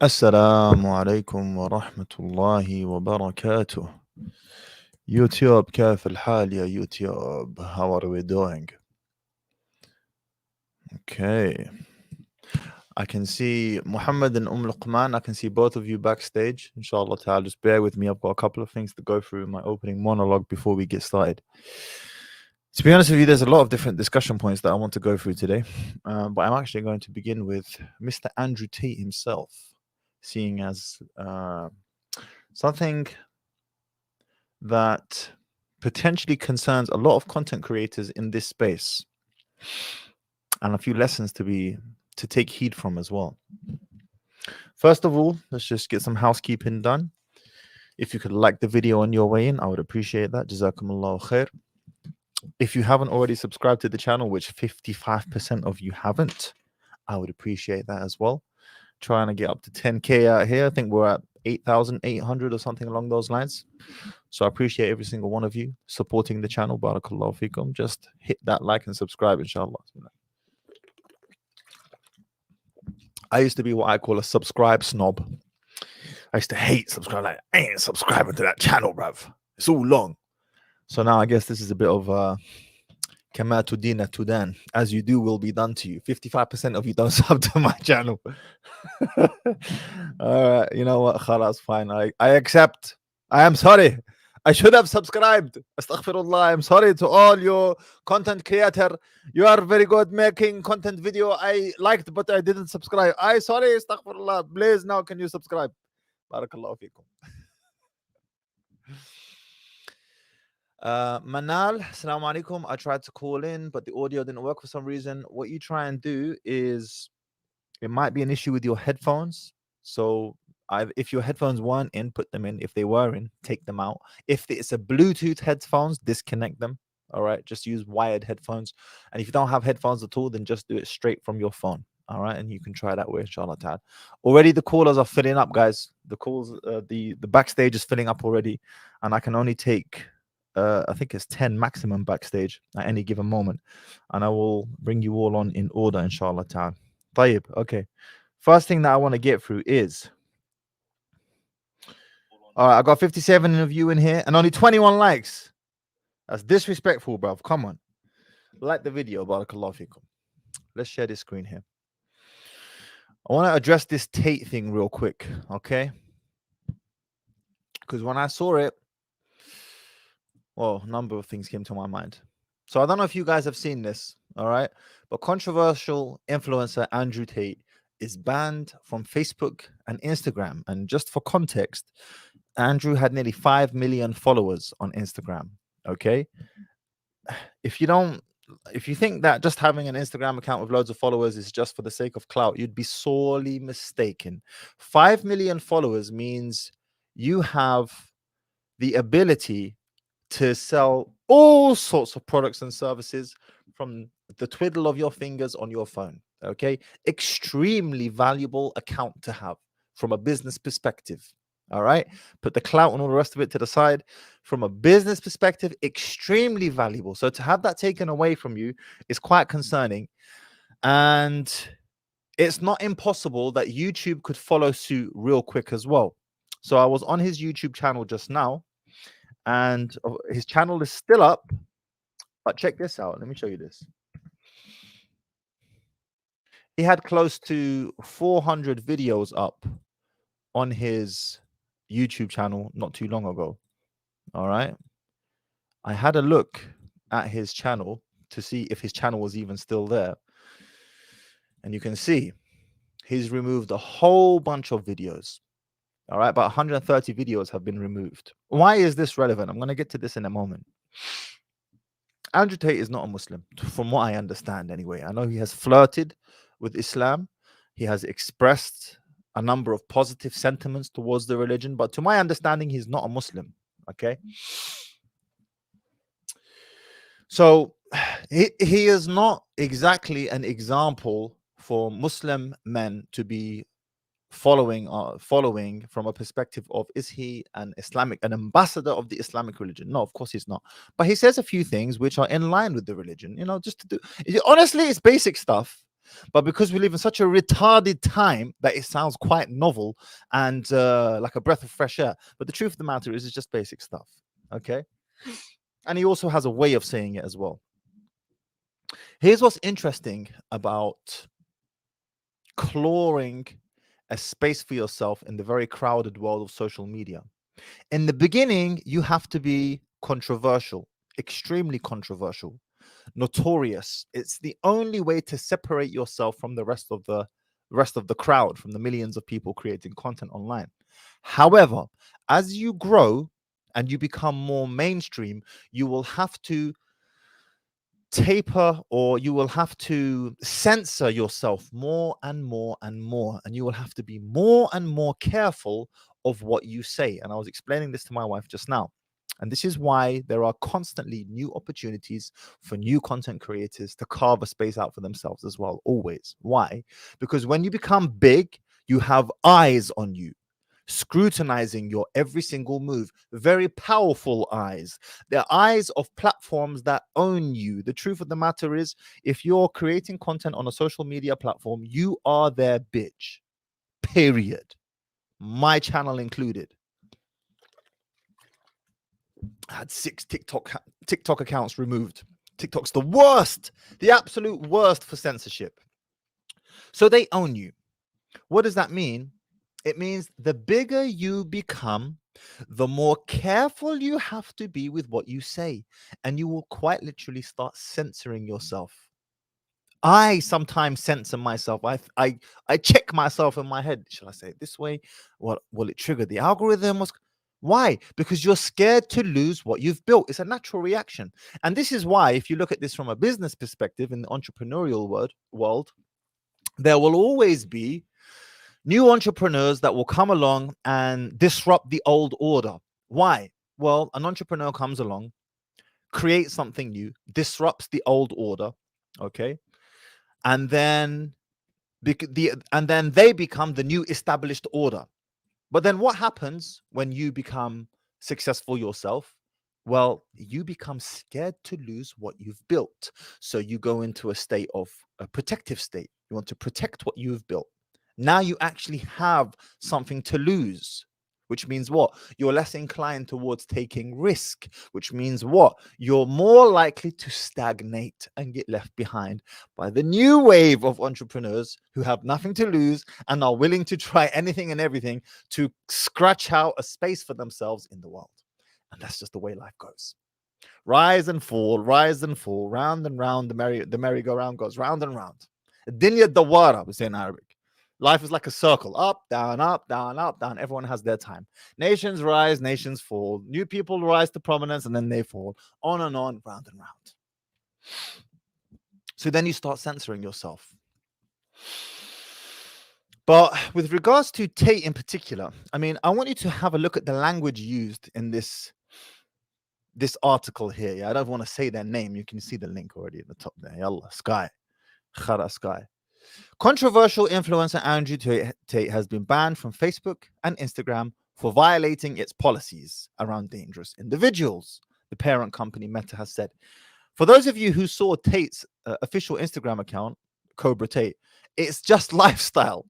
السلام عليكم ورحمة الله وبركاته. YouTube, كيف الحال يا YouTube? How are we doing? Okay. I can see Muhammad and Luqman. I can see both of you backstage. Inshallah ta'ala, just bear with me. I've got a couple of things to go through in my opening monologue before we get started. To be honest with you, there's a lot of different discussion points that I want to go through today. But I'm actually going to begin with Mr. Andrew Tate himself, seeing as something that potentially concerns a lot of content creators in this space, and a few lessons to take heed from as well. First of all, let's just get some housekeeping done. If you could like the video on your way in, I would appreciate that. Jazakumullahu khair. If you haven't already subscribed to the channel, which 55% of you haven't, I would appreciate that as well. Trying to get up to 10K out here. I think we're at 8,800 or something along those lines. So I appreciate every single one of you supporting the channel. Barakallahu feekum. Just hit that like and subscribe, inshallah. I used to be what I call a subscribe snob. I used to hate subscribe. Like, I ain't subscribing to that channel, bruv. It's all long. So now I guess this is a bit of Kama tudina tudan. As you do will be done to you. 55% of you don't sub to my channel. All right, you know what? Khalas, fine. I accept. I am sorry. I should have subscribed. Astaghfirullah. I'm sorry to all your content creator. You are very good making content video. I liked, but I didn't subscribe. I sorry. Astaghfirullah. Please, now can you subscribe? Barakallahu feekum. Manal, assalamu alaikum. I tried to call in, but the audio didn't work for some reason. What you try and do is, it might be an issue with your headphones. So if your headphones weren't in, put them in. If they were in, take them out. If it's a Bluetooth headphones, disconnect them. All right, just use wired headphones. And if you don't have headphones at all, then just do it straight from your phone. All right, and you can try that way, inshallah ta'ala. Already the callers are filling up, guys. The calls, the backstage is filling up already, and I can only take I think it's 10 maximum backstage at any given moment, and I will bring you all on in order, inshallah ta'ala. Tayyib, okay. First thing that I want to get through is, all right, I got 57 of you in here and only 21 likes. That's disrespectful, bruv. Come on. Like the video, barakallahu fikum. Let's share this screen here. I want to address this Tate thing real quick, okay? Because when I saw it, well, a number of things came to my mind. So I don't know if you guys have seen this, all right? But controversial influencer Andrew Tate is banned from Facebook and Instagram. And just for context, Andrew had nearly 5 million followers on Instagram, okay? If you think that just having an Instagram account with loads of followers is just for the sake of clout, you'd be sorely mistaken. 5 million followers means you have the ability to sell all sorts of products and services from the twiddle of your fingers on your phone. Okay, extremely valuable account to have from a business perspective. All right, put the clout and all the rest of it to the side. From a business perspective, extremely valuable. So to have that taken away from you is quite concerning, and it's not impossible that YouTube could follow suit real quick as well. So I was on his YouTube channel just now, and his channel is still up, but check this out. Let me show you this. He had close to 400 videos up on his YouTube channel not too long ago. All right, I had a look at his channel to see if his channel was even still there, and you can see he's removed a whole bunch of videos. All right, about 130 videos have been removed. Why is this relevant? I'm going to get to this in a moment. Andrew Tate is not a Muslim, from what I understand anyway. I know he has flirted with Islam. He has expressed a number of positive sentiments towards the religion, but to my understanding, he's not a Muslim, okay? So he is not exactly an example for Muslim men to be following from a perspective of, is he an ambassador of the Islamic religion? No, of course he's not. But he says a few things which are in line with the religion, you know, just to do, honestly, it's basic stuff. But because we live in such a retarded time that it sounds quite novel and like a breath of fresh air. But the truth of the matter is, it's just basic stuff. Okay. And he also has a way of saying it as well. Here's what's interesting about clawing a space for yourself in the very crowded world of social media. In the beginning, you have to be controversial, extremely controversial, notorious. It's the only way to separate yourself from the rest of the crowd, from the millions of people creating content online. However, as you grow and you become more mainstream, you will have to taper, or you will have to censor yourself more and more and more, and you will have to be more and more careful of what you say. And I was explaining this to my wife just now, and this is why there are constantly new opportunities for new content creators to carve a space out for themselves as well. Always. Why? Because when you become big, you have eyes on you, scrutinizing your every single move. Very powerful eyes. They're eyes of platforms that own you. The truth of the matter is, if you're creating content on a social media platform, you are their bitch. Period. My channel included. I had 6 TikTok accounts removed. TikTok's the worst, the absolute worst for censorship. So they own you. What does that mean? It means the bigger you become, the more careful you have to be with what you say. And you will quite literally start censoring yourself. I sometimes censor myself. I check myself in my head. Should I say it this way? What will it trigger the algorithm? Why? Because you're scared to lose what you've built. It's a natural reaction. And this is why, if you look at this from a business perspective in the entrepreneurial world, there will always be new entrepreneurs that will come along and disrupt the old order. Why? Well, an entrepreneur comes along, creates something new, disrupts the old order, okay? And then they become the new established order. But then what happens when you become successful yourself? Well, you become scared to lose what you've built. So you go into a state of a protective state. You want to protect what you've built. Now you actually have something to lose, which means what? You're less inclined towards taking risk, which means what? You're more likely to stagnate and get left behind by the new wave of entrepreneurs who have nothing to lose and are willing to try anything and everything to scratch out a space for themselves in the world. And that's just the way life goes. Rise and fall, round and round. The merry-go-round goes round and round. Dinya dawara, we say in Arabic. Life is like a circle, up, down, up, down, up, down. Everyone has their time. Nations rise, nations fall. New people rise to prominence and then they fall. On and on, round and round. So then you start censoring yourself. But with regards to Tate in particular, I mean, I want you to have a look at the language used in this article here. Yeah, I don't want to say their name. You can see the link already at the top there. Yallah, Sky. Khara Sky. Controversial influencer Andrew Tate has been banned from Facebook and Instagram for violating its policies around dangerous individuals, the parent company Meta has said. For those of you who saw Tate's official Instagram account, Cobra Tate, it's just lifestyle.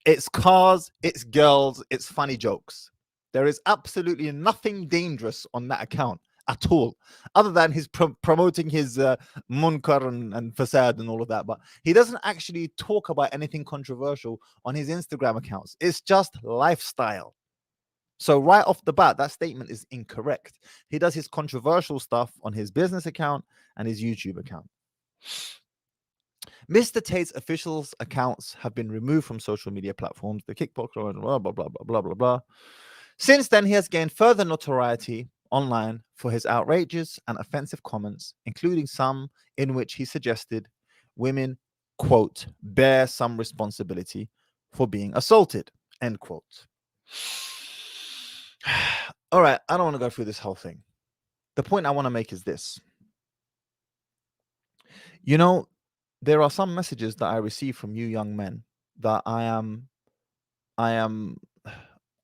It's cars, it's girls, it's funny jokes. There is absolutely nothing dangerous on that account at all, other than his promoting his munkar and fasad and all of that. But he doesn't actually talk about anything controversial on his Instagram accounts. It's just lifestyle. So right off the bat, that statement is incorrect. He does his controversial stuff on his business account and his YouTube account. Mr. Tate's official accounts have been removed from social media platforms, the kickboxer, and blah, blah, blah, blah, blah, blah, blah. Since then, he has gained further notoriety online for his outrageous and offensive comments, including some in which he suggested women, quote, bear some responsibility for being assaulted, end quote. All right, I don't want to go through this whole thing. The point I want to make is this. You know, there are some messages that I receive from you young men that I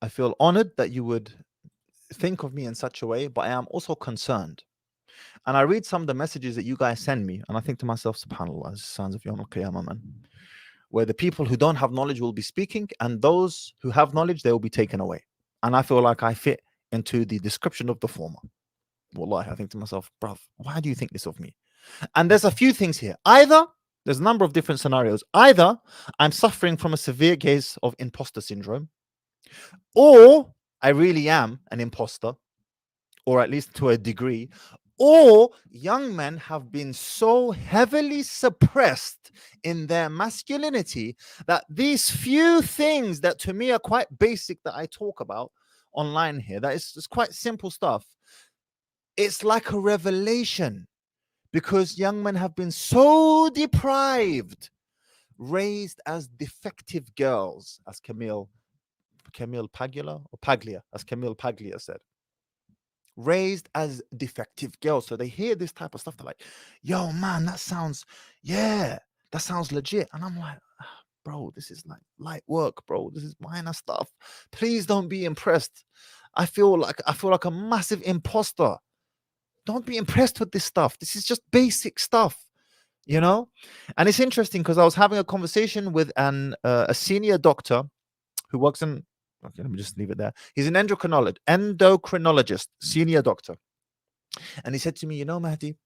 feel honored that you would think of me in such a way, but I am also concerned. and I read some of the messages that you guys send me, and I think to myself, subhanAllah, this sounds of Yawm al-Qiyamah, man. Where the people who don't have knowledge will be speaking, and those who have knowledge, they will be taken away. And I feel like I fit into the description of the former. Wallahi, I think to myself, bruv, why do you think this of me? And there's a few things here. Either, there's a number of different scenarios. Either I'm suffering from a severe case of imposter syndrome, or I really am an imposter, or at least to a degree, or young men have been so heavily suppressed in their masculinity that these few things that to me are quite basic that I talk about online here, that is just quite simple stuff, it's like a revelation, because young men have been so deprived, raised as defective girls, as Camille Paglia, as Camille Paglia said. Raised as defective girls. So they hear this type of stuff. They're like, yo, man, that sounds legit. And I'm like, bro, this is like light work, bro. This is minor stuff. Please don't be impressed. I feel like a massive imposter. Don't be impressed with this stuff. This is just basic stuff, you know? And it's interesting because I was having a conversation with a senior doctor who works in, okay, let me just leave it there. He's an endocrinologist, senior doctor. And he said to me, you know, Mahdi,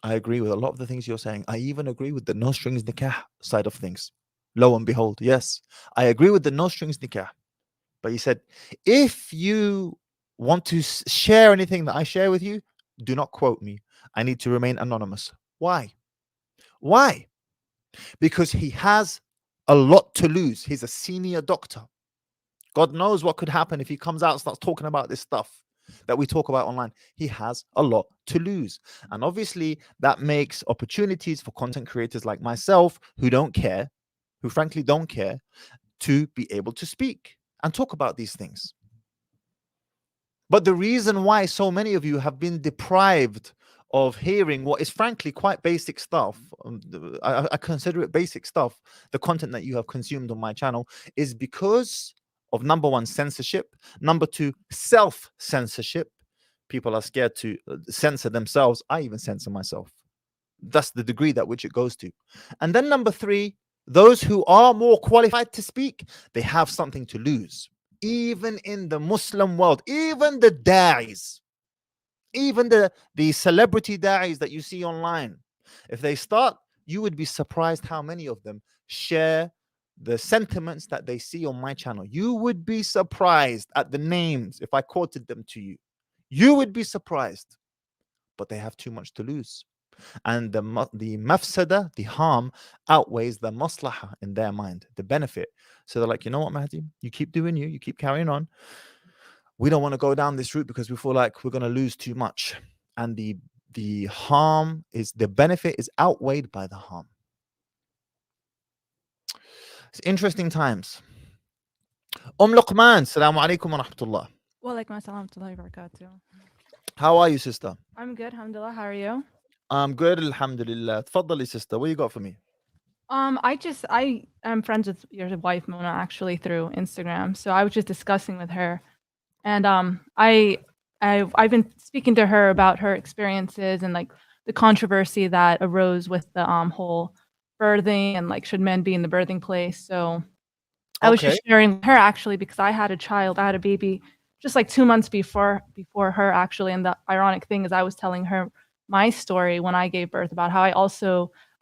I agree with a lot of the things you're saying. I even agree with the no strings nikah side of things. Lo and behold, yes, I agree with the no strings nikah. But he said, if you want to share anything that I share with you, do not quote me. I need to remain anonymous. Why? Why? Because he has a lot to lose. He's a senior doctor. God knows what could happen if he comes out and starts talking about this stuff that we talk about online. He has a lot to lose. And obviously, that makes opportunities for content creators like myself who don't care, who frankly don't care, to be able to speak and talk about these things. But the reason why so many of you have been deprived of hearing what is frankly quite basic stuff, I consider it basic stuff, the content that you have consumed on my channel, is because of, number one, censorship. Number two, self-censorship. People are scared to censor themselves. I even censor myself. That's the degree at which it goes to. And then number three, those who are more qualified to speak, they have something to lose. Even in the Muslim world, even the da'is, even the celebrity da'is that you see online, if they start, you would be surprised how many of them share the sentiments that they see on my channel. You would be surprised at the names if I quoted them to you. You would be surprised, but they have too much to lose. And the mafsada, the harm, outweighs the maslaha in their mind, the benefit. So they're like, you know what, Mahdi, you keep doing you keep carrying on. We don't want to go down this route because we feel like we're going to lose too much. And the harm is, the benefit is outweighed by the harm. It's interesting times. Luqman, Assalamu alaikum wa rahmatullah. Wa alaikum assalam wa rahmatullahi wa barakatuh. How are you, sister? I'm good, alhamdulillah. How are you? I'm good, alhamdulillah. Tfaddali, sister. What you got for me? I am friends with your wife, Mona, actually through Instagram. So I was just discussing with her, and I've been speaking to her about her experiences and like the controversy that arose with the whole birthing and like should men be in the birthing place. So I was just sharing with her actually because I had a baby just like 2 months before her actually. And the ironic thing is I was telling her my story when I gave birth about how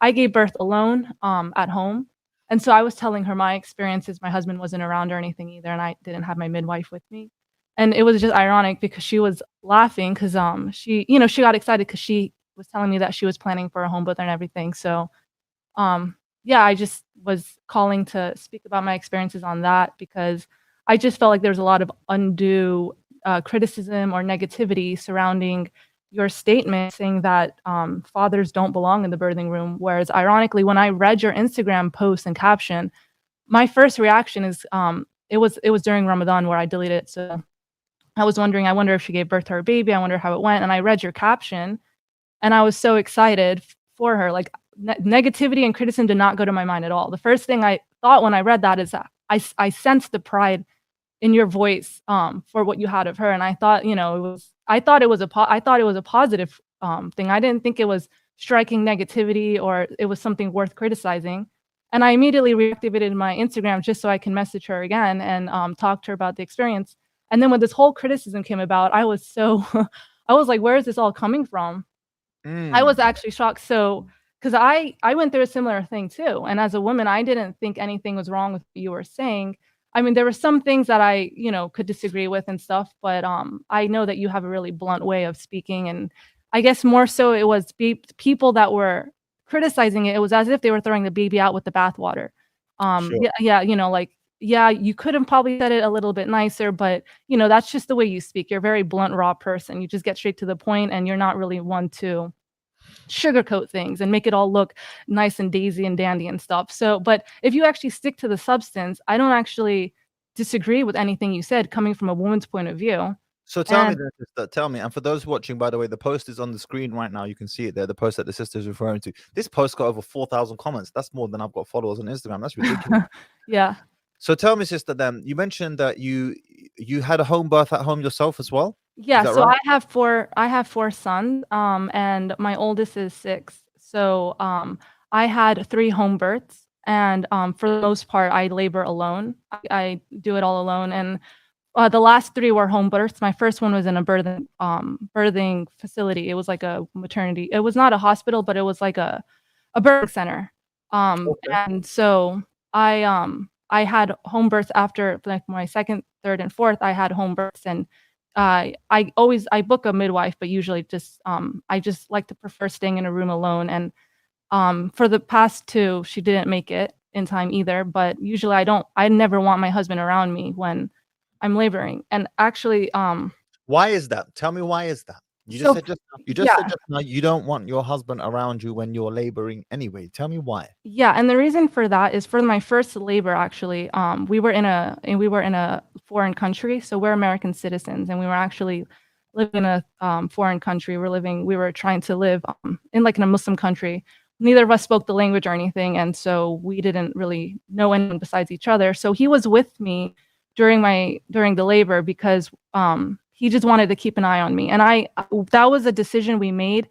I gave birth alone at home. And so I was telling her my experiences. My husband wasn't around or anything either, and I didn't have my midwife with me. And it was just ironic because she was laughing because she got excited because she was telling me that she was planning for a home birth and everything. So yeah, I just was calling to speak about my experiences on that because I just felt like there was a lot of undue criticism or negativity surrounding your statement saying that fathers don't belong in the birthing room. Whereas ironically, when I read your Instagram post and caption, my first reaction is it was during Ramadan where I deleted it. So I was wondering, I wonder if she gave birth to her baby. I wonder how it went. And I read your caption and I was so excited for her. Like negativity and criticism did not go to my mind at all. The first thing I thought when I read that is that I sensed the pride in your voice for what you had of her. And I thought, it was a positive thing. I didn't think it was striking negativity or it was something worth criticizing. And I immediately reactivated my Instagram just so I can message her again and talk to her about the experience. And then when this whole criticism came about, I was so, I was like, where is this all coming from? I was actually shocked. So, because I went through a similar thing too. And as a woman, I didn't think anything was wrong with what you were saying. I mean, there were some things that I, could disagree with and stuff, but I know that you have a really blunt way of speaking. And I guess more so it was people that were criticizing it. It was as if they were throwing the baby out with the bathwater. Sure. Yeah, like, yeah, you could have probably said it a little bit nicer, but that's just the way you speak. You're a very blunt, raw person. You just get straight to the point, and you're not really one to sugarcoat things and make it all look nice and daisy and dandy and stuff. So, but if you actually stick to the substance, I don't actually disagree with anything you said coming from a woman's point of view. So tell me then, sister, tell me, and for those watching, by the way, the post is on the screen right now. You can see it there, the post that the sister is referring to. This post got over 4,000 comments. That's more than I've got followers on Instagram. That's ridiculous. Yeah. So tell me, sister, then, you mentioned that you had a home birth at home yourself as well? Yeah, Is that so right? I have four sons, and my oldest is 6. So, I had 3 home births, and, for the most part, I labor alone. I do it all alone, and, the last 3 were home births. My first one was in a birthing facility. It was like a maternity. It was not a hospital, but it was like a birthing center. Okay. And so I had home births after like my second, third, and fourth. I had home births, and I book a midwife, but usually just I just like to prefer staying in a room alone. And for the past 2, she didn't make it in time either. But usually I never want my husband around me when I'm laboring. And actually, Why is that? Tell me, why is that? You just so said just now, you just yeah. said just now you don't want your husband around you when you're laboring anyway. Tell me why. Yeah, and the reason for that is for my first labor actually, we were in a foreign country, so we're American citizens, and we were actually living in a foreign country. We were trying to live in like in a Muslim country. Neither of us spoke the language or anything, and so we didn't really know anyone besides each other. So he was with me during the labor because he just wanted to keep an eye on me, and that was a decision we made.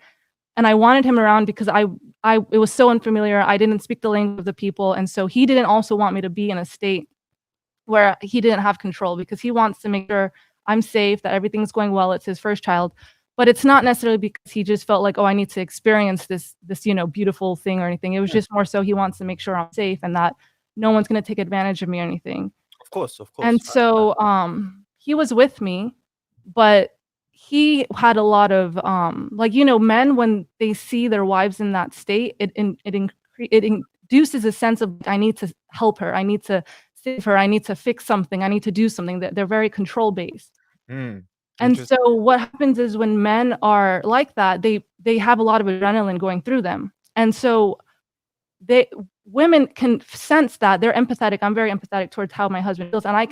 And I wanted him around because it was so unfamiliar. I didn't speak the language of the people, and so he didn't also want me to be in a state where he didn't have control, because he wants to make sure I'm safe, that everything's going well. It's his first child, but it's not necessarily because he just felt like, oh, I need to experience this beautiful thing or anything. It was just more so he wants to make sure I'm safe and that no one's going to take advantage of me or anything. Of course, of And course. so he was with me, but he had a lot of like, men, when they see their wives in that state, it induces a sense of, I need to help her, I need to save her, I need to fix something, I need to do something. That they're very control based. And Interesting. so what happens is when men are like that, they have a lot of adrenaline going through them. And so women can sense that. They're empathetic. I'm very empathetic towards how my husband feels, and I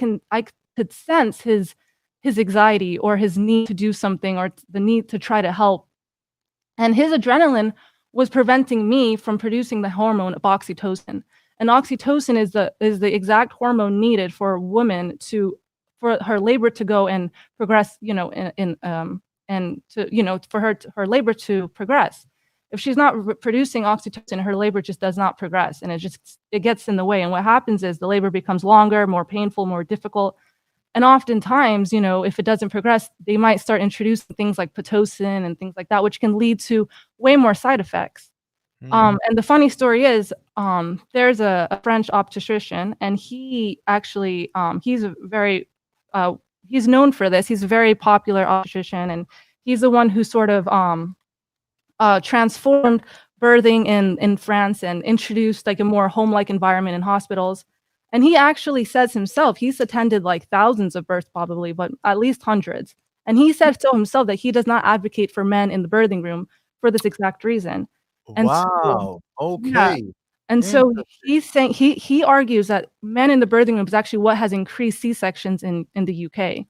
could sense his anxiety or his need to do something or the need to try to help. And his adrenaline was preventing me from producing the hormone of oxytocin. And oxytocin is the exact hormone needed for a woman for her labor to go and progress, and to, for her labor to progress. If she's not producing oxytocin, her labor just does not progress, and it gets in the way. And what happens is the labor becomes longer, more painful, more difficult. And oftentimes, if it doesn't progress, they might start introducing things like Pitocin and things like that, which can lead to way more side effects. And the funny story is, there's a French obstetrician, and he actually, he's known for this. He's a very popular obstetrician, and he's the one who sort of transformed birthing in France and introduced like a more home-like environment in hospitals. And he actually says himself, he's attended like thousands of births probably, but at least hundreds. And he said so himself that he does not advocate for men in the birthing room for this exact reason. And Wow. yeah. Okay. And so he's saying he argues that men in the birthing room is actually what has increased C-sections in the UK.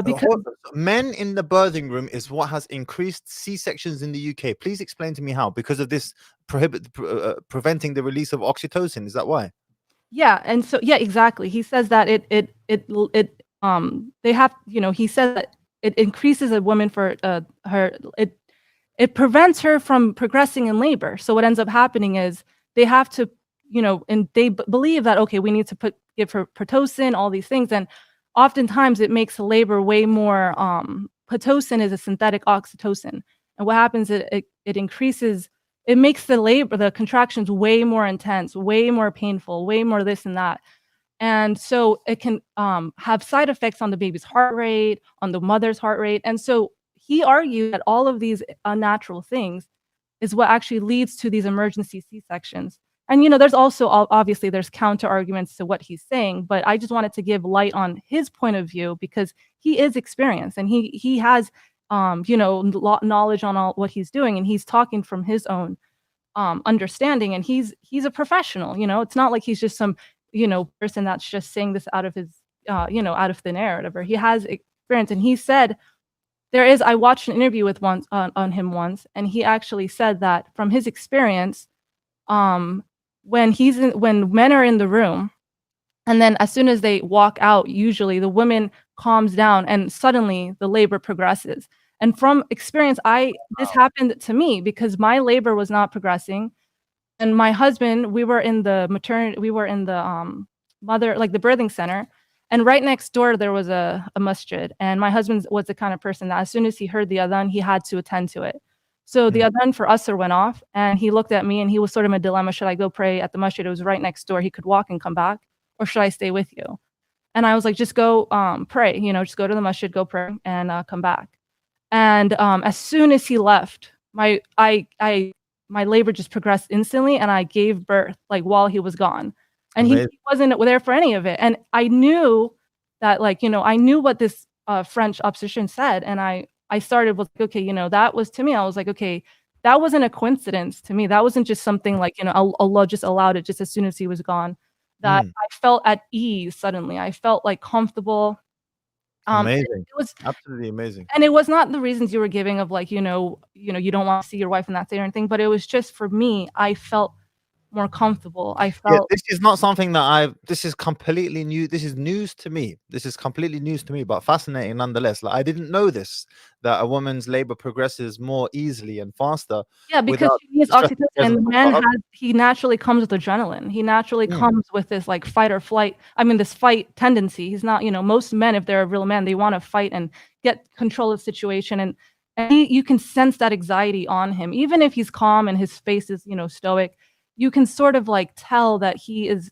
Because Men in the birthing room is what has increased C-sections in the UK. Please explain to me how. Because of this preventing the release of oxytocin. Is that why? yeah, and so yeah, exactly. He says that they have, he says that it increases a woman for it prevents her from progressing in labor. So what ends up happening is they have to, and they believe that, okay, we need to give her Pitocin, all these things. And oftentimes it makes the labor way more, Pitocin is a synthetic oxytocin. And what happens, it increases, it makes the contractions way more intense, way more painful, way more this and that. And so it can have side effects on the baby's heart rate, on the mother's heart rate. And so he argued that all of these unnatural things is what actually leads to these emergency C-sections. And, there's also, obviously, there's counter arguments to what he's saying, but I just wanted to give light on his point of view because he is experienced and he has, knowledge on all what he's doing, and he's talking from his own understanding, and he's a professional. It's not like he's just some person that's just saying this out of his out of thin air or whatever. He has experience, and he said I watched an interview with on him once, and he actually said that from his experience, when men are in the room, and then as soon as they walk out, usually the woman calms down and suddenly the labor progresses. And from experience, this happened to me because my labor was not progressing. And my husband, we were in the the birthing center. And right next door, there was a masjid. And my husband was the kind of person that as soon as he heard the adhan, he had to attend to it. So the adhan for Asr went off, and he looked at me, and he was sort of in a dilemma. Should I go pray at the masjid? It was right next door. He could walk and come back. Or should I stay with you? And I was like, just go pray. Just go to the masjid, go pray, and come back. And as soon as he left, my labor just progressed instantly, and I gave birth like while he was gone. And he wasn't there for any of it. And I knew that, I knew what this French obstetrician said. And I started with, okay, that was, to me, I was like, okay, that wasn't a coincidence to me. That wasn't just something like, Allah just allowed it just as soon as he was gone. That I felt at ease suddenly. I felt like comfortable. Amazing. It was absolutely amazing. And it was not the reasons you were giving of like, you don't want to see your wife in that state or anything, but it was just for me, I felt more comfortable. I felt this is not something that this is completely new. This is news to me. This is completely news to me, but fascinating nonetheless. Like I didn't know this, that a woman's labor progresses more easily and faster. Yeah, because she needs oxytocin, and the man he naturally comes with adrenaline. He naturally comes with this like fight or flight. I mean, this fight tendency. He's not, most men, if they're a real man, they want to fight and get control of the situation. And you can sense that anxiety on him, even if he's calm and his face is, stoic. You can sort of like tell that he's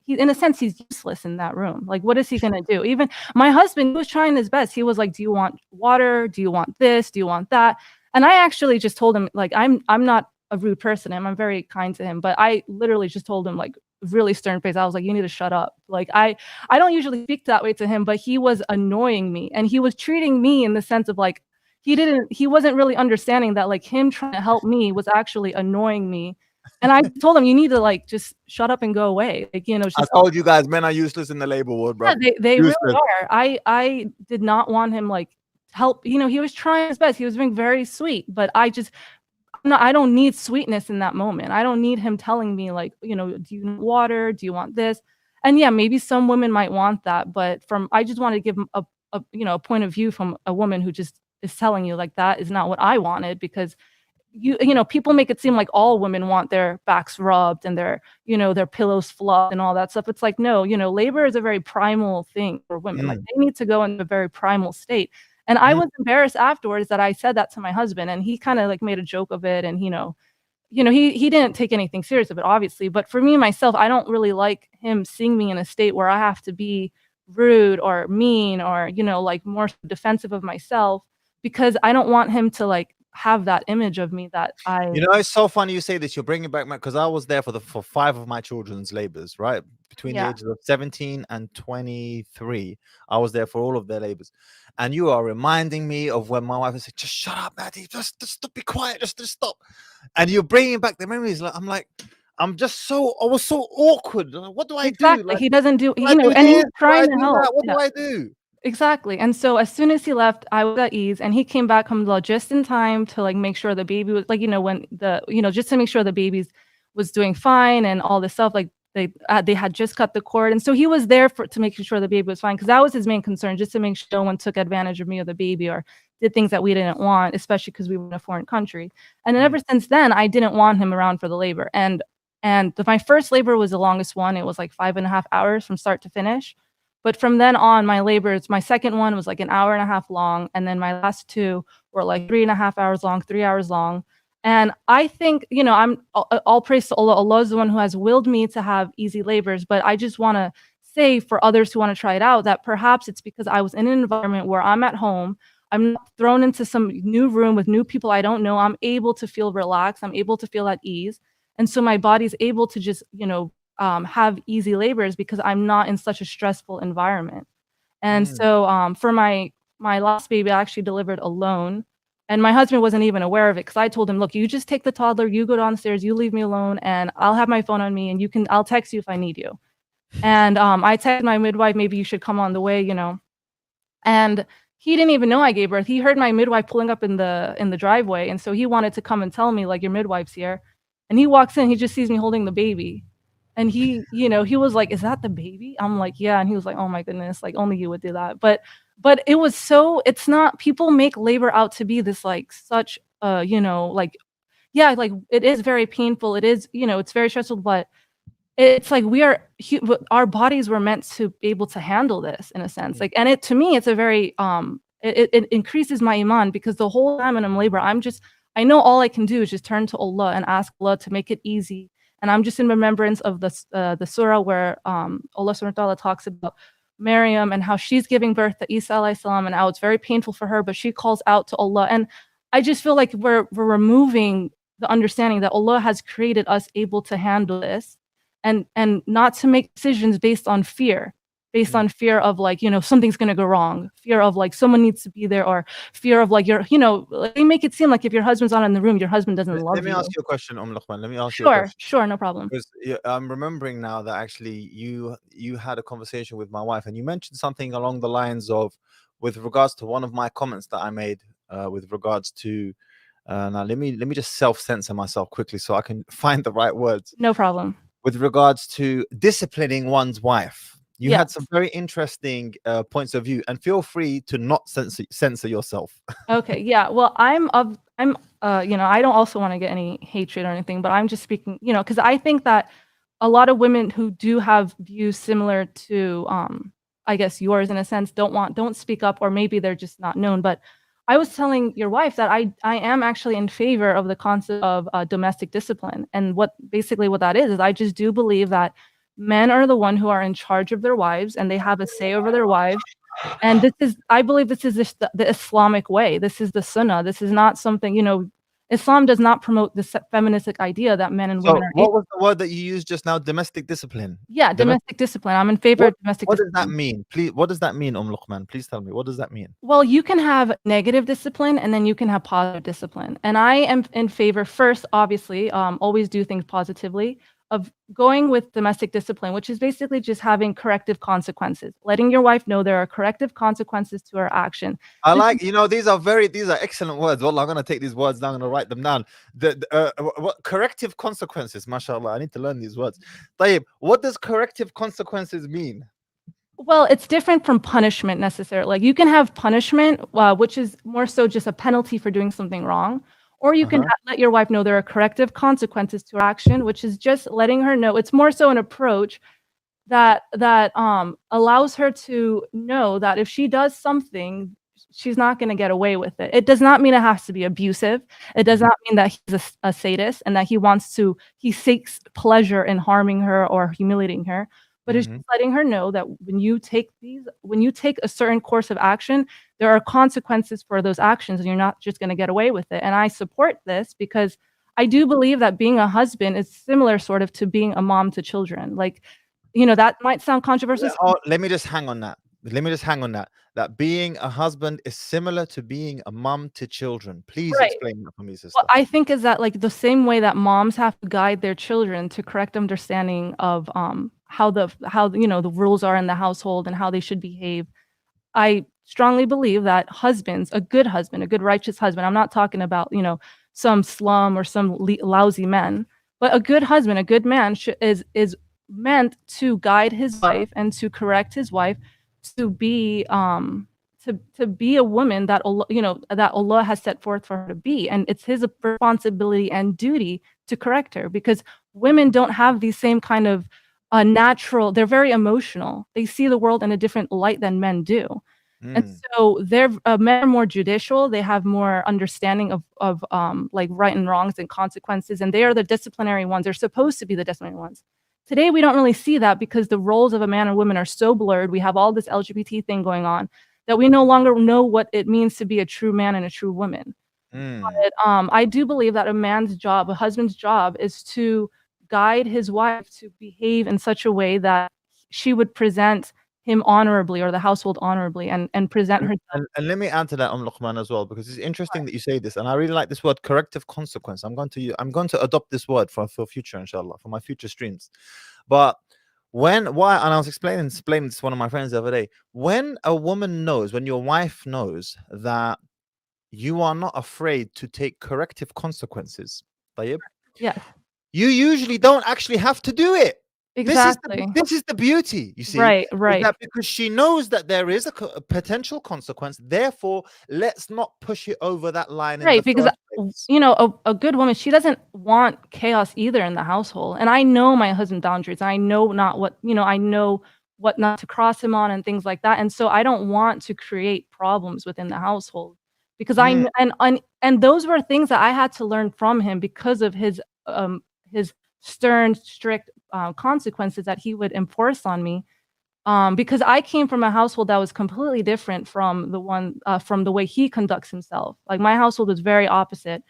in a sense, he's useless in that room. Like, what is he going to do? Even my husband was trying his best. He was like, do you want water? Do you want this? Do you want that? And I actually just told him, like, I'm not a rude person. I'm very kind to him, but I literally just told him, like, really stern face. I was like, you need to shut up. Like, I don't usually speak that way to him, but he was annoying me, and he was treating me in the sense of like, he wasn't really understanding that like him trying to help me was actually annoying me. And I told him, you need to like just shut up and go away. Like, just, I told you guys, men are useless in the labor ward, bro. Yeah, they really are. I did not want him like help. He was trying his best. He was being very sweet, but I don't need sweetness in that moment. I don't need him telling me like, do you want water? Do you want this? And yeah, maybe some women might want that, but I just wanted to give him a point of view from a woman who just is telling you like that is not what I wanted, because people make it seem like all women want their backs rubbed and their pillows fluffed and all that stuff. It's like, no, labor is a very primal thing for women. Like they need to go into a very primal state. And I was embarrassed afterwards that I said that to my husband, and he kind of like made a joke of it. And, he didn't take anything serious of it, obviously. But for me, myself, I don't really like him seeing me in a state where I have to be rude or mean or, like more defensive of myself, because I don't want him to like have that image of me that it's so funny you say this. You're bringing back because I was there for 5 of my children's labors, right? Between the ages of 17 and 23. I was there for all of their labors. And you are reminding me of when my wife said, just shut up, Maddie, just stop, be quiet, just stop. And you're bringing back the memories. Like, I was so awkward. What do I do? Like, he doesn't do, and he's trying to help. What do I do? Exactly. And so as soon as he left, I was at ease, and he came back home just in time to like make sure the baby was like, when just to make sure the baby was doing fine and all this stuff. Like they had just cut the cord. And so he was there to make sure the baby was fine, because that was his main concern, just to make sure no one took advantage of me or the baby or did things that we didn't want, especially because we were in a foreign country. And then ever since then, I didn't want him around for the labor. And my first labor was the longest one. It was like 5.5 hours from start to finish. But from then on, my second one was like an hour and a half long. And then my last two were like 3.5 hours long, 3 hours long. And I think, I'm all praise to Allah. Allah is the one who has willed me to have easy labors. But I just want to say for others who want to try it out that perhaps it's because I was in an environment where I'm at home. I'm not thrown into some new room with new people I don't know. I'm able to feel relaxed. I'm able to feel at ease. And so my body's able to just, have easy labors because I'm not in such a stressful environment. And so for my last baby, I actually delivered alone. And my husband wasn't even aware of it because I told him, look, you just take the toddler, you go downstairs, you leave me alone, and I'll have my phone on me, and I'll text you if I need you. And I texted my midwife, maybe you should come on the way, And he didn't even know I gave birth. He heard my midwife pulling up in the driveway, and so he wanted to come and tell me, like, your midwife's here. And he walks in, he just sees me holding the baby. And he was like, is that the baby? I'm like, yeah. And he was like, oh my goodness, like only you would do that. But it was it's not, people make labor out to be this like such, like, yeah, like it is very painful. It is, it's very stressful, but it's like our bodies were meant to be able to handle this in a sense. Like, and to me, it's a very, it increases my iman because the whole time when I'm labor, I know all I can do is just turn to Allah and ask Allah to make it easy. And I'm just in remembrance of the surah where Allah subhanahu wa ta'ala talks about Maryam and how she's giving birth to Isa alayhi salam and how it's very painful for her, but she calls out to Allah. And I just feel like we're removing the understanding that Allah has created us able to handle this and not to make decisions based on fear. Based on fear of like, something's going to go wrong, fear of like someone needs to be there, or fear of like they make it seem like if your husband's not in the room, your husband doesn't love you. Let me ask you a question, Luqman. Let me ask you a question. Sure, no problem. Because I'm remembering now that actually you had a conversation with my wife and you mentioned something along the lines of, with regards to one of my comments that I made with regards to, now let me just self-censor myself quickly so I can find the right words. No problem. With regards to disciplining one's wife. You had some very interesting points of view, and feel free to not censor yourself. Okay, yeah. Well, I don't also want to get any hatred or anything, but I'm just speaking, because I think that a lot of women who do have views similar to, I guess yours in a sense, don't speak up, or maybe they're just not known. But I was telling your wife that I am actually in favor of the concept of domestic discipline, and what that is I just do believe that men are the one who are in charge of their wives and they have a say over their wives. And I believe this is the Islamic way. This is the Sunnah. This is not something, Islam does not promote this feministic idea that men and women are. What was the word that you used just now? Domestic discipline. Yeah, domestic discipline. I'm in favor of domestic discipline. What does that mean? Please, what does that mean, Luqman? Please tell me. What does that mean? Well, you can have negative discipline and then you can have positive discipline. And I am in favor, first, obviously, always do things positively, of going with domestic discipline, which is basically just having corrective consequences, letting your wife know there are corrective consequences to her action. I like, these are excellent words. Well, I'm going to take these words down, I'm going to write them down. What corrective consequences? MashaAllah, I need to learn these words. Tayyib, what does corrective consequences mean? Well, it's different from punishment necessarily. Like you can have punishment, which is more so just a penalty for doing something wrong. Or you can let your wife know there are corrective consequences to her action, which is just letting her know. It's more so an approach that allows her to know that if she does something, she's not going to get away with it. It does not mean it has to be abusive. It does not mean that he's a sadist and that he seeks pleasure in harming her or humiliating her. But it's just letting her know that when you take a certain course of action, there are consequences for those actions, and you're not just going to get away with it. And I support this because I do believe that being a husband is similar sort of to being a mom to children. Like, that might sound controversial. Let me just hang on that. That being a husband is similar to being a mom to children. Please explain that for me, sister. What I think is that like the same way that moms have to guide their children to correct understanding of how the rules are in the household and how they should behave. I strongly believe that a good righteous husband, I'm not talking about, some slum or some lousy men, but a good husband, a good man is meant to guide his wife and to correct his wife to be to be a woman that Allah, that Allah has set forth for her to be, and it's his responsibility and duty to correct her, because women don't have these same kind of natural. They're very emotional. They see the world in a different light than men do. And so they're men are more judicial. They have more understanding of like right and wrongs and consequences, and they are the disciplinary ones. They're supposed to be the disciplinary ones. Today, we don't really see that because the roles of a man and woman are so blurred. We have all this LGBT thing going on that we no longer know what it means to be a true man and a true woman. But I do believe that a man's job, a husband's job, is to guide his wife to behave in such a way that she would present him honorably, or the household honorably, and present herself. And let me add to that, Luqman, as well, because it's interesting that you say this, and I really like this word, corrective consequence. I'm going to adopt this word for future, inshallah, for my future streams. But and I was explaining this to one of my friends the other day, when a woman knows, when your wife knows that you are not afraid to take corrective consequences, طيب, Yes, you usually don't actually have to do it. exactly. This is the beauty, you see. Right. Is that because she knows that there is a potential consequence, therefore let's not push it over that line. Right, because a good woman, she doesn't want chaos either in the household. And I know my husband's boundaries. I know I know what not to cross him on and things like that. And so I don't want to create problems within the household, because and those were things that I had to learn from him because of his stern, strict consequences that he would enforce on me. Because I came from a household that was completely different from the way he conducts himself. Like, my household was very opposite.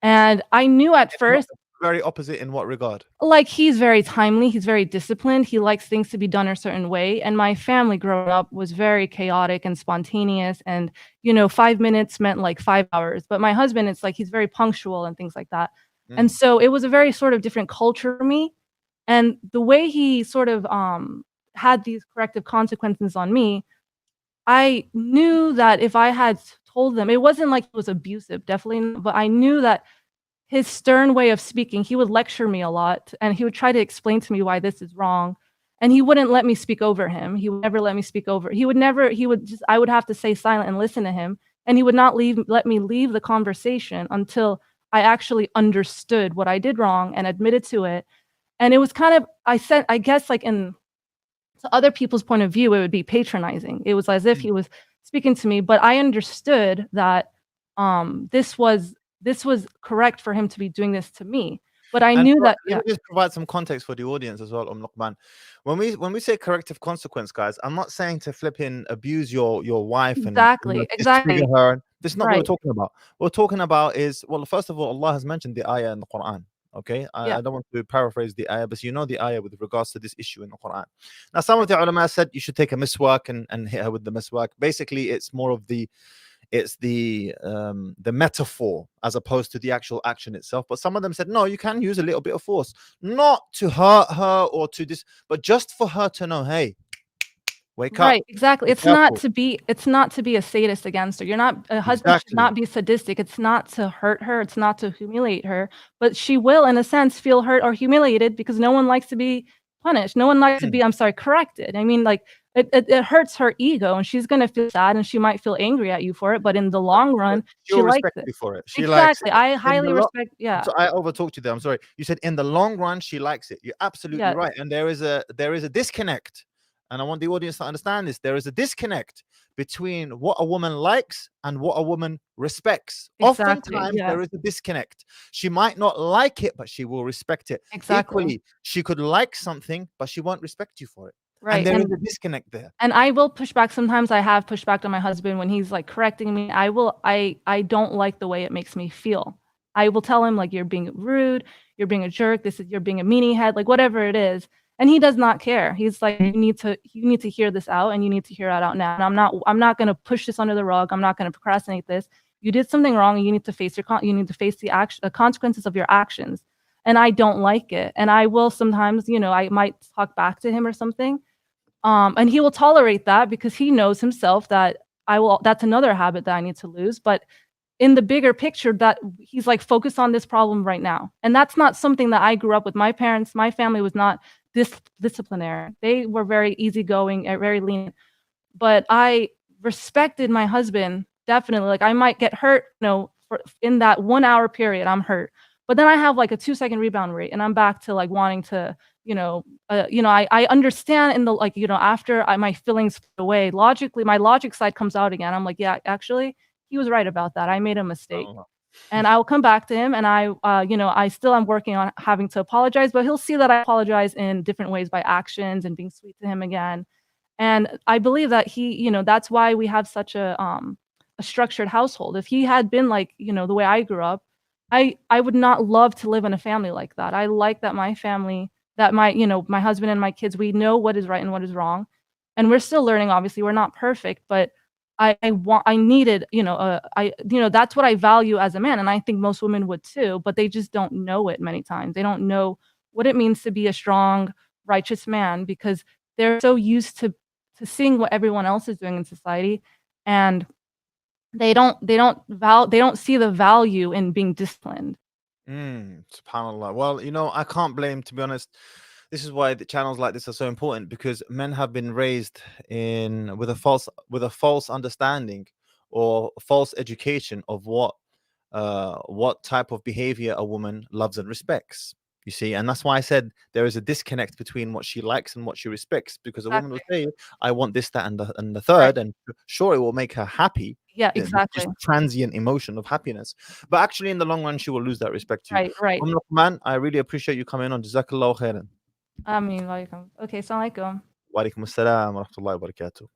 And I knew at first. Very opposite in what regard? Like, he's very timely, he's very disciplined, he likes things to be done a certain way. And my family growing up was very chaotic and spontaneous, and 5 minutes meant like 5 hours. But my husband, it's like he's very punctual and things like that. And so it was a very sort of different culture for me. And the way he sort of had these corrective consequences on me, I knew that if I had told them, it wasn't like it was abusive, definitely not, but I knew that his stern way of speaking, he would lecture me a lot, and he would try to explain to me why this is wrong, and he wouldn't let me speak over him. He would never let me speak over. I would have to stay silent and listen to him, and he would not let me leave the conversation until I actually understood what I did wrong and admitted to it. And it was kind of, I guess, like, to other people's point of view, it would be patronizing. It was as if he was speaking to me, but I understood that this was correct for him to be doing this to me. But I knew that. Let me just provide some context for the audience as well, Luqman. When we say corrective consequence, guys, I'm not saying to flipping abuse your wife exactly. and her. This is not what we're talking about. What we're talking about is, well, first of all, Allah has mentioned the ayah in the Quran. Okay, I don't want to paraphrase the ayah, but the ayah with regards to this issue in the Quran. Now, some of the ulama said you should take a miswak and hit her with the miswak. Basically, it's more of the metaphor as opposed to the actual action itself. But some of them said, no, you can use a little bit of force, not to hurt her or to this, but just for her to know, hey, wake up. Right, exactly. It's not to be a sadist against her. You're not, a husband should not be sadistic. It's not to hurt her. It's not to humiliate her. But she will, in a sense, feel hurt or humiliated, because no one likes to be punished. No one likes to be, corrected. I mean, like, it hurts her ego, and she's going to feel sad, and she might feel angry at you for it. But in the long run, she likes it. For it. She likes it. I highly respect. Yeah. So I overtalked you there. I'm sorry. You said in the long run, she likes it. You're absolutely right. And there is a disconnect. And I want the audience to understand this. There is a disconnect between what a woman likes and what a woman respects. Oftentimes, there is a disconnect. She might not like it, but she will respect it. Exactly. Equally, she could like something, but she won't respect you for it. Right. And there is a disconnect there. And I will push back. Sometimes I have pushed back on my husband when he's like correcting me. I don't like the way it makes me feel. I will tell him, like, you're being rude, you're being a jerk, you're being a meanie head, like, whatever it is. And he does not care. He's like, you need to hear this out, and you need to hear it out now. And I'm not going to push this under the rug. I'm not going to procrastinate this. You did something wrong, and you need to face the consequences of your actions. And I don't like it. And I will sometimes, I might talk back to him or something. And he will tolerate that, because he knows himself that that's another habit that I need to lose. But in the bigger picture, that he's like, focus on this problem right now. And that's not something that I grew up with. My parents, my family was not disciplinary. They were very easygoing, very lenient. But I respected my husband, definitely. Like I might get hurt, for in that 1 hour period, I'm hurt. But then I have like a 2 second rebound rate and I'm back to like wanting to, I understand in the like, after my feelings fade away, logically, my logic side comes out again. I'm like, yeah, actually, he was right about that. I made a mistake. Oh, And I'll come back to him and I still am working on having to apologize, but he'll see that I apologize in different ways by actions and being sweet to him again. And I believe that that's why we have such a structured household. If he had been like, the way I grew up, I would not love to live in a family like that. I like that my family, that my husband and my kids, we know what is right and what is wrong. And we're still learning, obviously. We're not perfect, but I needed, that's what I value as a man. And I think most women would too, but they just don't know it many times. They don't know what it means to be a strong, righteous man because they're so used to seeing what everyone else is doing in society, and they don't see the value in being disciplined. Subhanallah. Well, I can't blame, to be honest. This is why the channels like this are so important, because men have been raised in with a false understanding or false education of what type of behavior a woman loves and respects. You see, and that's why I said there is a disconnect between what she likes and what she respects, because a woman will Exactly. say, I want this, that, and the Right. third, and sure, it will make her happy, Yeah, just exactly. transient emotion of happiness, but actually in the long run she will lose that respect to you. Right. Man, I really appreciate you coming on. Jazakallah khairan. I mean, like, okay, assalamu alaikum. Wa alaikum assalam wa rahmatullahi wa barakatuh.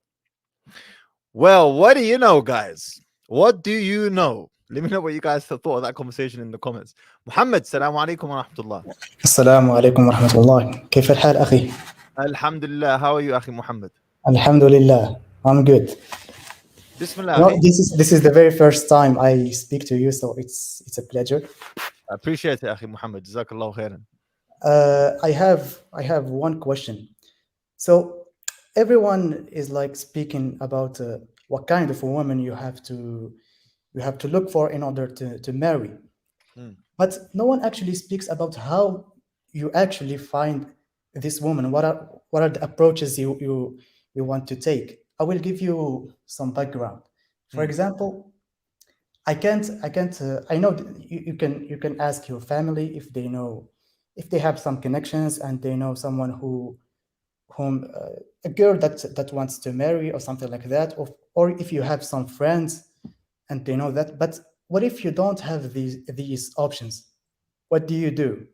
Well, what do you know, guys? What do you know? Let me know what you guys thought of that conversation in the comments. Muhammad, salam alaikum wa rahmatullah. السلام عليكم ورحمة الله. كيف الحال أخي؟ Alhamdulillah. How are you, Akhi Muhammad? الحمد لله. I'm good. Bismillah, No, Akhi. this is the very first time I speak to you, so it's a pleasure. I appreciate it, Akhi Muhammad. Jazakallah khairan. I have one question. So everyone is like speaking about what kind of a woman you have to look for in order to marry. But no one actually speaks about how you actually find this woman. What are the approaches you want to take? I will give you some background. For example, I know you can ask your family if they know, if they have some connections and they know someone whom a girl that wants to marry or something like that, or if you have some friends and they know that. But what if you don't have these options? What do you do?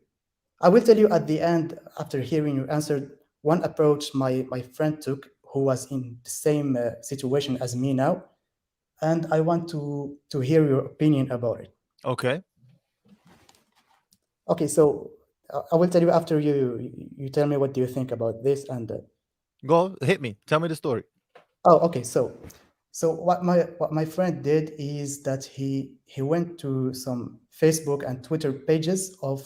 I will tell you at the end, after hearing your answer, one approach my friend took, who was in the same situation as me now, and I want to hear your opinion about it. Okay. Okay, so I will tell you after you tell me what do you think about this. And Go, hit me. Tell me the story. oh, okay. So what my friend did is that he went to some Facebook and Twitter pages of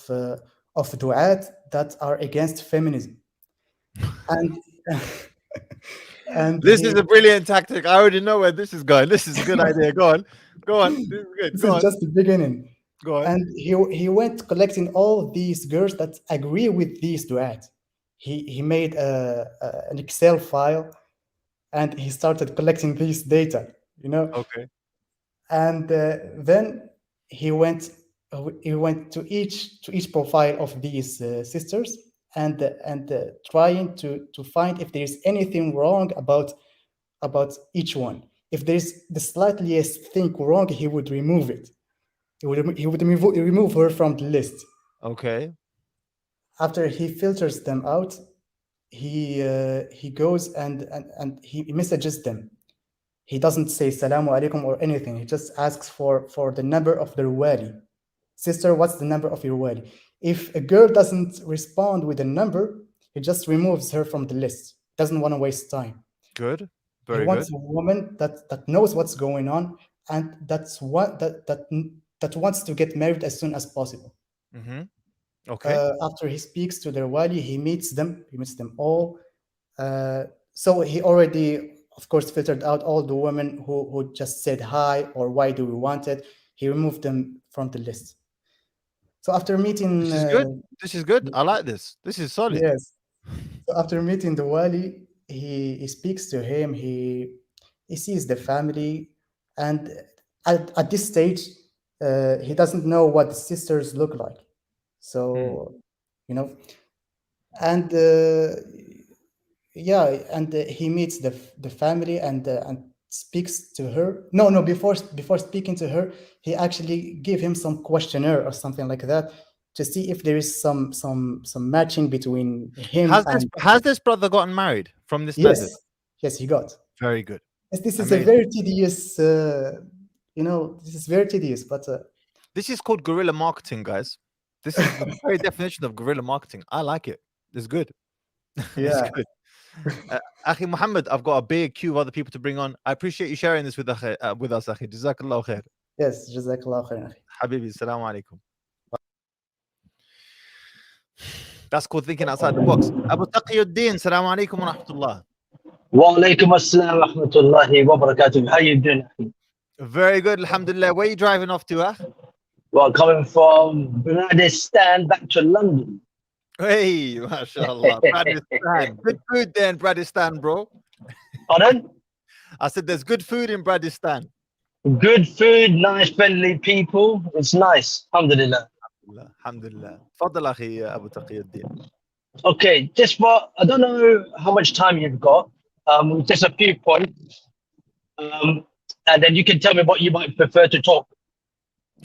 du'at that are against feminism, and and This is a brilliant tactic. I already know where this is going. This is a good idea. Go on. This is good. This Go is on. just the beginning. Go on. And he went collecting all these girls that agree with these du'at. He made an Excel file, and he started collecting this data, Okay. and then he went to each profile of these sisters, and trying to find if there is anything wrong about each one. If there is the slightest thing wrong, he would remove it. He would remove her from the list. Okay. After he filters them out, he goes and he messages them. He doesn't say salamu alaikum or anything. He just asks for the number of their wali. Sister, what's the number of your wali? If a girl doesn't respond with a number, he just removes her from the list. Doesn't want to waste time. Good. He Very wants good. a woman that knows what's going on, and that wants to get married as soon as possible. Okay. After he speaks to their wali, he meets them all. So he already, of course, filtered out all the women who just said hi or why do we want it. He removed them from the list. So after meeting, This is good. This is good. I like this. This is solid. yes. So after meeting the wali, he speaks to him. He he sees the family, and at this stage, he doesn't know what the sisters look like. So, you know, and yeah, and he meets the family and speaks to her. No, before speaking to her, he actually gave him some questionnaire or something like that to see if there is some matching between him and. Has this brother gotten married from this method? Yes, he got. Very good. This is Amazing. a very tedious, this is very tedious, but this is called guerrilla marketing, guys. This is the very definition of guerrilla marketing. I like it. It's good. yeah. It's good. Akhi Muhammad, I've got a big queue of other people to bring on. I appreciate you sharing this with us, Akhi. Jazakallah khair. Yes, Jazakallah khair. Habibi, assalamu alaikum. That's called thinking outside the box. Abu Taqiyuddin, assalamu alaikum wa rahmatullah. Wa alaikum assalam wa rahmatullahi wa barakatuh. How you doing? Very good, alhamdulillah. Where are you driving off to, ah? Well, coming from Bradistan back to London. Hey, mashallah. Bradistan. Good food there in Bradistan, bro. Pardon? I said there's good food in Bradistan. Good food, nice, friendly people. It's nice. Alhamdulillah. Alhamdulillah. Fadal akhi Abu Taqiyuddin. Okay, just for, I don't know how much time you've got. Just a few points. And then you can tell me what you might prefer to talk.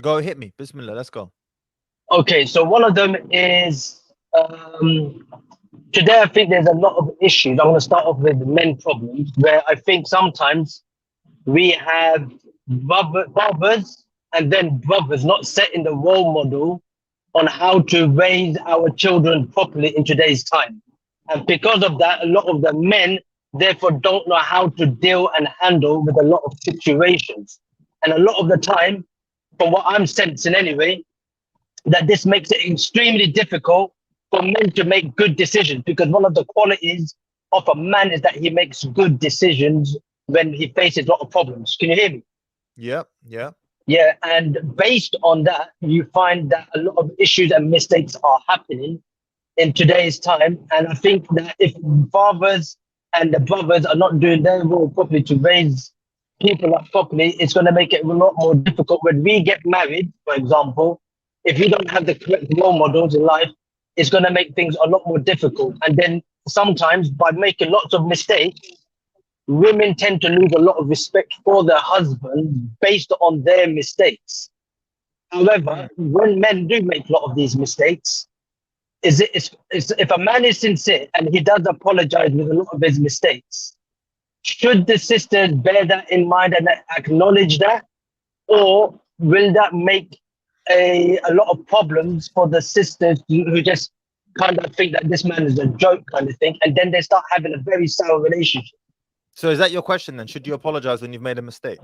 Go hit me. Bismillah, let's go. Okay, so one of them is today I think there's a lot of issues. I'm going to start off with men problems, where I think sometimes we have fathers and then brothers not setting the role model on how to raise our children properly in today's time. And because of that, a lot of the men therefore don't know how to deal and handle with a lot of situations. And a lot of the time, from what I'm sensing anyway, that this makes it extremely difficult for men to make good decisions, because one of the qualities of a man is that he makes good decisions when he faces a lot of problems. Can you hear me? Yeah. Yeah, and based on that, you find that a lot of issues and mistakes are happening in today's time. And I think that if fathers and the brothers are not doing their role properly to raise people up properly, it's going to make it a lot more difficult. When we get married, for example, if you don't have the correct role models in life, it's going to make things a lot more difficult. And then sometimes by making lots of mistakes, women tend to lose a lot of respect for their husband based on their mistakes. However, when men do make a lot of these mistakes, if a man is sincere and he does apologize with a lot of his mistakes, should the sisters bear that in mind and acknowledge that? Or will that make a lot of problems for the sisters who just kind of think that this man is a joke kind of thing, and then they start having a very sour relationship? So is that your question then? Should you apologize when you've made a mistake?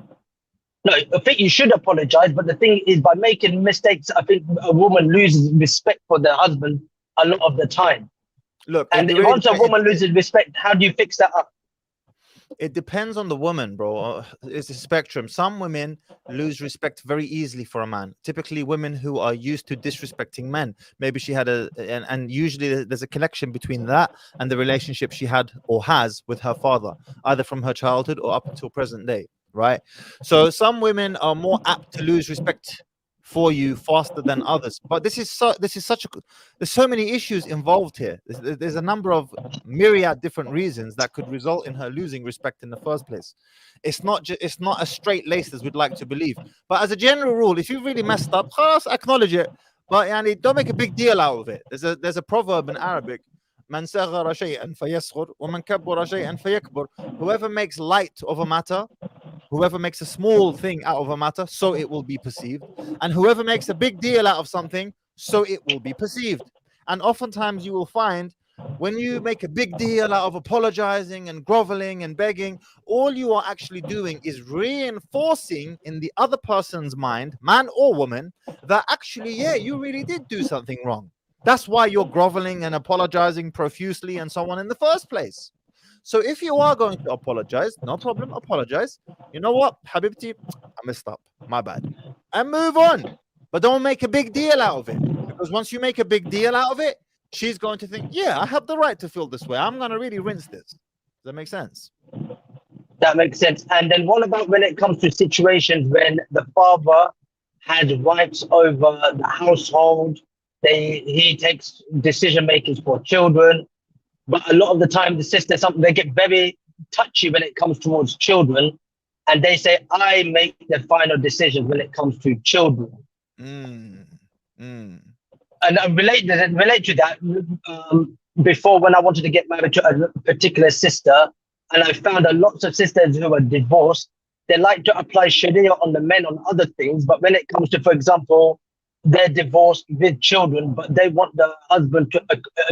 No, I think you should apologize, but the thing is, by making mistakes, I think a woman loses respect for their husband a lot of the time. Look, and once a woman loses respect, how do you fix that up? It depends on the woman, bro. It's a spectrum. Some women lose respect very easily for a man. Typically, women who are used to disrespecting men. Maybe she had and usually there's a connection between that and the relationship she had or has with her father, either from her childhood or up until present day, right? So some women are more apt to lose respect for you faster than others, but there's so many issues involved here. There's a number of myriad different reasons that could result in her losing respect in the first place. It's not as straight laced as we'd like to believe, but as a general rule, if you really messed up, acknowledge it, but don't make a big deal out of it. There's a proverb in Arabic: "Man saghara shay'an fayasghur, wa man kabbara shay'an fayakbur." Whoever makes light of a matter, whoever makes a small thing out of a matter, so it will be perceived. And whoever makes a big deal out of something, so it will be perceived. And oftentimes you will find when you make a big deal out of apologizing and groveling and begging, all you are actually doing is reinforcing in the other person's mind, man or woman, that actually, yeah, you really did do something wrong. That's why you're groveling and apologizing profusely and so on in the first place. So if you are going to apologize, no problem, apologize. You know what, Habibti, I messed up, my bad. And move on. But don't make a big deal out of it. Because once you make a big deal out of it, she's going to think, yeah, I have the right to feel this way. I'm going to really rinse this. Does that make sense? That makes sense. And then what about when it comes to situations when the father had rights over the household? He takes decision makings for children, but a lot of the time the sister, they get very touchy when it comes towards children, and they say, I make the final decision when it comes to children. And I relate to that. Before, when I wanted to get married to a particular sister, and I found lots of sisters who are divorced, they like to apply Sharia on the men on other things, but when it comes to, for example, they're divorced with children, but they want the husband to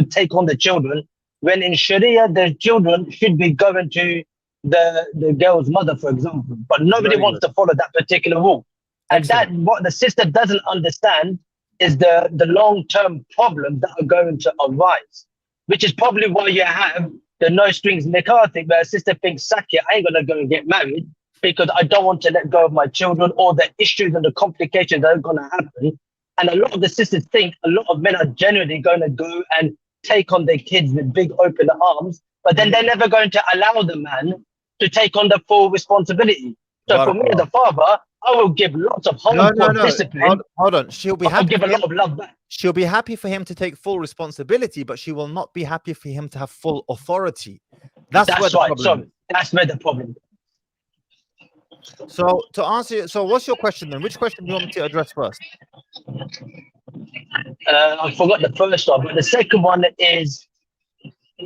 take on the children, when in Sharia, the children should be going to the girl's mother, for example, but nobody wants to follow that particular rule. And that, what the sister doesn't understand is the long-term problems that are going to arise, which is probably why you have the no strings nikah thing, where a sister thinks, "Sack it, I ain't gonna go and get married because I don't want to let go of my children," or the issues and the complications that are gonna happen. And a lot of the sisters think a lot of men are generally going to go and take on their kids with big open arms, but then they're never going to allow the man to take on the full responsibility. So for me as a father, I will give lots of hardcore discipline. Hold on. She'll be happy. I'll give a lot of love back. She'll be happy for him to take full responsibility, but she will not be happy for him to have full authority. That's where the problem is. That's where the problem is. So to answer, so what's your question then? Which question do you want me to address first? I forgot the first one, but the second one is,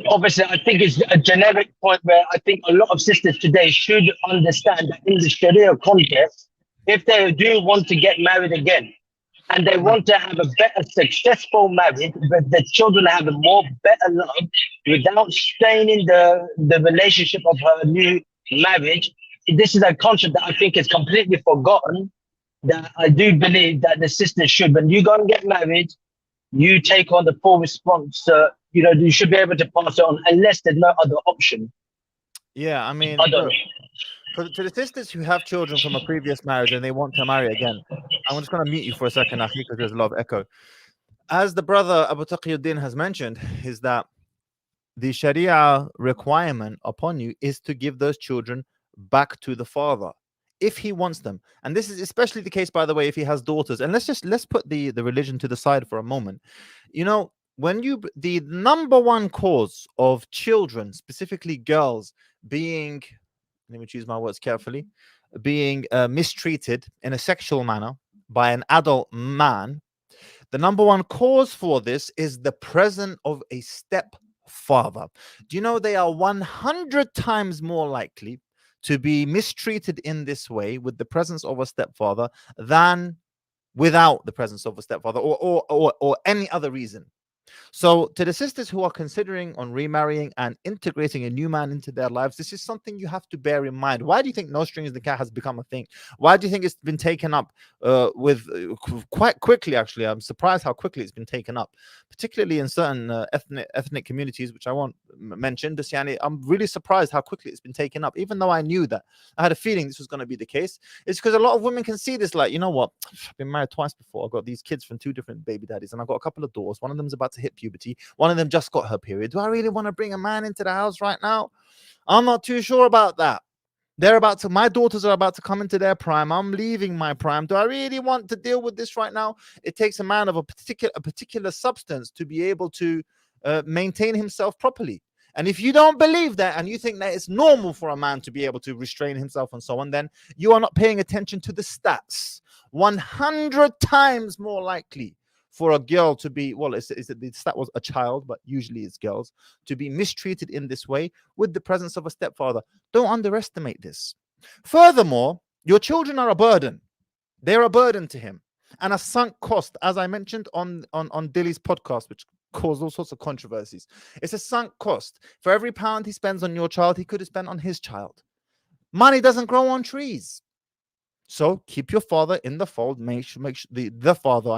obviously, I think it's a generic point where I think a lot of sisters today should understand that in the Sharia context, if they do want to get married again and they want to have a better, successful marriage, but the children have a more better love without staining the relationship of her new marriage, this is a concept that I think is completely forgotten, that I do believe that the sisters should, when you go and get married, you take on the full response. You should be able to pass it on unless there's no other option. Yeah, I mean, to the sisters who have children from a previous marriage and they want to marry again, I'm just going to mute you for a second, Akhi, because there's a lot of echo. As the brother Abu Taqiyuddin has mentioned, is that the Sharia requirement upon you is to give those children back to the father if he wants them. And this is especially the case, by the way, if he has daughters. And let's put the religion to the side for a moment. You know, the number one cause of children, specifically girls, being, let me choose my words carefully, being mistreated in a sexual manner by an adult man, the number one cause for this is the presence of a stepfather. Do you know they are 100 times more likely to be mistreated in this way with the presence of a stepfather than without the presence of a stepfather or any other reason? So to the sisters who are considering on remarrying and integrating a new man into their lives, this is something you have to bear in mind. Why do you think no strings nikah has become a thing? Why do you think it's been taken up quite quickly? Actually, I'm surprised how quickly it's been taken up, particularly in certain ethnic communities, which I won't mention. I'm really surprised how quickly it's been taken up, even though I knew that. I had a feeling this was going to be the case. It's because a lot of women can see this, like, you know what, I've been married twice before. I've got these kids from 2 different baby daddies, and I've got a couple of daughters. One of them's about to hit puberty. One of them just got her period. Do I really want to bring a man into the house right now? I'm not too sure about that. My daughters are about to come into their prime. I'm leaving my prime. Do I really want to deal with this right now? It takes a man of a particular substance to be able to maintain himself properly. And if you don't believe that and you think that it's normal for a man to be able to restrain himself and so on, then you are not paying attention to the stats. 100 times more likely for a girl to be, the stat was a child, but usually it's girls, to be mistreated in this way with the presence of a stepfather. Don't underestimate this. Furthermore, your children are a burden. They're a burden to him. And a sunk cost, as I mentioned on Dilly's podcast, which caused all sorts of controversies. It's a sunk cost. For every pound he spends on your child, he could have spent on his child. Money doesn't grow on trees. So keep your father in the fold. Make sure the father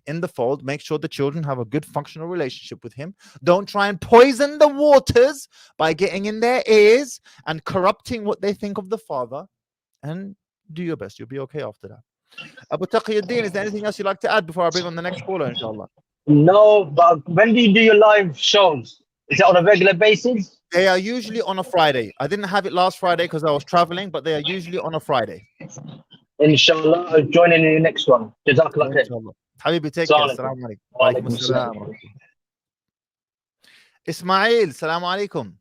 in the fold. Make sure the children have a good functional relationship with him. Don't try and poison the waters by getting in their ears and corrupting what they think of the father. And do your best. You'll be okay after that. Abu Taqiyuddin, is there anything else you'd like to add before I bring on the next caller, inshallah? No, but when do you do your live shows? Is it on a regular basis? They are usually on a Friday. I didn't have it last Friday because I was traveling, but they are usually on a Friday. Inshallah, I'll join in the next one. Jazakallah khair. Inshallah. Habibi, take care. Assalamu Assalamu alaikum. alaikum. Wa Wa alaikum alaikum assalam. assalam. Ismail, assalamu alaikum.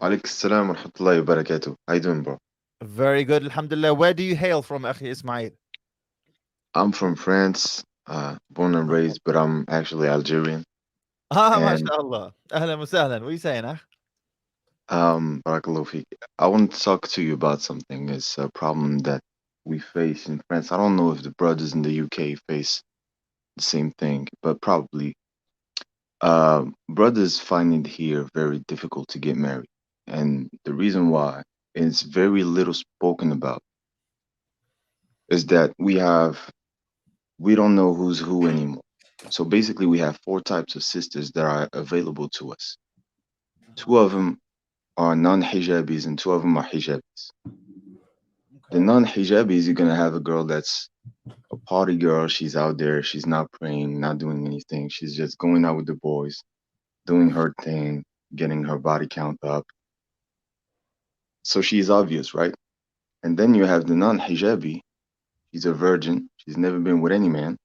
Alaikum salam wa rahmatullahi wa barakatuh. How you doing, bro? Very good, alhamdulillah. Where do you hail from, Akhi Ismail? I'm from France, born and raised, but I'm actually Algerian. Ah, And mashallah. Ahlan wa sahlan. What are you saying, Akh? barakallahu feek. I want to talk to you about something. It's a problem that we face in France. I don't know if the brothers in the UK face the same thing, but probably. Brothers find it here very difficult to get married. And the reason why is very little spoken about is that we don't know who's who anymore. So basically, we have four types of sisters that are available to us. Two of them are non-hijabis and two of them are hijabis. The non-hijabis, you're gonna have a girl that's a party girl. She's out there. She's not praying, not doing anything. She's just going out with the boys, doing her thing, getting her body count up. So she's obvious, right? And then you have the non-hijabi. She's a virgin. She's never been with any man.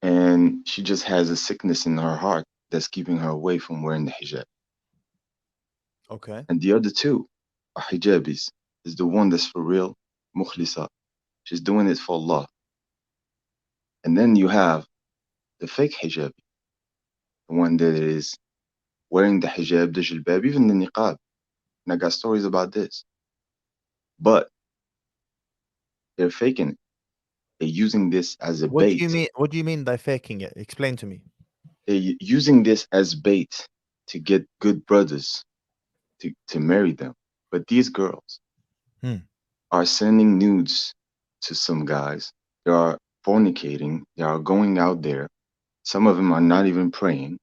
And she just has a sickness in her heart that's keeping her away from wearing the hijab. Okay. And the other two are hijabis. Is the one that's for real, mukhlisa. She's doing it for Allah. And then you have the fake hijabi, the one that is wearing the hijab, the jilbab, even the niqab. And I got stories about this. But they're faking it. They're using this as a What bait. do you mean? What do you mean by faking it? Explain to me. They're using this as bait to get good brothers to marry them. But these girls are sending nudes to some guys. They are fornicating. They are going out there. Some of them are not even praying.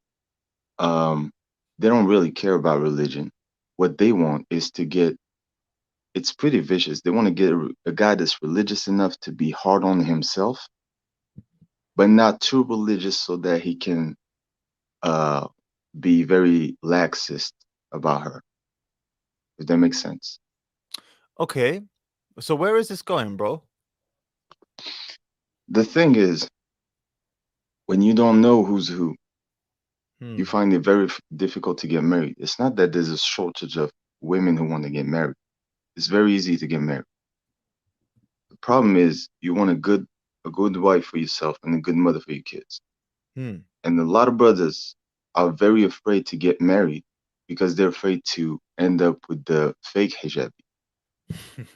They don't really care about religion. What they want is to get, it's pretty vicious. They want to get a guy that's religious enough to be hard on himself, but not too religious so that he can be very laxist about her. If that makes sense. Okay. So where is this going, bro? The thing is, when you don't know who's who, you find it very difficult to get married. It's not that there's a shortage of women who want to get married. It's very easy to get married. The problem is you want a good wife for yourself and a good mother for your kids. And a lot of brothers are very afraid to get married because they're afraid to end up with the fake hijab.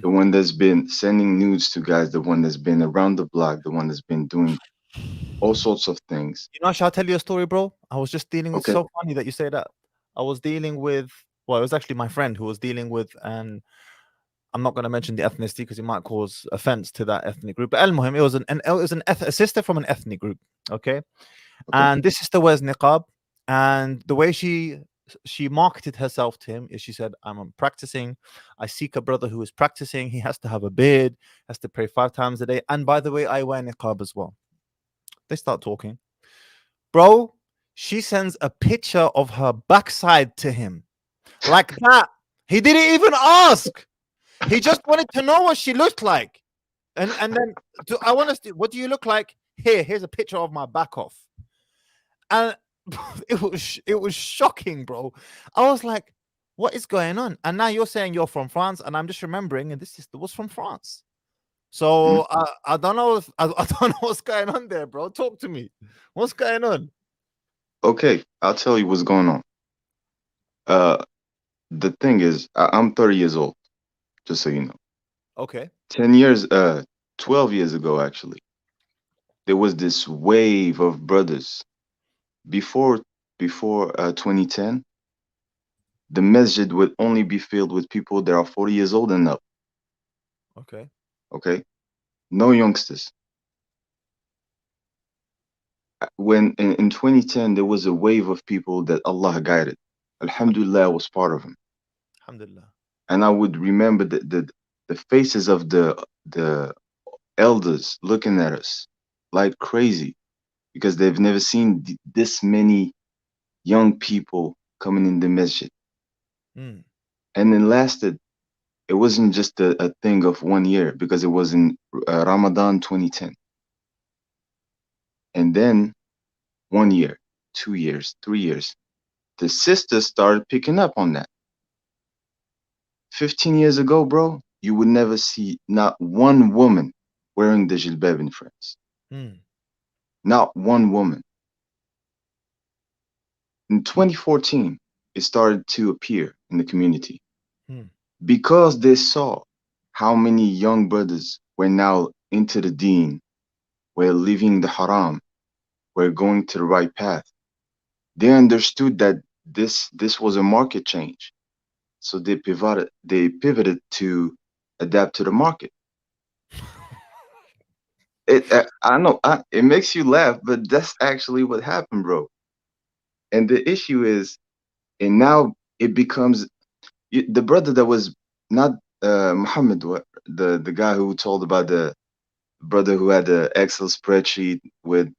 The one that's been sending nudes to guys, the one that's been around the block, the one that's been doing all sorts of things. You know, shall I tell you a story, bro? I was just dealing with, Okay. so funny that you say that. I was dealing with, well, it was actually my friend who was dealing with, and I'm not going to mention the ethnicity because it might cause offense to that ethnic group. But al-Muhim, it was a sister from an ethnic group, okay? And this sister wears niqab, and the way she marketed herself to him is she said, I'm practicing. I seek a brother who is practicing. He has to have a beard, has to pray 5 times a day. And by the way, I wear niqab as well. They start talking. Bro, she sends a picture of her backside to him. Like that. He didn't even ask. He just wanted to know what she looked like. And then I want to see, what do you look like? Here's a picture of my back off. And it was shocking, bro. I was like, what is going on? And now you're saying you're from France, and I'm just remembering, and this sister was from France. So I don't know if I don't know what's going on there, bro. Talk to me. What's going on? Okay, I'll tell you what's going on. The thing is, I'm 30 years old, just so you know. Okay. 12 years ago, actually, there was this wave of brothers. Before 2010, the masjid would only be filled with people that are 40 years old and up. Okay. Okay, no youngsters. When in 2010, there was a wave of people that Allah guided. Alhamdulillah, I was part of them. Alhamdulillah. And I would remember the faces of the elders looking at us like crazy because they've never seen this many young people coming in the masjid. Mm. And it lasted. It wasn't just a thing of 1 year, because it was in Ramadan 2010. And then 1 year, 2 years, 3 years, the sisters started picking up on that. 15 years ago, bro, you would never see not one woman wearing the jilbab in France. Mm. Not one woman. In 2014, it started to appear in the community Mm. because they saw how many young brothers were now into the deen, were leaving the haram, were going to the right path. They understood that this was a market change. So they pivoted to adapt to the market. I know it makes you laugh, but that's actually what happened, bro. And the issue is, and now it becomes the brother that was not Muhammad, the guy who told about the brother who had the Excel spreadsheet with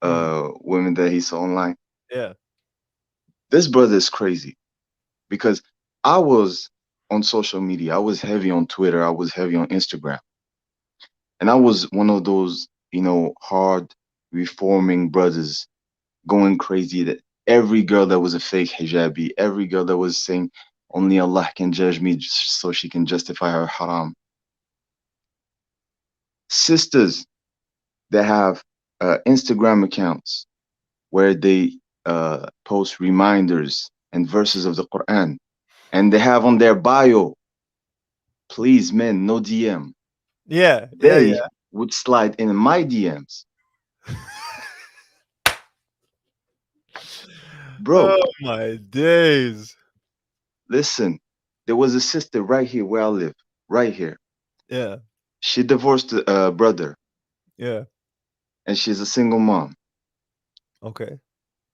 women that he saw online. Yeah. This brother is crazy, because I was on social media. I was heavy on Twitter. I was heavy on Instagram. And I was one of those, hard reforming brothers going crazy, that every girl that was a fake hijabi, every girl that was saying only Allah can judge me so she can justify her haram. Sisters that have Instagram accounts where they post reminders and verses of the Quran, and they have on their bio, please, men, no DM. Yeah. They would slide in my DMs. Bro, Oh my days. listen, there was a sister right here where I live, right here. Yeah. She divorced a brother, Yeah. and she's a single mom. Okay.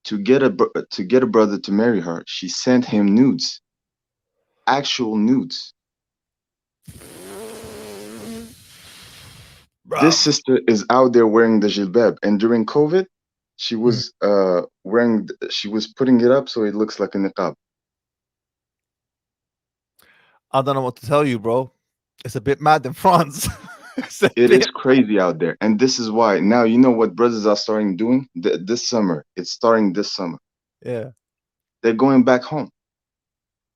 To get a brother to marry her, she sent him nudes, actual nudes. This Bruv. sister is out there wearing the jilbab, and during COVID, she was she was putting it up so it looks like a niqab. I don't know what to tell you, bro. It's a bit mad in France. It's a It bit. is crazy out there, and this is why now you know what brothers are starting doing this summer. It's starting this summer. Yeah. They're going back home.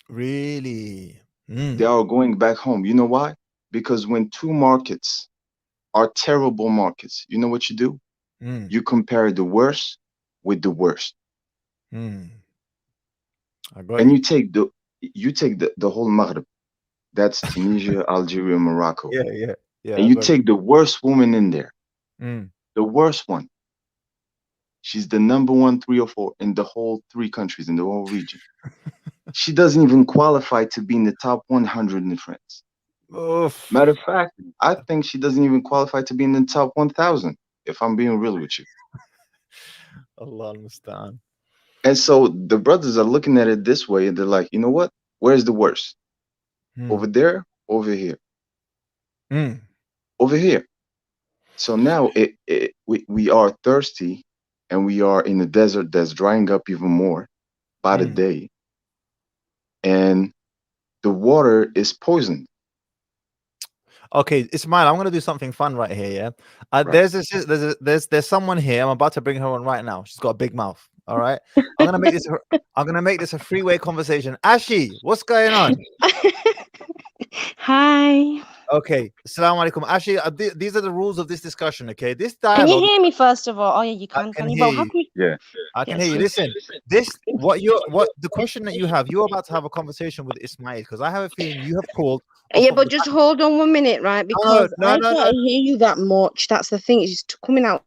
Really? They are going back home. You know why? Because when two markets are terrible markets, you know what you do? Mm. You compare the worst with the worst, Mm. I got and you. you take the whole Maghreb. That's Tunisia, Algeria, Morocco, Yeah. Yeah. Yeah. and I you got you. take the worst woman in there, Mm. the worst one. She's the number 1, 3, or 4 in the whole 3 countries in the whole region. She doesn't even qualify to be in the top 100 in France. Oof. Matter of fact, I think she doesn't even qualify to be in the top 1,000, if I'm being real with you. Allah understand. And so the brothers are looking at it this way, and they're like, you know what? Where's the worst? Over there, over here, Mm. over here. So now we are thirsty, and we are in a desert that's drying up even more by the day, and the water is poisoned. Okay, Ismail, I'm gonna do something fun right here. Yeah, Right. there's someone here. I'm about to bring her on right now. She's got a big mouth. All right, I'm gonna make this. I'm gonna make this a freeway conversation. Ashi, what's going on? Hi. Okay, Assalamu alaikum. Ashi, these are the rules of this discussion. Okay, this Can you dialogue. hear me first of all? Oh yeah, you I can. can Can you? hear But how you. can you? Yeah. I can Yes, hear you. yes. Listen, what the question that you have, you're about to have a conversation with Ismail, because I have a feeling you have called off Yeah, of but the just back. hold on 1 minute, right? Because No, I no, can't no. hear you that much. That's the thing. It's just coming out.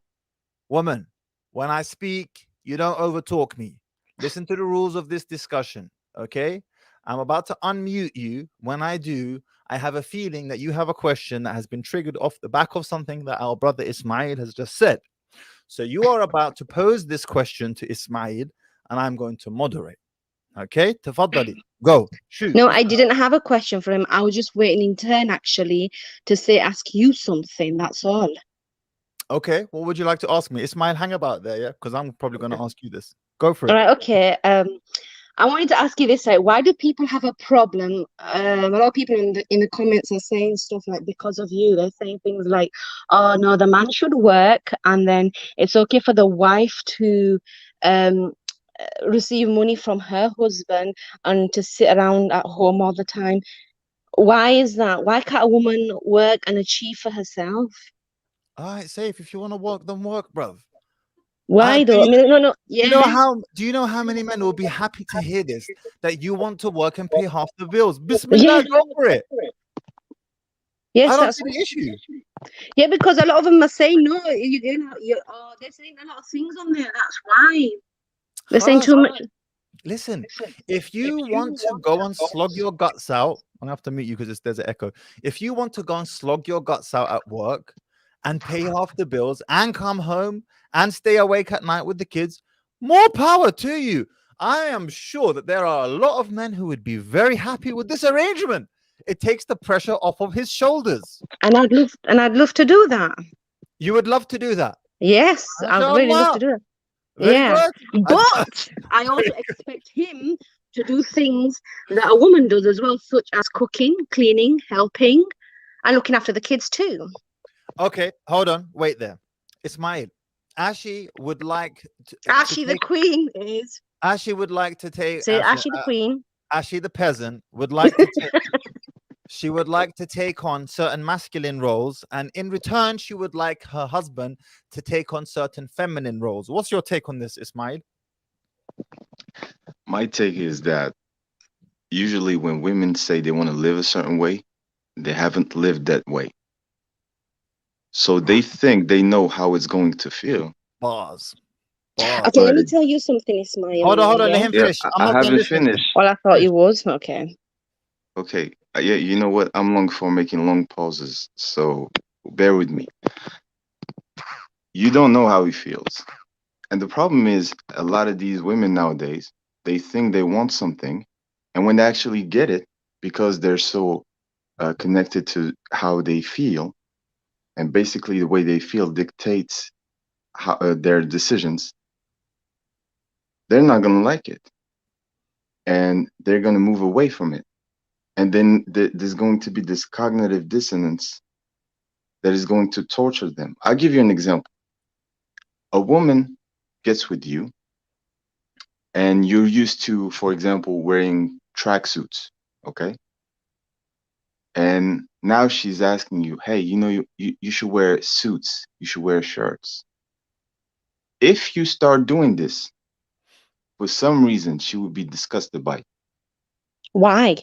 Woman, when I speak, you don't overtalk me. Listen to the rules of this discussion, okay? I'm about to unmute you. When I do, I have a feeling that you have a question that has been triggered off the back of something that our brother Ismail has just said. So you are about to pose this question to Ismail, and I'm going to moderate. Okay? Tafaddali. Go. Shoot. No, I didn't have a question for him. I was just waiting in turn actually to ask you something. That's all. Okay. What would you like to ask me? Ismail, hang about there, yeah? Because I'm probably going to ask you this. Go for All it. right. Okay. I wanted to ask you this, like, why do people have a problem? A lot of people in the comments are saying stuff like, because of you. They're saying things like, oh no, the man should work, and then it's okay for the wife to receive money from her husband and to sit around at home all the time. Why is that? Why can't a woman work and achieve for herself? All right, safe. If you want to work, then work, bruv. Why Do though? I you, mean, no, do you know yeah. do you know how many men will be happy to hear this? That you want to work and pay half the bills. Yeah. Bismillah, go for it. Yes, I don't that's see the issue. yeah, because a lot of them are saying no. They're saying a lot of things on there. That's why they're saying Khalas, too much. listen, if you want to go and slog your guts out, I'm gonna have to mute you because there's an echo. If you want to go and slog your guts out at work and pay half the bills and come home and stay awake at night with the kids, more power to you. I am sure that there are a lot of men who would be very happy with this arrangement. It takes the pressure off of his shoulders. And I'd love to do that. You would love to do that. Yes, I'd really love to do it. Very Yeah, good. but I also expect him to do things that a woman does as well, such as cooking, cleaning, helping, and looking after the kids too. Okay, hold on. Wait there. Ismail, Ashi would like to Ashley the take, queen is. Ashi would like to take Say Ashley the queen. Ashi the peasant would like to take she would like to take on certain masculine roles, and in return she would like her husband to take on certain feminine roles. What's your take on this, Ismail? My take is that usually when women say they want to live a certain way, they haven't lived that way. So they think they know how it's going to feel. Bars. Okay, let me tell you something, Ismail. Hold on, let yeah? him finish. Yeah, I'm I not done haven't listening. finished. Well, I thought you was. Okay. Okay. Yeah, you know what? I'm long for making long pauses, so bear with me. You don't know how he feels. And the problem is, a lot of these women nowadays, they think they want something, and when they actually get it, because they're so connected to how they feel, and basically the way they feel dictates how, their decisions, they're not going to like it. And they're going to move away from it. And then there's going to be this cognitive dissonance that is going to torture them. I'll give you an example. A woman gets with you, and you're used to, for example, wearing tracksuits, okay? And now she's asking you, hey, you know, you should wear suits, you should wear shirts. If you start doing this, for some reason, she would be disgusted by it. Why?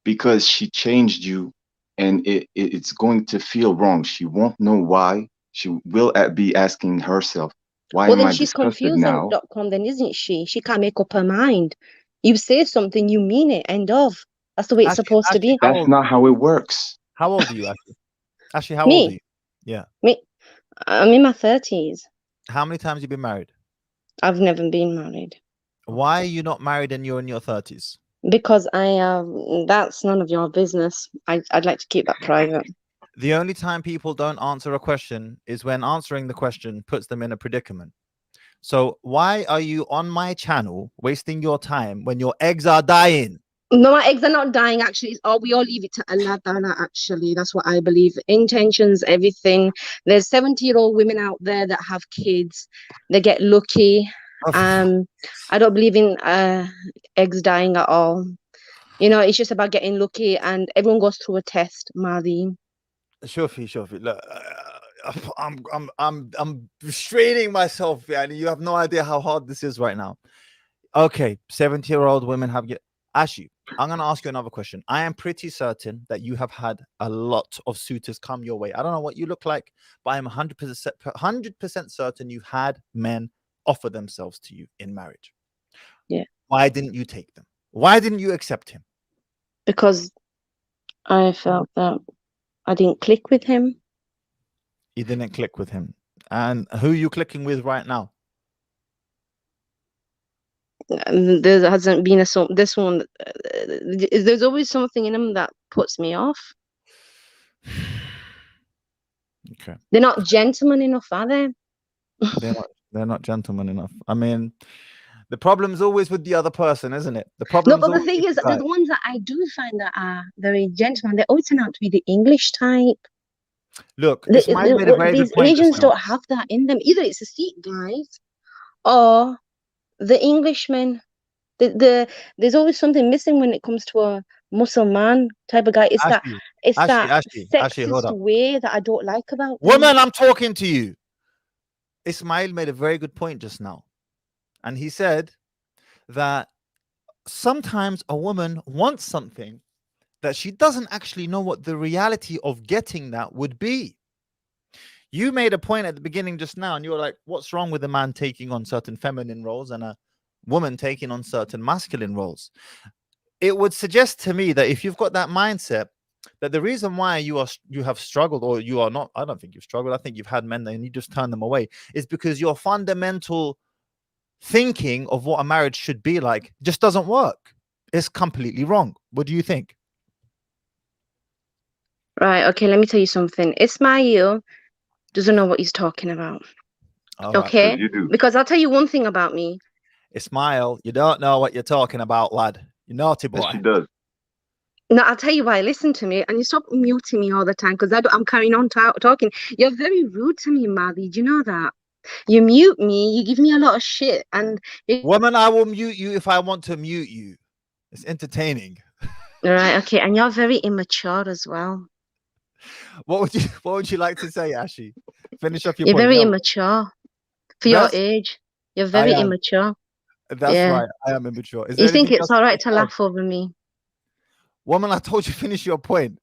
Because she changed you, and it's going to feel wrong. She won't know why. She will be asking herself, why Well, am then I she's disgusted confused now? then, isn't she? She can't make up her mind. You say something, you mean it. End of. That's the way it's supposed to be. That's not how it works. How old are you, Ashley? Ashley, how Me? old are you? Yeah. Me? I'm in my 30s. How many times have you been married? I've never been married. Why are you not married and you're in your 30s? Because that's none of your business. I'd like to keep that private. The only time people don't answer a question is when answering the question puts them in a predicament. So why are you on my channel wasting your time when your eggs are dying? No, my eggs are not dying, actually. We all leave it to Allah Ta'ala, actually. That's what I believe. Intentions, everything. There's 70-year-old women out there that have kids. They get lucky. I don't believe in eggs dying at all. You know, it's just about getting lucky, and everyone goes through a test, Mahdi. Shofi, look, I'm restraining myself, and you have no idea how hard this is right now. Okay, 70-year-old women have Ashi, I'm gonna ask you another question. I am pretty certain that you have had a lot of suitors come your way. I don't know what you look like, but I'm 100% certain you've had men offer themselves to you in marriage. Yeah. Why didn't you take them? Why didn't you accept him? Because I felt that I didn't click with him. You didn't click with him. And who are you clicking with right now? There hasn't been this one. There's always something in him that puts me off. Okay. They're not gentlemen enough, are they? They're not gentlemen enough. I mean, The problem's always with the other person, isn't it? The No, problem's but the always thing with is, the guy. the ones that I do find that are very gentleman, they always turn out to be the English type. Look, Ismail made a very good These point just Asians now. don't have that in them. Either it's the Sikh guys or the Englishmen. There's always something missing when it comes to a Muslim type of guy. It's that Ashley, hold sexist up. way that I don't like about them. Woman, I'm talking to you. Ismail made a very good point just now. And he said that sometimes a woman wants something that she doesn't actually know what the reality of getting that would be. You made a point at the beginning just now, and you were like, what's wrong with a man taking on certain feminine roles and a woman taking on certain masculine roles? It would suggest to me that if you've got that mindset, that the reason why you have struggled, or you are not, I don't think you've struggled, I think you've had men and you just turn them away, is because your fundamental thinking of what a marriage should be like just doesn't work. It's completely wrong. What do you think? Right, okay, let me tell you something. Ismail doesn't know what he's talking about. All right. Okay? You do. Because I'll tell you one thing about me. Ismail, you don't know what you're talking about, lad. You naughty boy. Yes, she does. No, I'll tell you why. Listen to me, and you stop muting me all the time because I'm carrying on talking. You're very rude to me, Mahdi. Do you know that? You mute me, you give me a lot of shit, and Woman, I will mute you if I want to mute you. It's entertaining. right, okay, and you're very immature as well. What would you like to say, Ashi? Finish up your You're point. very Yeah. immature for your age. You're very am. immature. That's Yeah. right. I am immature. Is there You think anything it's else all you right want to add? laugh over me? Woman, I told you finish your point.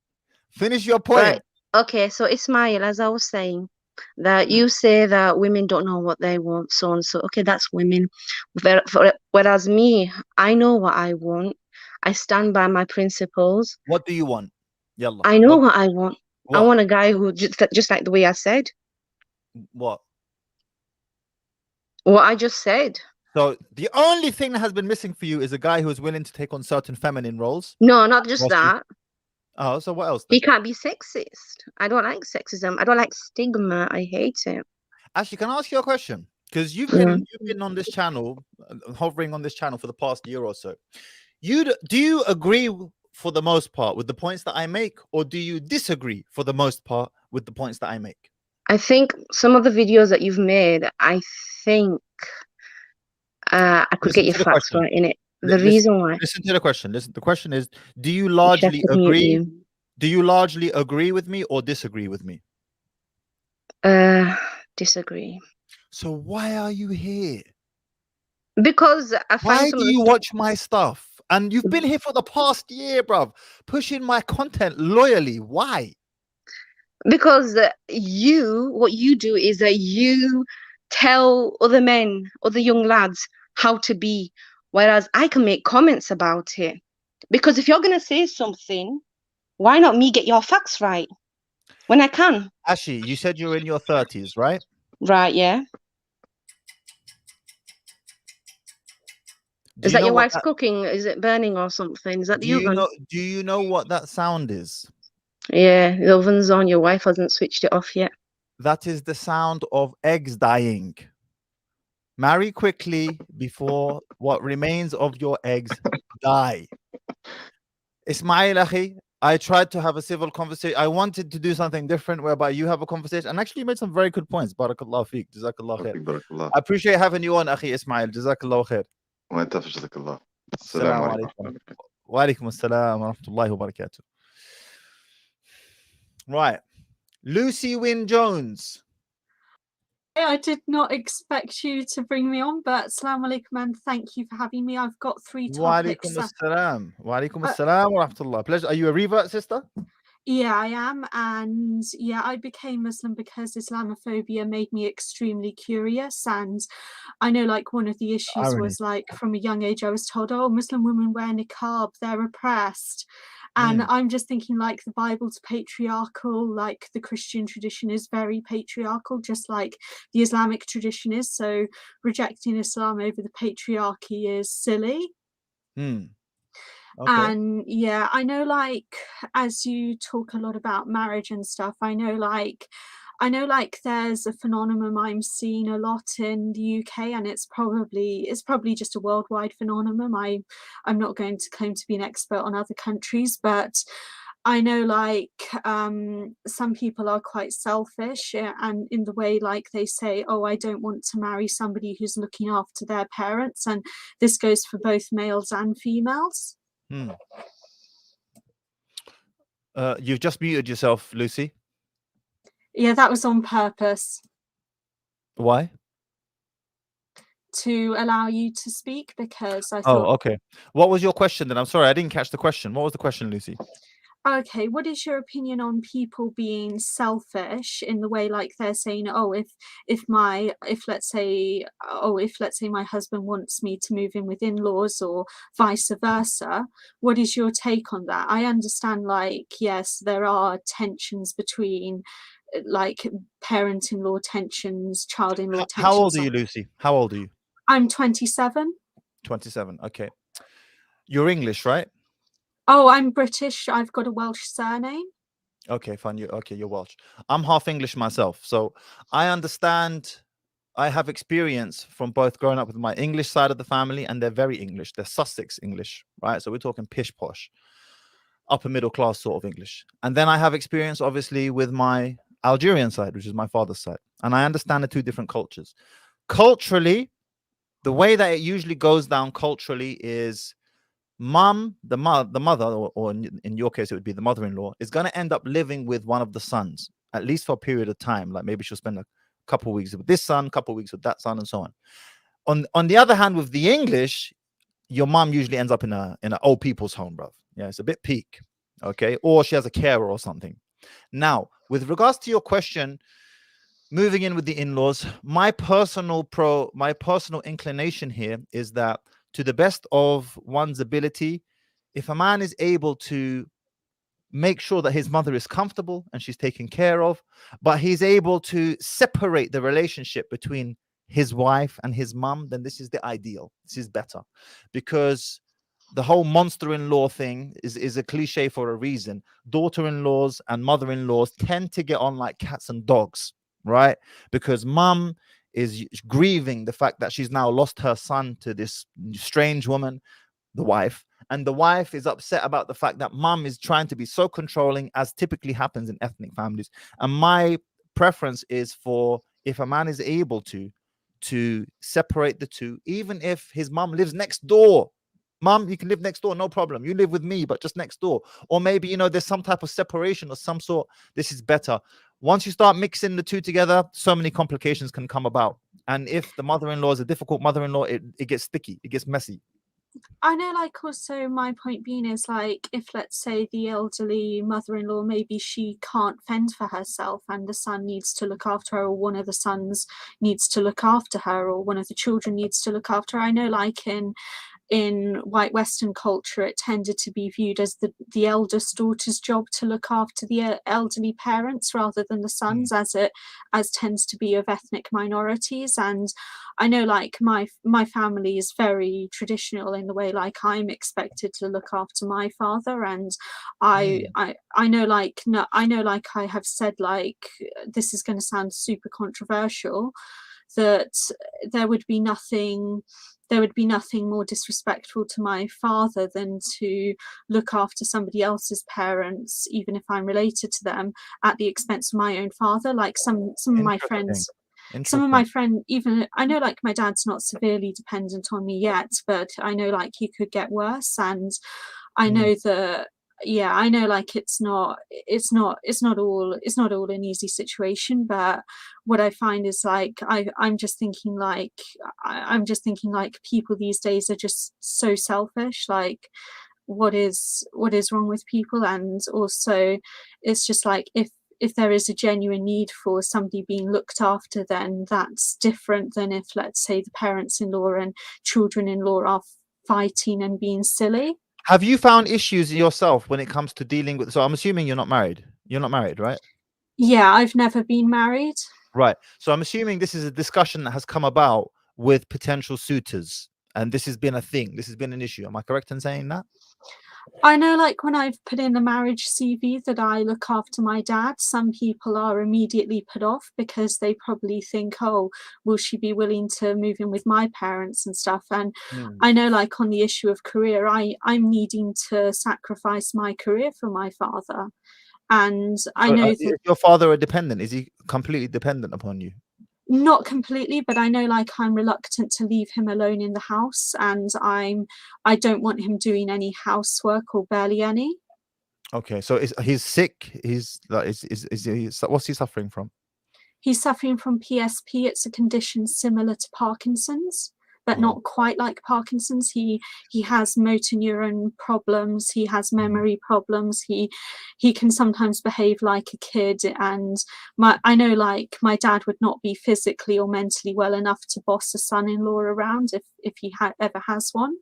Finish your point. Right. Okay, so Ismail, as I was saying, that you say that women don't know what they want, so and so. Okay, that's women. Whereas me, I know what I want. I stand by my principles. What do you want? Yalla. I know what I want. I What? want a guy who just like the way I said. What? What I just said. So the only thing that has been missing for you is a guy who is willing to take on certain feminine roles. No, not just Whilst you- that. Oh, so what else then? He can't be sexist. I don't like sexism. I don't like stigma. I hate it. Actually, can I ask you a question? Because you've Yeah. been on this channel, hovering on this channel for the past year or so. Do you agree for the most part with the points that I make, or do you disagree for the most part with the points that I make? I think some of the videos that you've made, I think I could Listen get your to the facts question. right in it. The Listen- reason why. Listen to the question. Listen. The question is: Do you Should I largely have to mute agree? you? Do you largely agree with me or disagree with me? Disagree. So why are you here? Because I find Why some do of the you stuff. watch my stuff? And you've been here for the past year, bruv, pushing my content loyally. Why? Because what you do is that you tell other men, other young lads how to be, whereas I can make comments about it. Because if you're going to say something, why not me get your facts right when I can? Ashi, you said you're in your 30s, right? Right, yeah. Do Is you that know your what wife's cooking? Is it burning or something? Is that the oven? Do you know what that sound is? Yeah, the oven's on. Your wife hasn't switched it off yet. That is the sound of eggs dying. Marry quickly before what remains of your eggs die. Ismail Akhi, I tried to have a civil conversation. I wanted to do something different whereby you have a conversation, and actually you made some very good points. Barakallah feek. Jazakallah khair. Barakallah. I appreciate having you on, Akhi Ismail. Jazakallah khair. Wa anta jazakallah. Assalamu alaikum. Wa alaikum assalam wa rahmatullahi wa barakatuh. Right. Lucy Wynne Jones. I did not expect you to bring me on, but Assalamu alaikum and thank you for having me. I've got 3 Wa topics. alaikum assalam. Wa alaikum assalam wa rahmatullah. Pleasure. Are you a revert, sister? Yeah, I am. And yeah, I became Muslim because Islamophobia made me extremely curious. And I know like one of the issues was like from a young age, I was told, oh, Muslim women wear niqab, they're oppressed. And I'm just thinking like the Bible's patriarchal, like the Christian tradition is very patriarchal, just like the Islamic tradition is. So rejecting Islam over the patriarchy is silly. Okay. And yeah, I know like as you talk a lot about marriage and stuff, I know like I know like there's a phenomenon I'm seeing a lot in the UK, and it's probably just a worldwide phenomenon. I'm not going to claim to be an expert on other countries, but I know like some people are quite selfish, and in the way like they say, oh, I don't want to marry somebody who's looking after their parents, and this goes for both males and females. You've just muted yourself, Lucy. Yeah, that was on purpose. Why? To allow you to speak, because I thought... Oh, okay. What was your question then? I'm sorry, I didn't catch the question. What was the question, Lucy? Okay, what is your opinion on people being selfish in the way like they're saying, oh, if let's say my husband wants me to move in with in-laws or vice versa, what is your take on that? I understand, like, yes, there are tensions between like parent-in-law tensions, child-in-law tensions. How old are you, Lucy? How old are you? I'm 27. 27. Okay. You're English, right? Oh, I'm British. I've got a Welsh surname. Okay, fine. You're Welsh. I'm half English myself, so I understand. I have experience from both growing up with my English side of the family, and they're very English. They're Sussex English, right? So we're talking pish posh, upper middle class sort of English. And then I have experience, obviously, with my Algerian side, which is my father's side, and I understand the two different cultures. Culturally, the way that it usually goes down culturally is the mother, or in your case, it would be the mother-in-law, is going to end up living with one of the sons, at least for a period of time. Like maybe she'll spend a couple of weeks with this son, couple of weeks with that son, and so on. On the other hand, with the English, your mom usually ends up in an old people's home, bruv. Yeah, it's a bit peak, okay? Or she has a carer or something. Now, with regards to your question, moving in with the in-laws, my personal inclination here is that, to the best of one's ability, if a man is able to make sure that his mother is comfortable and she's taken care of, but he's able to separate the relationship between his wife and his mum, then this is the ideal. This is better, because the whole monster-in-law thing is a cliche for a reason. Daughter-in-laws and mother-in-laws tend to get on like cats and dogs, right? Because mum is grieving the fact that she's now lost her son to this strange woman, the wife, and the wife is upset about the fact that mum is trying to be so controlling, as typically happens in ethnic families. And my preference is for, if a man is able to separate the two, even if his mum lives next door. Mum, you can live next door, no problem. You live with me, but just next door. Or maybe, there's some type of separation of some sort. This is better. Once you start mixing the two together, so many complications can come about. And if the mother-in-law is a difficult mother-in-law, it gets sticky, it gets messy. I know, like, also my point being is, like, if let's say the elderly mother-in-law, maybe she can't fend for herself and the son needs to look after her, or one of the sons needs to look after her, or one of the children needs to look after her. I know, like, in white Western culture, it tended to be viewed as the eldest daughter's job to look after the elderly parents rather than the sons, as tends to be of ethnic minorities. And I know, like, my family is very traditional in the way, like, I'm expected to look after my father, and I know, like, I have said, like, this is going to sound super controversial, that there would be nothing more disrespectful to my father than to look after somebody else's parents, even if I'm related to them, at the expense of my own father. Like some of my friends, even, I know, like, my dad's not severely dependent on me yet, but I know, like, he could get worse. And I know that, I know, like, it's not all an easy situation, but what I find is, like, I'm just thinking like people these days are just so selfish. Like, what is wrong with people? And also, it's just like, if there is a genuine need for somebody being looked after, then that's different than if, let's say, the parents-in-law and children-in-law are fighting and being silly. Have you found issues yourself when it comes to dealing with? So I'm assuming you're not married. You're not married, right? Yeah, I've never been married. Right. So I'm assuming this is a discussion that has come about with potential suitors, and this has been a thing. This has been an issue. Am I correct in saying that? I know, like, when I've put in a marriage CV that I look after my dad, some people are immediately put off because they probably think, oh, will she be willing to move in with my parents and stuff? And I know, like, on the issue of career, I'm needing to sacrifice my career for my father. And I know Is that your father a dependent? Is he completely dependent upon you? not completely, but I know, like, I'm reluctant to leave him alone in the house, and I don't want him doing any housework or barely any. Okay, so he's sick. He's like, what's he suffering from? He's suffering from PSP. It's a condition similar to Parkinson's, but not quite like Parkinson's. He has motor neuron problems. He has memory problems. He can sometimes behave like a kid. And I know, like, my dad would not be physically or mentally well enough to boss a son-in-law around if he ever has one.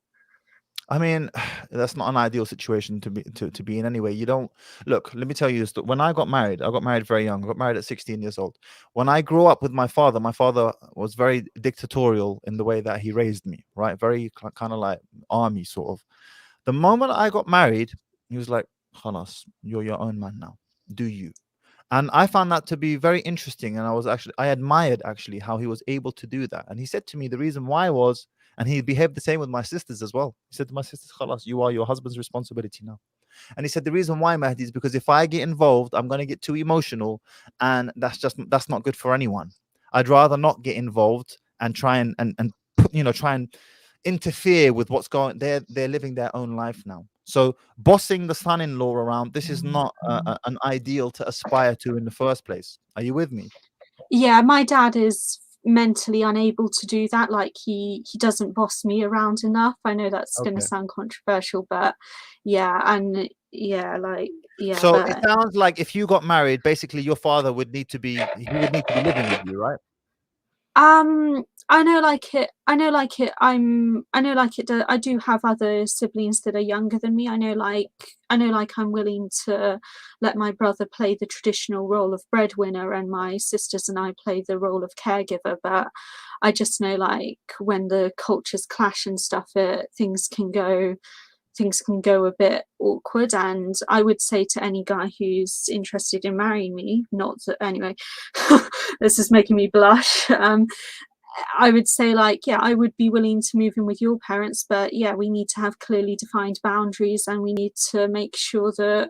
I mean, that's not an ideal situation to be in anyway. You don't look. Let me tell you this. When I got married very young. I got married at 16 years old. When I grew up with my father was very dictatorial in the way that he raised me. Right, very kind of like army sort of. The moment I got married, he was like, "Khalas, you're your own man now. Do you?" And I found that to be very interesting. And I admired actually how he was able to do that. And he said to me the reason why was, and he behaved the same with my sisters as well. He said to my sisters, "Khalas, you are your husband's responsibility now." And he said the reason why, Mahdi, is because if I get involved, I'm going to get too emotional, and that's not good for anyone. I'd rather not get involved and try and try and interfere with what's going. They're living their own life now. So bossing the son-in-law around, this is not an ideal to aspire to in the first place. Are you with me? Yeah, my dad is mentally unable to do that. Like, he doesn't boss me around enough. I know that's going to sound controversial, but yeah, and yeah, like, yeah. So but it sounds like if you got married, basically your father would need to be living with you, right? I know, like it. I know, like it. I know, like it. I do have other siblings that are younger than me. I know, like I'm willing to let my brother play the traditional role of breadwinner, and my sisters and I play the role of caregiver. But I just know, like, when the cultures clash and stuff, things can go a bit awkward. And I would say to any guy who's interested in marrying me, not that anyway, this is making me blush. I would say, like, yeah, I would be willing to move in with your parents, but yeah, we need to have clearly defined boundaries, and we need to make sure that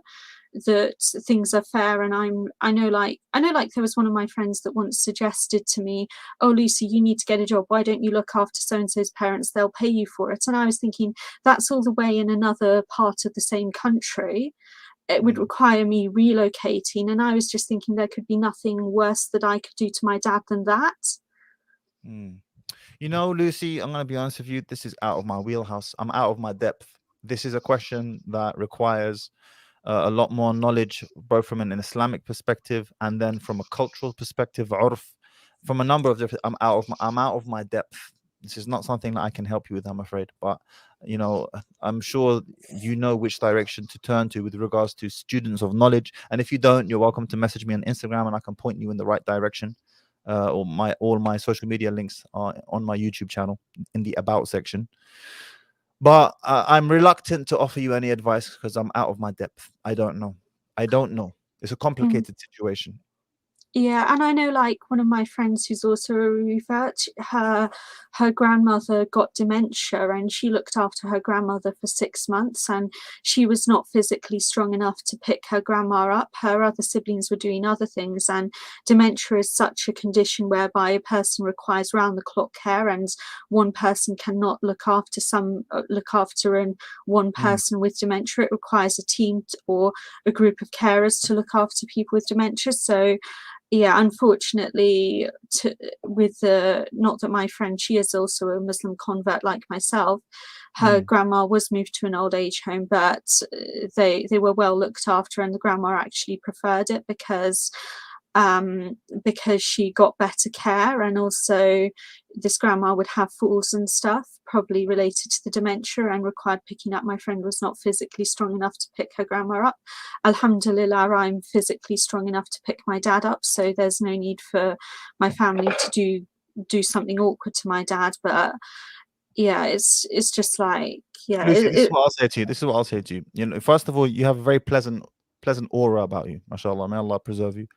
things are fair. And I know like there was one of my friends that once suggested to me, "Oh, Lucy, you need to get a job. Why don't you look after so and so's parents? They'll pay you for it." And I was thinking, that's all the way in another part of the same country. It would require me relocating, and I was just thinking there could be nothing worse that I could do to my dad than that. You know, Lucy, I'm going to be honest with you. This is out of my wheelhouse. I'm out of my depth. This is a question that requires a lot more knowledge, both from an Islamic perspective and then from a cultural perspective, urf, from a number of different. I'm out of my depth. This is not something that I can help you with, I'm afraid. But you know, I'm sure you know which direction to turn to with regards to students of knowledge. And if you don't, you're welcome to message me on Instagram, and I can point you in the right direction. Or all my social media links are on my YouTube channel in the About section. But I'm reluctant to offer you any advice because I'm out of my depth. I don't know. It's a complicated situation. Yeah, and I know, like, one of my friends who's also a revert, her grandmother got dementia, and she looked after her grandmother for 6 months, and she was not physically strong enough to pick her grandma up. Her other siblings were doing other things, and dementia is such a condition whereby a person requires round-the-clock care, and one person cannot look after one person with dementia. It requires a team or a group of carers to look after people with dementia. So yeah, unfortunately, not that my friend, she is also a Muslim convert like myself, her grandma was moved to an old age home, but they were well looked after, and the grandma actually preferred it because she got better care. And also this grandma would have falls and stuff, probably related to the dementia, and required picking up. My friend was not physically strong enough to pick her grandma up. Alhamdulillah, I'm physically strong enough to pick my dad up, so there's no need for my family to do something awkward to my dad. But yeah, it's just like, yeah, Lucy, this is what I'll say to you. This is what I'll say to you. You know, first of all, you have a very pleasant aura about you. MashaAllah. May Allah preserve you.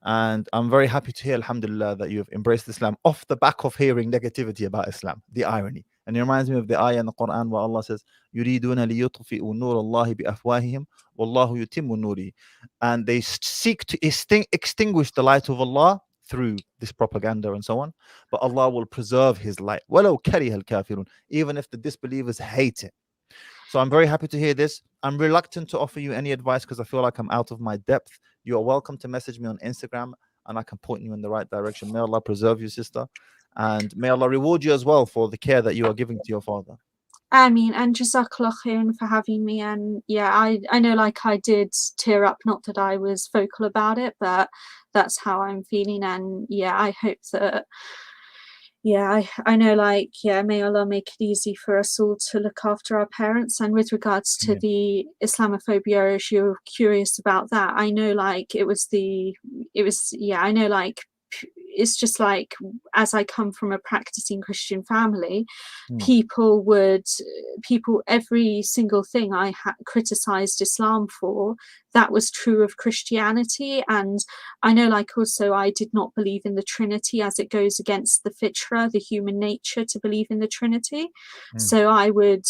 And I'm very happy to hear, alhamdulillah, that you have embraced Islam off the back of hearing negativity about Islam. The irony. And it reminds me of the ayah in the Quran where Allah says, يُرِيدُونَ لِيُطْفِئُوا نُورَ اللَّهِ بِأَفْوَاهِهِمْ وَاللَّهُ يُتِمُّ نُورِهِ. And they seek to extinguish the light of Allah through this propaganda and so on. But Allah will preserve His light. وَلَوْ كَرِهَ الْكَافِرُونَ. Even if the disbelievers hate it. So I'm very happy to hear this. I'm reluctant to offer you any advice because I feel like I'm out of my depth. You are welcome to message me on Instagram and I can point you in the right direction. May Allah preserve you, sister. And may Allah reward you as well for the care that you are giving to your father. I mean, and Jazakallah khairan for having me. And yeah, I know, like, I did tear up, not that I was vocal about it, but that's how I'm feeling. And yeah, I hope that, yeah, I know, like, yeah, may Allah make it easy for us all to look after our parents. And with regards to the Islamophobia, if you're curious about that, I know, like, yeah, I know, like, it's just like, as I come from a practicing Christian family, people, every single thing I criticized Islam for, that was true of Christianity. And I know, like, also I did not believe in the Trinity, as it goes against the fitra, the human nature, to believe in the Trinity. So I would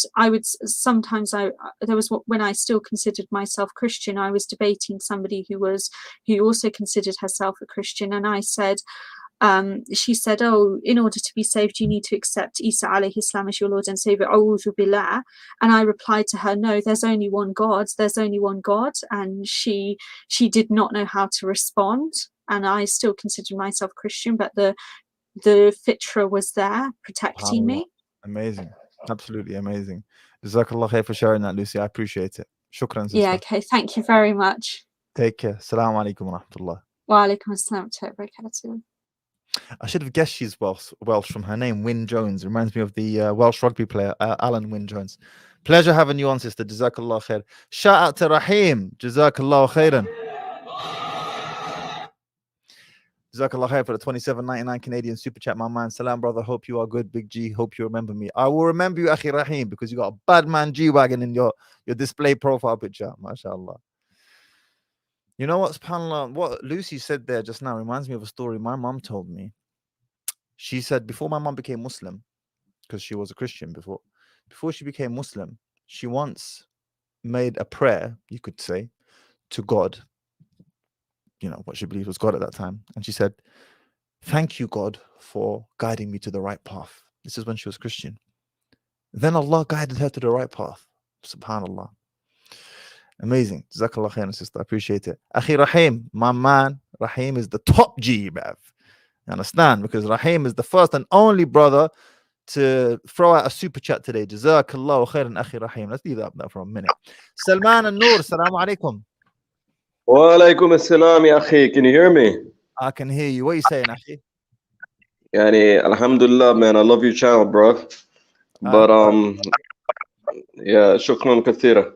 sometimes, there was, when I still considered myself Christian, I was debating somebody who also considered herself a Christian, and I said, she said, oh, in order to be saved, you need to accept Isa alayhi salam as your Lord and Savior. A'udhu billah. And I replied to her, no, there's only one God. There's only one God. And she did not know how to respond. And I still considered myself Christian, but the fitra was there protecting me. Amazing. Absolutely amazing. Jazakallah khair for sharing that, Lucy. I appreciate it. Shukran, sister. Yeah, okay. Thank you very much. Take care. Assalamu alaikum wa rahmatullah. Wa alaikum assalam wa barakatuh. I should have guessed she's Welsh from her name, Wyn Jones. Reminds me of the Welsh rugby player, Alan Wyn Jones. Pleasure having you on, sister. Jazakallah khair. Shout out to Rahim. Jazakallah khairan. Jazakallah khair for the 27.99 Canadian super chat, my man. Salam, brother. Hope you are good, Big G. Hope you remember me. I will remember you, Akhi Rahim, because you got a bad man G-Wagon in your display profile picture. MashaAllah. You know what, SubhanAllah, what Lucy said there just now reminds me of a story my mom told me. She said before my mom became Muslim, because she was a Christian before she became Muslim, she once made a prayer, you could say, to God, you know, what she believed was God at that time. And she said, thank you, God, for guiding me to the right path. This is when she was Christian. Then Allah guided her to the right path. SubhanAllah. Amazing. Jazakallah khairan, sister. I appreciate it. Akhi Rahim, my man, Rahim is the top G, bruv. You understand? Because Rahim is the first and only brother to throw out a super chat today. Jazakallah khairan, Akhi Rahim. Let's leave that up there for a minute. Salman and Noor, assalamu alaikum. Wa alaikum assalam, ya akhi. Can you hear me? I can hear you. What are you saying, Akhi? Yani, alhamdulillah, man. I love your channel, bro. But, yeah, shukran kathira.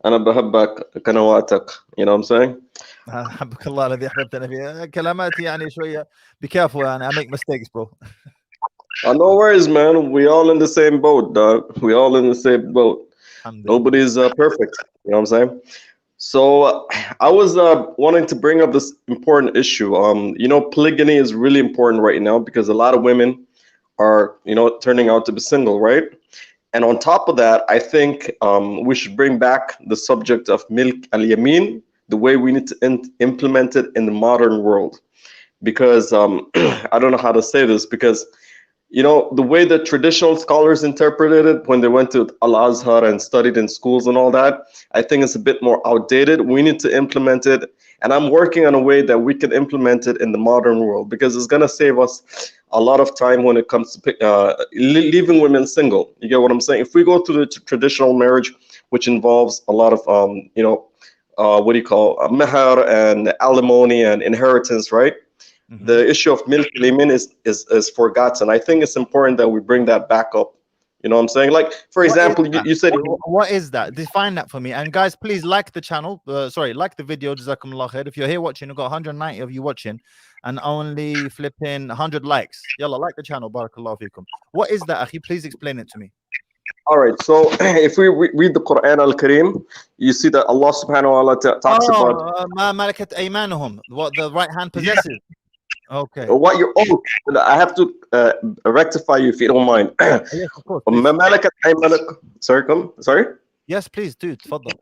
أنا بحبك قنواتك, you know what I'm saying? حبك الله الذي أحببتنا فيه. كلاماتي يعني شوية be careful يعني I make mistakes, bro. No worries, man. We all in the same boat, dog. We all in the same boat. Nobody's perfect, you know what I'm saying? So I was wanting to bring up this important issue. You know, polygamy is really important right now because a lot of women are, you know, turning out to be single, right? And on top of that, I think we should bring back the subject of milk al-yamin, the way we need to implement it in the modern world. Because I don't know how to say this, because, you know, the way that traditional scholars interpreted it when they went to Al-Azhar and studied in schools and all that, I think it's a bit more outdated. We need to implement it. And I'm working on a way that we can implement it in the modern world, because it's going to save us a lot of time when it comes to leaving women single. You get what I'm saying? If we go through the traditional marriage, which involves a lot of, you know, what do you call mahar and alimony and inheritance, right? The issue of milk al-yamin is forgotten. I think it's important that we bring that back up, You know what I'm saying? Like, for example, you said... What is that? Define that for me. And guys, please like the channel. Like the video. Jazakumullah khair. If you're here watching, we've got 190 of you watching and only flipping 100 likes. Yalla, like the channel. Barakallahu fikum. What is that, Akhi? Please explain it to me. All right, so if we read the Quran al-Kareem, you see that Allah subhanahu wa ta'ala talks about ma malakat aymanuhum, what the right hand possesses. Okay. What you own. I have to rectify you if you don't mind. Yes, of course. Sorry? Yes, please, dude. Tfaddal.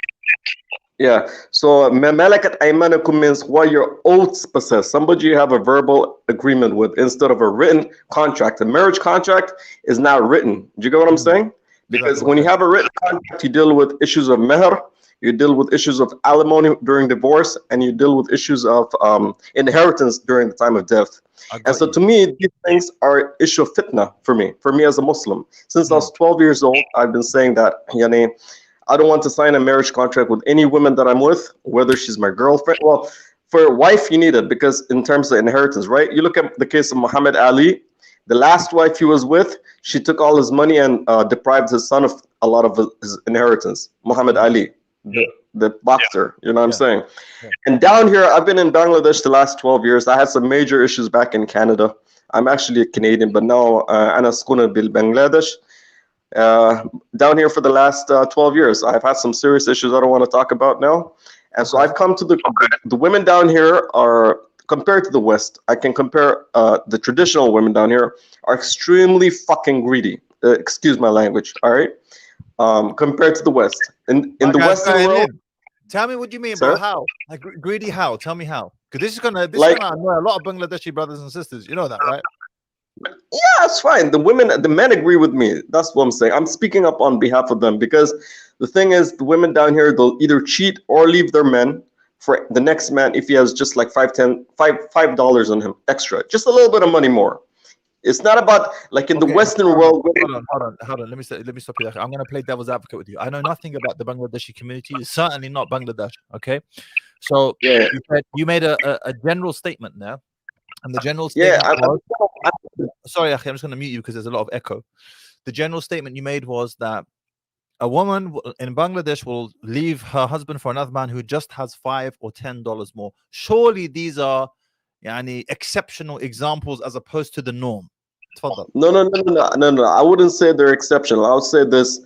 Yeah. So malakat aymanukum means what your oaths possess. Somebody you have a verbal agreement with instead of a written contract. A marriage contract is not written. Do you get what I'm saying? Because when you have a written contract, you deal with issues of meher, you deal with issues of alimony during divorce, and you deal with issues of inheritance during the time of death. And so to me, these things are an issue of fitna for me as a Muslim. Since I was 12 years old, I've been saying that, yani, I don't want to sign a marriage contract with any woman that I'm with, whether she's my girlfriend. Well, for a wife, you need it because in terms of inheritance, right? You look at the case of Muhammad Ali. The last wife he was with, she took all his money and deprived his son of a lot of his inheritance. Muhammad Ali, the boxer, you know what I'm saying? Yeah. And down here, I've been in Bangladesh the last 12 years. I had some major issues back in Canada. I'm actually a Canadian, but now I'm in Bangladesh. Down here for the last 12 years, I've had some serious issues I don't want to talk about now. And so I've come to the women down here are, compared to the West, I can compare the traditional women down here are extremely fucking greedy. Excuse my language, all right? Compared to the West. In the Western world... Tell me what you mean, bro. How? Like, greedy how? Tell me how. Because this is gonna annoy a lot of Bangladeshi brothers and sisters. You know that, right? Yeah, it's fine. The men agree with me. That's what I'm saying. I'm speaking up on behalf of them because the thing is, the women down here, they'll either cheat or leave their men for the next man if he has just like $5 on him extra, just a little bit of money more. It's not about like in the Western world. Hold on. Let me stop you there. I'm gonna play devil's advocate with you. I know nothing about the Bangladeshi community. It's certainly not Bangladesh. Okay, so yeah, you made a general statement there, and the general statement. Yeah, sorry, Akhi, I'm just gonna mute you because there's a lot of echo. The general statement you made was that a woman in Bangladesh will leave her husband for another man who just has $5 or $10 more. Surely these are exceptional examples as opposed to the norm. No. I wouldn't say they're exceptional. I would say this.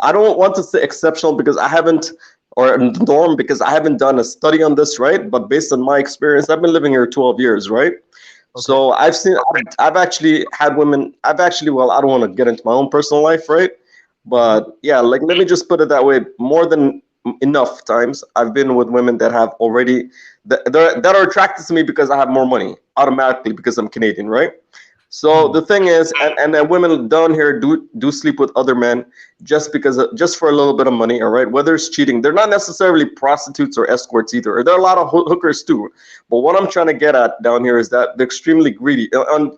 I don't want to say exceptional because I haven't, or norm because I haven't done a study on this, right? But based on my experience, I've been living here 12 years, right? Okay. So I've actually had women. Well, I don't want to get into my own personal life, right? But yeah, like, let me just put it that way. More than enough times I've been with women that have already that are attracted to me because I have more money automatically because I'm Canadian, right? So the thing is, and then women down here do sleep with other men just for a little bit of money, all right? Whether it's cheating, they're not necessarily prostitutes or escorts either. There are a lot of hookers too. But what I'm trying to get at down here is that they're extremely greedy. And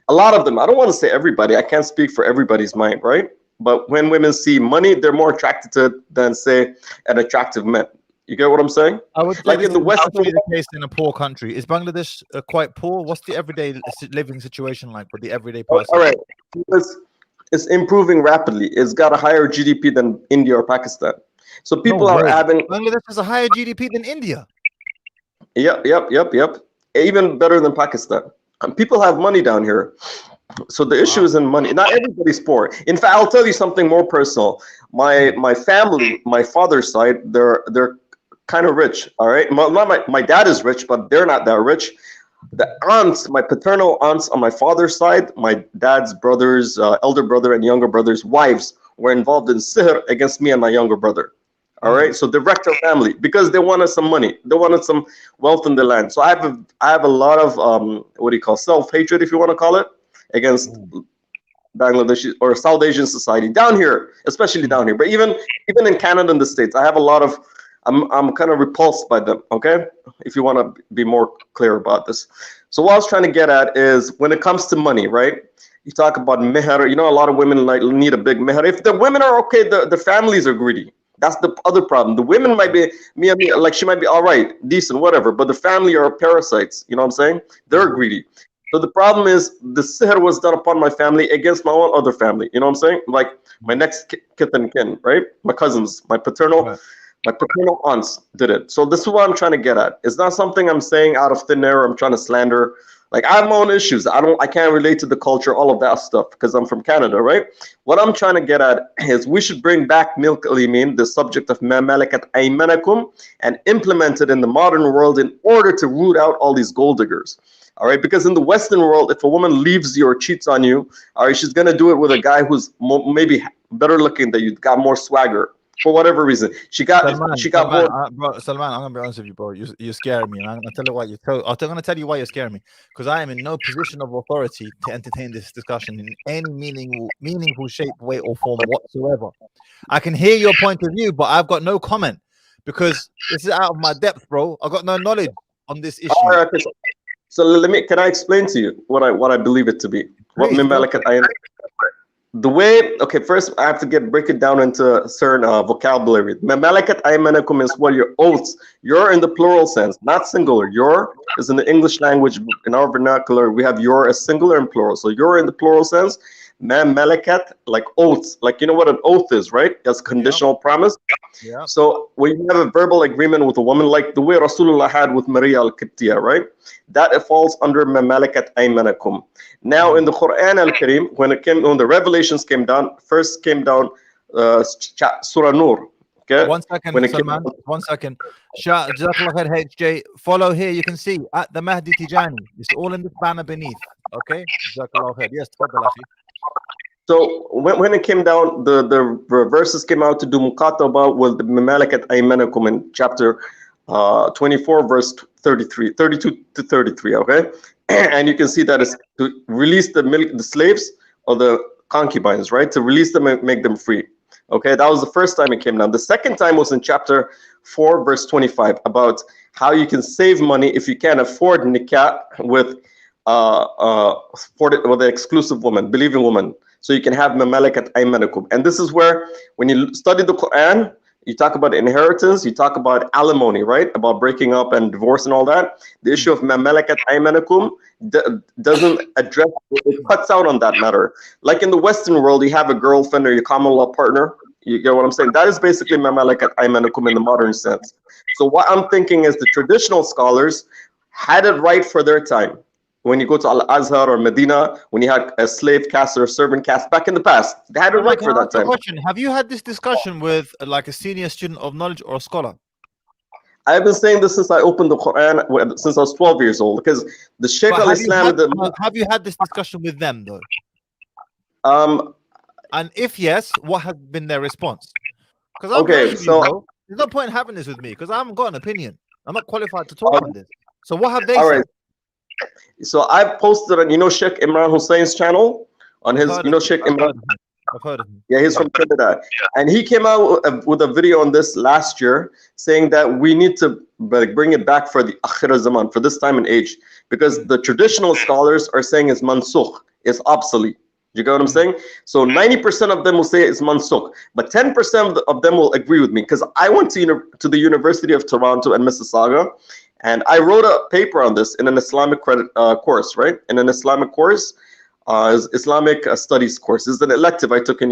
a lot of them, I don't want to say everybody, I can't speak for everybody's mind, right? But when women see money, they're more attracted to it than, say, an attractive man. You get what I'm saying? I would say like in the West, the case in a poor country. Is Bangladesh quite poor? What's the everyday living situation like for the everyday person? All right, it's improving rapidly. It's got a higher GDP than India or Pakistan. So people are having. Bangladesh has a higher GDP than India. Yep. Even better than Pakistan. And people have money down here. So the issue isn't money. Not everybody's poor. In fact, I'll tell you something more personal. My family, my father's side, they're kind of rich. All right, my dad is rich, but they're not that rich. The aunts, my paternal aunts on my father's side, my dad's brothers, elder brother and younger brother's wives were involved in sihr against me and my younger brother. All right, so they wrecked our family because they wanted some money. They wanted some wealth in the land. So I have a lot of what do you call, self-hatred, if you want to call it, against Bangladeshi or South Asian society down here, especially down here. But even in Canada and the States, I have a lot of. I'm kind of repulsed by them. Okay, if you want to be more clear about this. So what I was trying to get at is when it comes to money, right? You talk about meher. You know, a lot of women like need a big meher. If the women are okay, the families are greedy. That's the other problem. The women might be like she might be all right, decent, whatever, but the family are parasites. You know what I'm saying? They're greedy. So the problem is the sihr was done upon my family against my own other family. You know what I'm saying? Like my next kith and kin, right? My cousins, my paternal aunts did it. So this is what I'm trying to get at. It's not something I'm saying out of thin air. I'm trying to slander. Like I have my own issues. I can't relate to the culture, all of that stuff, because I'm from Canada, right? What I'm trying to get at is we should bring back milk al-yamin, the subject of ma malakat aymanakum, and implement it in the modern world in order to root out all these gold diggers. All right, because in the Western world, if a woman leaves you or cheats on you, all right, she's gonna do it with a guy who's maybe better looking than you, got more swagger. For whatever reason, she got Salman, bro, Salman, I'm gonna be honest with you, bro. You're scaring me, and I'm gonna tell you why I'm gonna tell you why you're scaring me, because I am in no position of authority to entertain this discussion in any meaningful shape, way, or form whatsoever. I can hear your point of view, but I've got no comment because this is out of my depth, bro. I got no knowledge on this issue. All right, so can I explain to you what I believe it to be? What malakat ayn. The way, okay, first I have to break it down into certain vocabulary. Malakat aymanakum is what your oaths. You're in the plural sense, not singular. Your is in the English language. In our vernacular, we have your as singular and plural. So you're in the plural sense. Malakat, like oaths. Like you know what an oath is, right? That's conditional promise. Yeah. So when you have a verbal agreement with a woman, like the way Rasulullah had with Maria al-Qibtiyya, right? That it falls under malakat aymanakum. Now in the Quran al-Karim, when the revelations came down, first came down Surah Nur. Okay. 1 second, Salman. 1 second. Jazakallah khair, HJ. Follow here. You can see at the Mahdi Tijani. It's all in the banner beneath. Okay. Jazakallah khair. Yes. Tfaddal, akhi. So when it came down, the verses came out to do muqataba with the malakat aymanakum in chapter 24, verse 32 to 33. Okay. And you can see that it's to release the slaves or the concubines, right? To release them and make them free. Okay, that was the first time it came down. The second time was in chapter 4, verse 25, about how you can save money if you can't afford nikah with the exclusive woman, believing woman. So you can have mamalakat aymanakum. And this is where, when you study the Quran, you talk about inheritance, you talk about alimony, right? About breaking up and divorce and all that. The issue of mamalakat aymanakum doesn't address, it cuts out on that matter. Like in the Western world, you have a girlfriend or your common law partner. You get what I'm saying? That is basically mamalakat aymanakum in the modern sense. So what I'm thinking is the traditional scholars had it right for their time. When you go to Al-Azhar or Medina, when you had a slave caste or a servant caste back in the past, they had it right for that time. Question. Have you had this discussion with like a senior student of knowledge or a scholar? I've been saying this since I opened the Quran, since I was 12 years old, because the Sheikh al-Islam... Have you had this discussion with them, though? And if yes, what has been their response? Because there's no point in having this with me, because I haven't got an opinion. I'm not qualified to talk on this. So what have they said? Right. So I've posted on, Sheikh Imran Hussein's channel, on his, Sheikh Imran. I've heard of him. Yeah, he's from Trinidad. And he came out with a video on this last year saying that we need to bring it back for the Akhir Zaman, for this time and age, because the traditional scholars are saying it's mansukh, it's obsolete. You get what I'm saying? So 90% of them will say it's mansukh, but 10% of them will agree with me, because I went to the University of Toronto and Mississauga, and I wrote a paper on this in an Islamic course, right? In an Islamic course, Islamic studies course. It's an elective I took in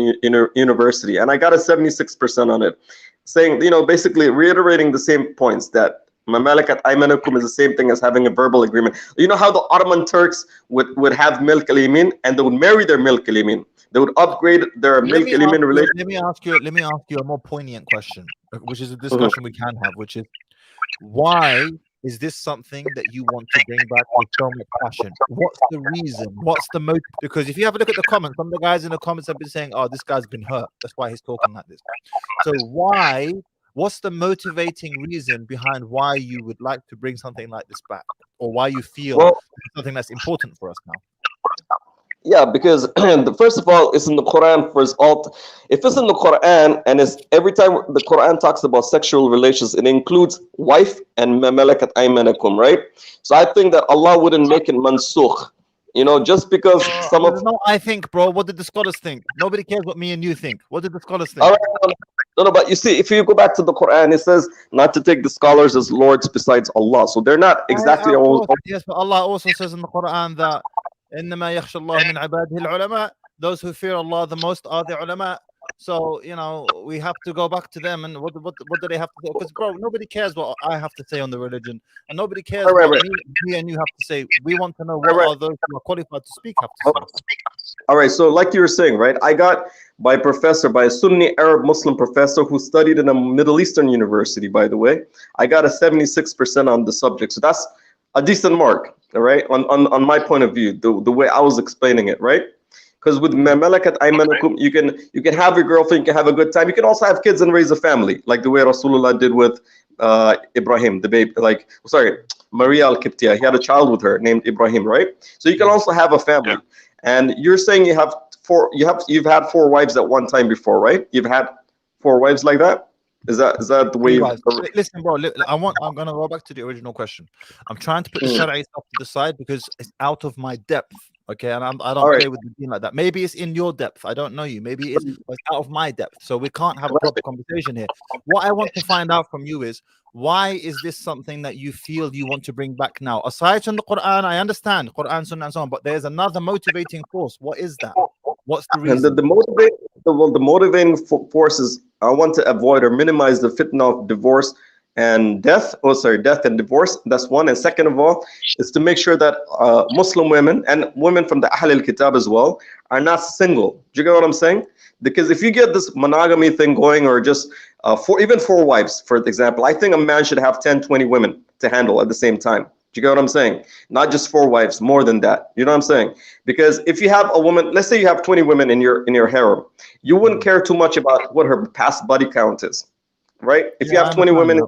university, and I got a 76% on it, saying, basically reiterating the same points, that mamalakat aymanakum is the same thing as having a verbal agreement. You know how the Ottoman Turks would have milk al-yamin, and they would marry their milk al-yamin. They would upgrade their milk al-yamin relationship. Let me ask you a more poignant question, which is a discussion we can have, which is, why is this something that you want to bring back with so much passion? What's the reason? What's the motive? Because if you have a look at the comments, some of the guys in the comments have been saying, oh, this guy's been hurt. That's why he's talking like this. So what's the motivating reason behind why you would like to bring something like this back? Or why you feel something that's important for us now? Yeah, because first of all, it's in the Quran first. If it's in the Quran, and it's every time the Quran talks about sexual relations, it includes wife and malakat aymanakum, right? So I think that Allah wouldn't make it mansukh. Just because I think, bro. What did the scholars think? Nobody cares what me and you think. What did the scholars think? All right, No, but you see, if you go back to the Quran, it says not to take the scholars as lords besides Allah. So they're not exactly all. Yes, but Allah also says in the Quran that إنما يخشى الله من عباده العلماء. Those who fear Allah the most are the ulama. So, you know, we have to go back to them. And what do they have to do? Because, bro, nobody cares what I have to say on the religion. And nobody cares what me and you have to say. We want to know what are those who are qualified to speak have to say. All right. So like you were saying, right, I got by a Sunni Arab Muslim professor who studied in a Middle Eastern university, by the way. I got a 76% on the subject. So that's a decent mark, all right, on my point of view, the way I was explaining it, right? Because with Malakat Aymanakum, you can have your girlfriend, you can have a good time. You can also have kids and raise a family, like the way Rasulullah did with Ibrahim, the baby, Maria al-Qibtiyah. He had a child with her named Ibrahim, right? So you can also have a family. And you're saying you've had 4 wives at one time before, right? You've had 4 wives like that? Is that the way you... Listen, bro, I'm gonna go back to the original question. I'm trying to put the Shari'i stuff to the side because it's out of my depth. Okay, and I don't play with the deen like that. Maybe it's in your depth. I don't know you. Maybe it's out of my depth. So we can't have a proper conversation here. What I want to find out from you is, why is this something that you feel you want to bring back now? Aside from the Quran, I understand Quran, Sunnah, and so on, but there's another motivating force. What is that? What's the reason? The motivating force is I want to avoid or minimize the fitna of divorce and death. Death and divorce. That's one. And second of all, is to make sure that Muslim women and women from the Ahl al-Kitab as well are not single. Do you get what I'm saying? Because if you get this monogamy thing going, or just even 4 wives, for example, I think a man should have 10, 20 women to handle at the same time. Do you get what I'm saying? Not just 4 wives, more than that. You know what I'm saying? Because if you have a woman, let's say you have 20 women in your harem, you wouldn't care too much about what her past body count is, right? If you have 20 women,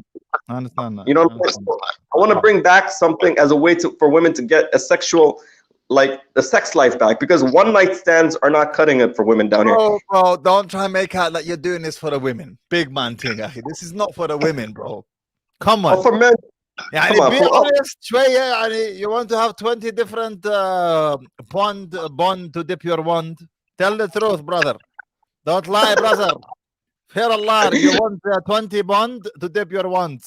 I understand that. You know what I'm saying? I want to bring back something as a way for women to get a sexual, like a sex life back, because one night stands are not cutting it for women down here. Bro, don't try and make out like you're doing this for the women. Big man thing, this is not for the women, bro. Come on. For men. Yeah, be honest, you want to have 20 different bond to dip your wand. Tell the truth, brother. Don't lie, brother. Fear Allah, you want 20 bond to dip your wand.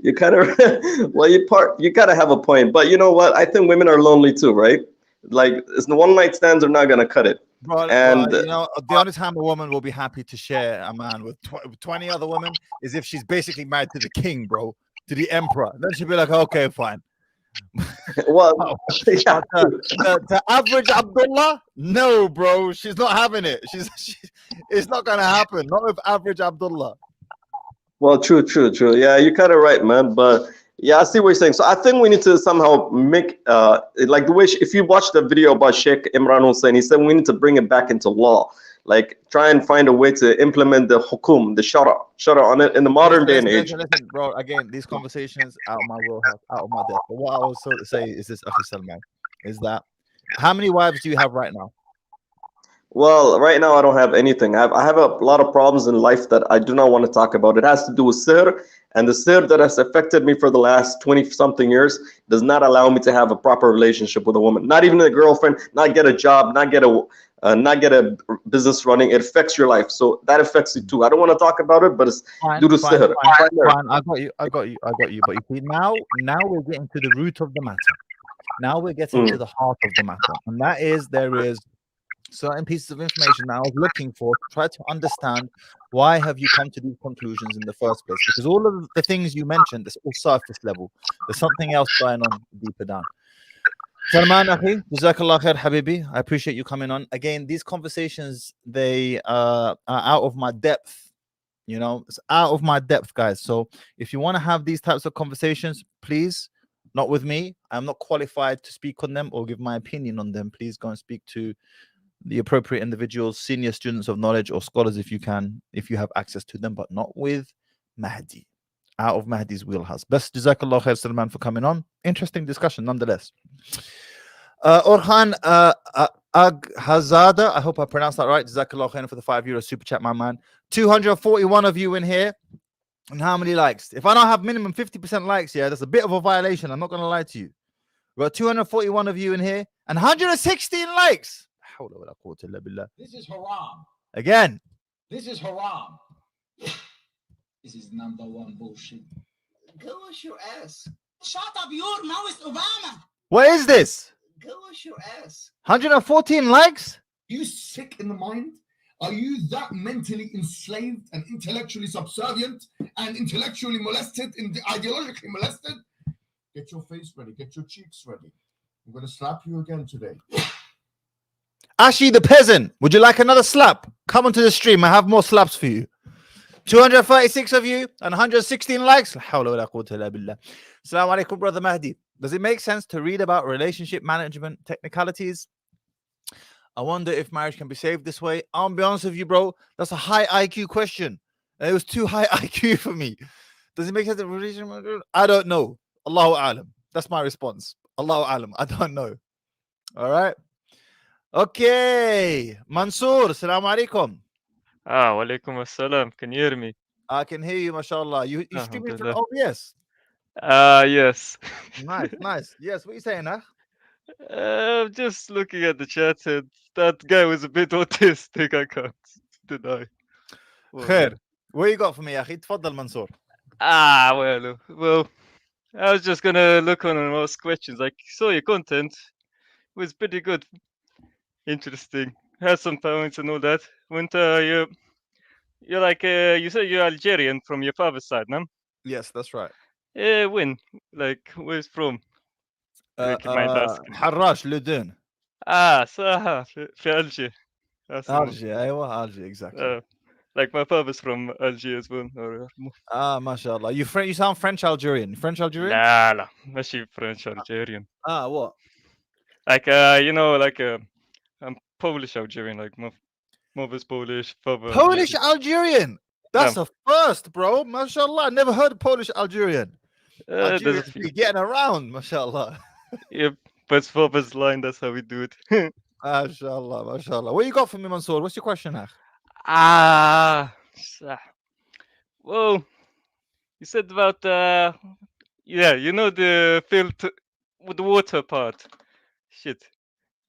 You kind of, you gotta have a point, but you know what? I think women are lonely too, right? Like, it's the one night stands are not gonna cut it. Bro, and you know, the only time a woman will be happy to share a man with 20 other women is if she's basically married to the king, bro, to the emperor. Then she'll be like, okay, fine. Well, to average Abdullah, no, bro, she's not having it. It's not gonna happen. Not with average Abdullah. Well, true. Yeah, you're kind of right, man. But yeah, I see what you're saying. So I think we need to somehow make like the way if you watch the video about Sheikh Imran Hussein, he said we need to bring it back into law. Like, try and find a way to implement the hukum, the shara on it in the modern day and age. Listen, bro, again, these conversations out of my wheelhouse, out of my depth. But what I was sort of say is this, Akhi Salman, is that how many wives do you have right now? Well, right now I don't have anything. I have a lot of problems in life that I do not want to talk about. It has to do with sihr, and the sihr that has affected me for the last 20-something years does not allow me to have a proper relationship with a woman. Not even a girlfriend, not get a job, not get a business running. It affects your life, so that affects you too. I don't want to talk about it, but it's due to sihr. Fine. I got you. But you see, now we're getting to the root of the matter. Now we're getting to the heart of the matter, and that is there is certain pieces of information that I was looking for to try to understand why have you come to these conclusions in the first place, because all of the things you mentioned is all surface level. There's something else going on deeper down. Salman Akhi, Jazakallah khair Habibi. I appreciate you coming on. Again, these conversations, they are out of my depth. You know, it's out of my depth, guys. So if you want to have these types of conversations, please, not with me. I'm not qualified to speak on them or give my opinion on them. Please go and speak to the appropriate individuals, senior students of knowledge or scholars if you can, if you have access to them, but not with Mahdi. Out of Mahdi's wheelhouse. Best Jazakallah khair Salman for coming on. Interesting discussion nonetheless. Orhan Aghazada, I hope I pronounced that right. Jazakallah khair for the €5 super chat, my man. 241 of you in here. And how many likes? If I don't have minimum 50% likes, yeah, that's a bit of a violation. I'm not going to lie to you. We've got 241 of you in here and 116 likes. This is haram. Again, This is haram. This is #1 bullshit. Go wash your ass. Shut up, your now it's Obama. What is this? Go wash your ass. 114 likes? You sick in the mind? Are you that mentally enslaved and intellectually subservient and intellectually molested and ideologically molested? Get your face ready. Get your cheeks ready. I'm going to slap you again today. Ashi the peasant, would you like another slap? Come onto the stream. I have more slaps for you. 236 of you and 116 likes. Assalamu alaikum, brother Mahdi. Does it make sense to read about relationship management technicalities? I wonder if marriage can be saved this way. I'll be honest with you, bro. That's a high IQ question. And it was too high IQ for me. Does it make sense to I don't know. Allahu alam. That's my response. Allahu alam. I don't know. All right. Okay. Mansoor, assalamu alaikum. Walaikum assalam. Can you hear me? I can hear you, mashallah. You streaming from OBS? Yes. Nice, nice. Yes, what are you saying, huh? I'm just looking at the chat and that guy was a bit autistic, I can't deny. Khair. What you got for me, Akhi? Tfaddal, Mansoor. Well, I was just gonna look on and ask questions. Like, saw your content. It was pretty good. Interesting. Had some points and all that. You're like, you said you're Algerian from your father's side, no? Yes, that's right. When? Like, where's from? Harrach, Ludun. صح في Alger. Alger, exactly. Like my father's from Alger as well. Mashallah. You sound French Algerian. French Algerian? لا ماشي French Algerian. What? Like I'm Polish Algerian. Like my mother's Polish, father Polish Algerian. That's a first, bro. Mashallah. I never heard of Polish Algerian. Algerians be getting around, mashallah. Yeah, but father's line, that's how we do it. Mashallah, mashallah. What you got for me, Mansoor? What's your question, Akh? Well, you said about yeah, you know the filter with the water part. Shit.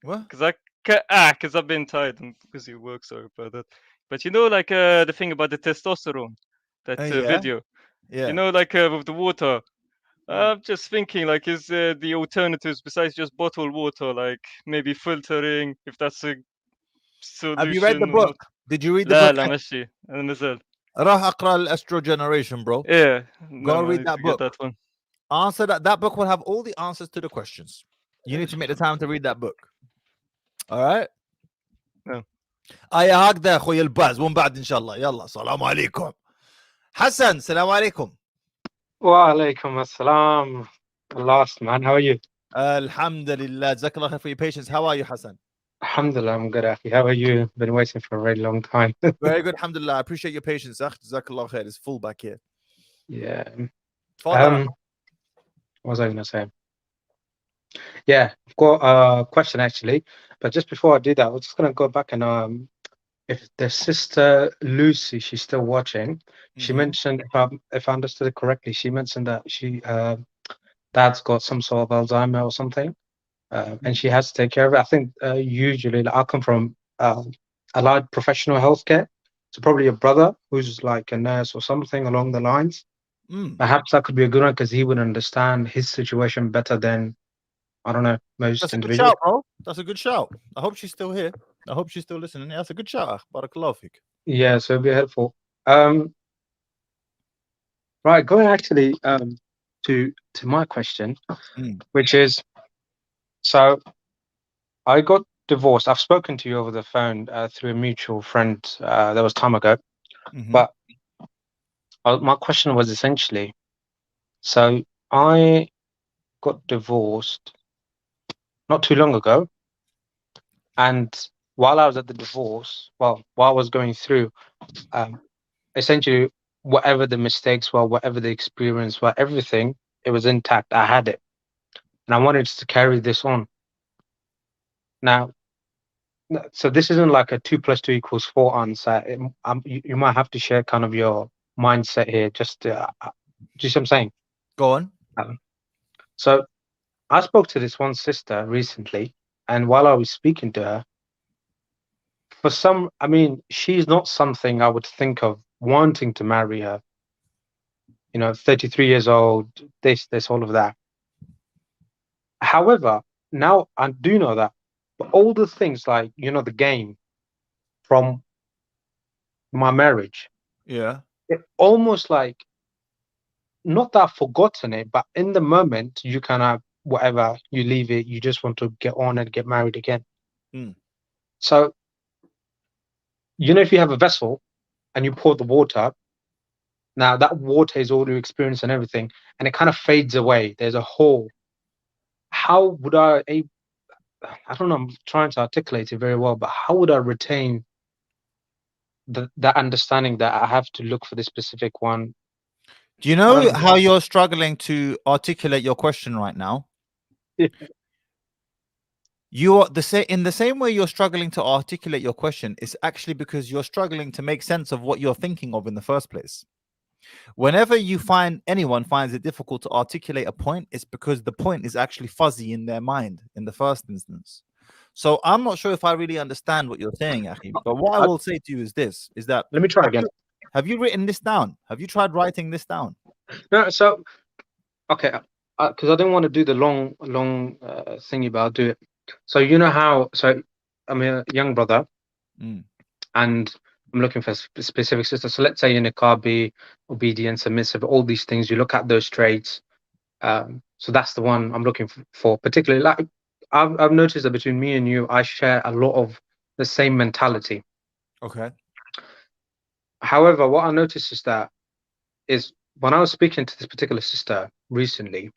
What? Because I've been tired and because you work, sorry about that. But you know, like the thing about the testosterone, that video. Yeah. You know, like with the water. I'm just thinking, like, is the alternatives besides just bottled water, like maybe filtering, if that's a solution? Have you read the book? Did you read the book? لا ماشي أنا نزل. راح أقرأ الأسترو Generation, bro. Yeah. Go read that book. That one. Answer that. That book will have all the answers to the questions. You need to make the time to read that book. All right? No. هكذا أخوي الباز ومن بعد إن شاء الله. يلا السلام عليكم. حسن السلام عليكم. Walaikum assalam. Last man, how are you? Alhamdulillah. Jazakallah khair for your patience. How are you, Hassan? Alhamdulillah, I'm good, Akhi. How are you? Been waiting for a very long time. Very good, alhamdulillah. I appreciate your patience. Jazakallah khair. It's full back here. Yeah. What was I going to say? Yeah, I've got a question actually. But just before I do that, I was just going to go back and if the sister Lucy, she's still watching, she mentioned, if I understood it correctly, she mentioned that she dad's got some sort of Alzheimer or something, and she has to take care of it. I think usually, like, I come from allied professional healthcare, so probably a brother who's like a nurse or something along the lines. Perhaps that could be a good one because he would understand his situation better than, I don't know, most That's individuals. A good shout, bro. That's a good shout. I hope she's still here. I hope she's still listening. Yeah, that's a good shout. Barakallahu fik. Yeah, so it'd be helpful. Right, going actually to my question, which is, so I got divorced. I've spoken to you over the phone through a mutual friend. That was time ago, but my question was essentially, so I got divorced not too long ago, and while I was at the divorce, while I was going through, essentially whatever the mistakes were, whatever the experience were, everything, it was intact. I had it, and I wanted to carry this on. Now, so this isn't like a 2 + 2 = 4 answer. You might have to share kind of your mindset here. Just, do you see what I'm saying? Go on. So I spoke to this one sister recently, and while I was speaking to her, for some, I mean, she's not something I would think of wanting to marry her. 33 years old, this, all of that. However, now I do know that, but all the things like, the game from my marriage, Yeah. it almost like, not that I've forgotten it, but in the moment, you kind of, whatever, you leave it, you just want to get on and get married again. So, if you have a vessel and you pour the water, now that water is all your experience and everything, and it kind of fades away. There's a hole. How would I don't know, I'm trying to articulate it very well, but how would I retain that understanding that I have to look for this specific one? Do you know how you're struggling to articulate your question right now? You are in the same way you're struggling to articulate your question is actually because you're struggling to make sense of what you're thinking of in the first place. Whenever anyone finds it difficult to articulate a point, it's because the point is actually fuzzy in their mind in the first instance. So I'm not sure if I really understand what you're saying, Achim, but what I will say to you is this, is that... Let me try again. Have you written this down? Have you tried writing this down? No, so, okay, because I didn't want to do the long thingy, but I'll do it. So so I'm a young brother, and I'm looking for a specific sister. So let's say niqabi, obedient, submissive, all these things. You look at those traits. So that's the one I'm looking for. Particularly, like I've noticed that between me and you, I share a lot of the same mentality. Okay. However, what I noticed is when I was speaking to this particular sister recently,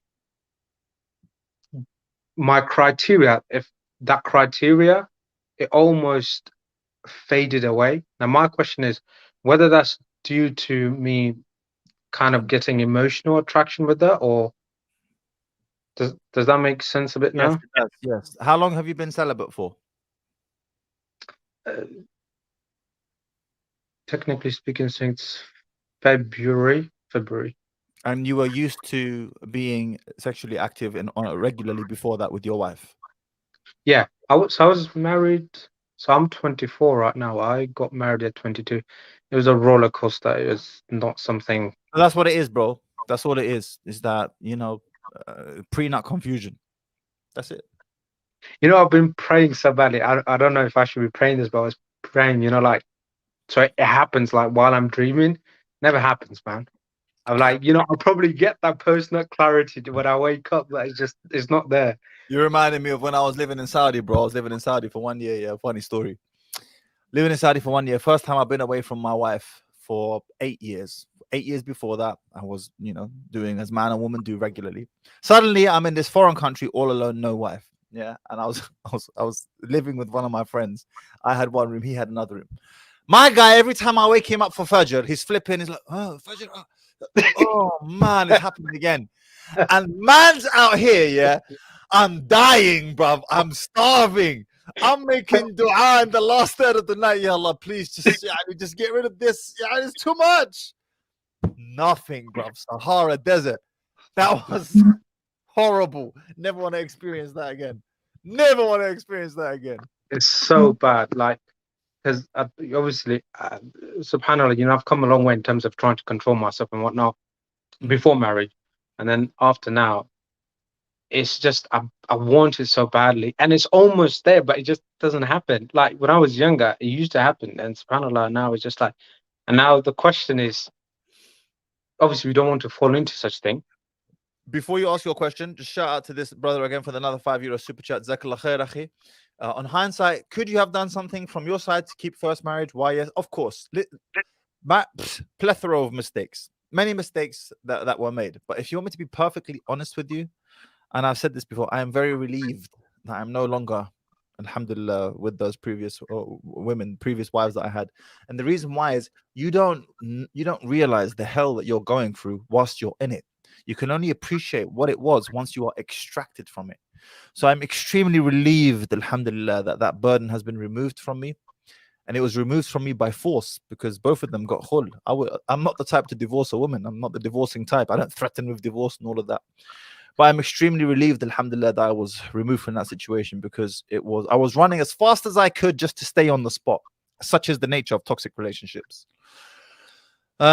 my criteria, if that criteria, it almost faded away. Now, my question is whether that's due to me kind of getting emotional attraction with her, or does that make sense a bit now? Yes, it does. Yes. How long have you been celibate for? Technically speaking, since February. And you were used to being sexually active regularly before that with your wife? Yeah, I was married. So I'm 24 right now. I got married at 22. It was a roller coaster. It was not something. That's what it is, bro. That's all it is that, pre-nut confusion. That's it. I've been praying so badly. I don't know if I should be praying this, but I was praying, so it happens like while I'm dreaming. Never happens, man. I'm like, I'll probably get that post-nut clarity when I wake up, but it's not there. You reminded me of when I was living in Saudi, bro. I was living in Saudi for 1 year. Yeah, funny story. Living in Saudi for 1 year. First time I've been away from my wife for 8 years. 8 years before that, I was, doing as man and woman do regularly. Suddenly, I'm in this foreign country, all alone, no wife. Yeah, and I was living with one of my friends. I had one room, he had another room. My guy, every time I wake him up for Fajr, he's flipping. He's like, oh, Fajr. Oh man, it's happened again. And man's out here, yeah. I'm dying, bruv. I'm starving. I'm making dua in the last third of the night. Ya Allah, please just get rid of this. Yeah, it's too much. Nothing, bruv. Sahara Desert. That was horrible. Never want to experience that again. Never want to experience that again. It's so bad. Like, because obviously, subhanAllah, I've come a long way in terms of trying to control myself and whatnot before marriage. And then after now, it's just, I want it so badly. And it's almost there, but it just doesn't happen. Like when I was younger, it used to happen. And subhanAllah, now it's just like, and now the question is, obviously, we don't want to fall into such thing. Before you ask your question, just shout out to this brother again for another €5 super chat. Jazakallah khair, akhi. On hindsight, could you have done something from your side to keep first marriage? Why, yes, of course. Plethora of mistakes. Many mistakes that were made. But if you want me to be perfectly honest with you, and I've said this before, I am very relieved that I'm no longer, alhamdulillah, with those previous wives that I had. And the reason why is you don't realize the hell that you're going through whilst you're in it. You can only appreciate what it was once you are extracted from it. So I'm extremely relieved, alhamdulillah, that burden has been removed from me. And it was removed from me by force because both of them got khul. I'm not the type to divorce a woman. I'm not the divorcing type. I don't threaten with divorce and all of that. But I'm extremely relieved, alhamdulillah, that I was removed from that situation because I was running as fast as I could just to stay on the spot. Such is the nature of toxic relationships. So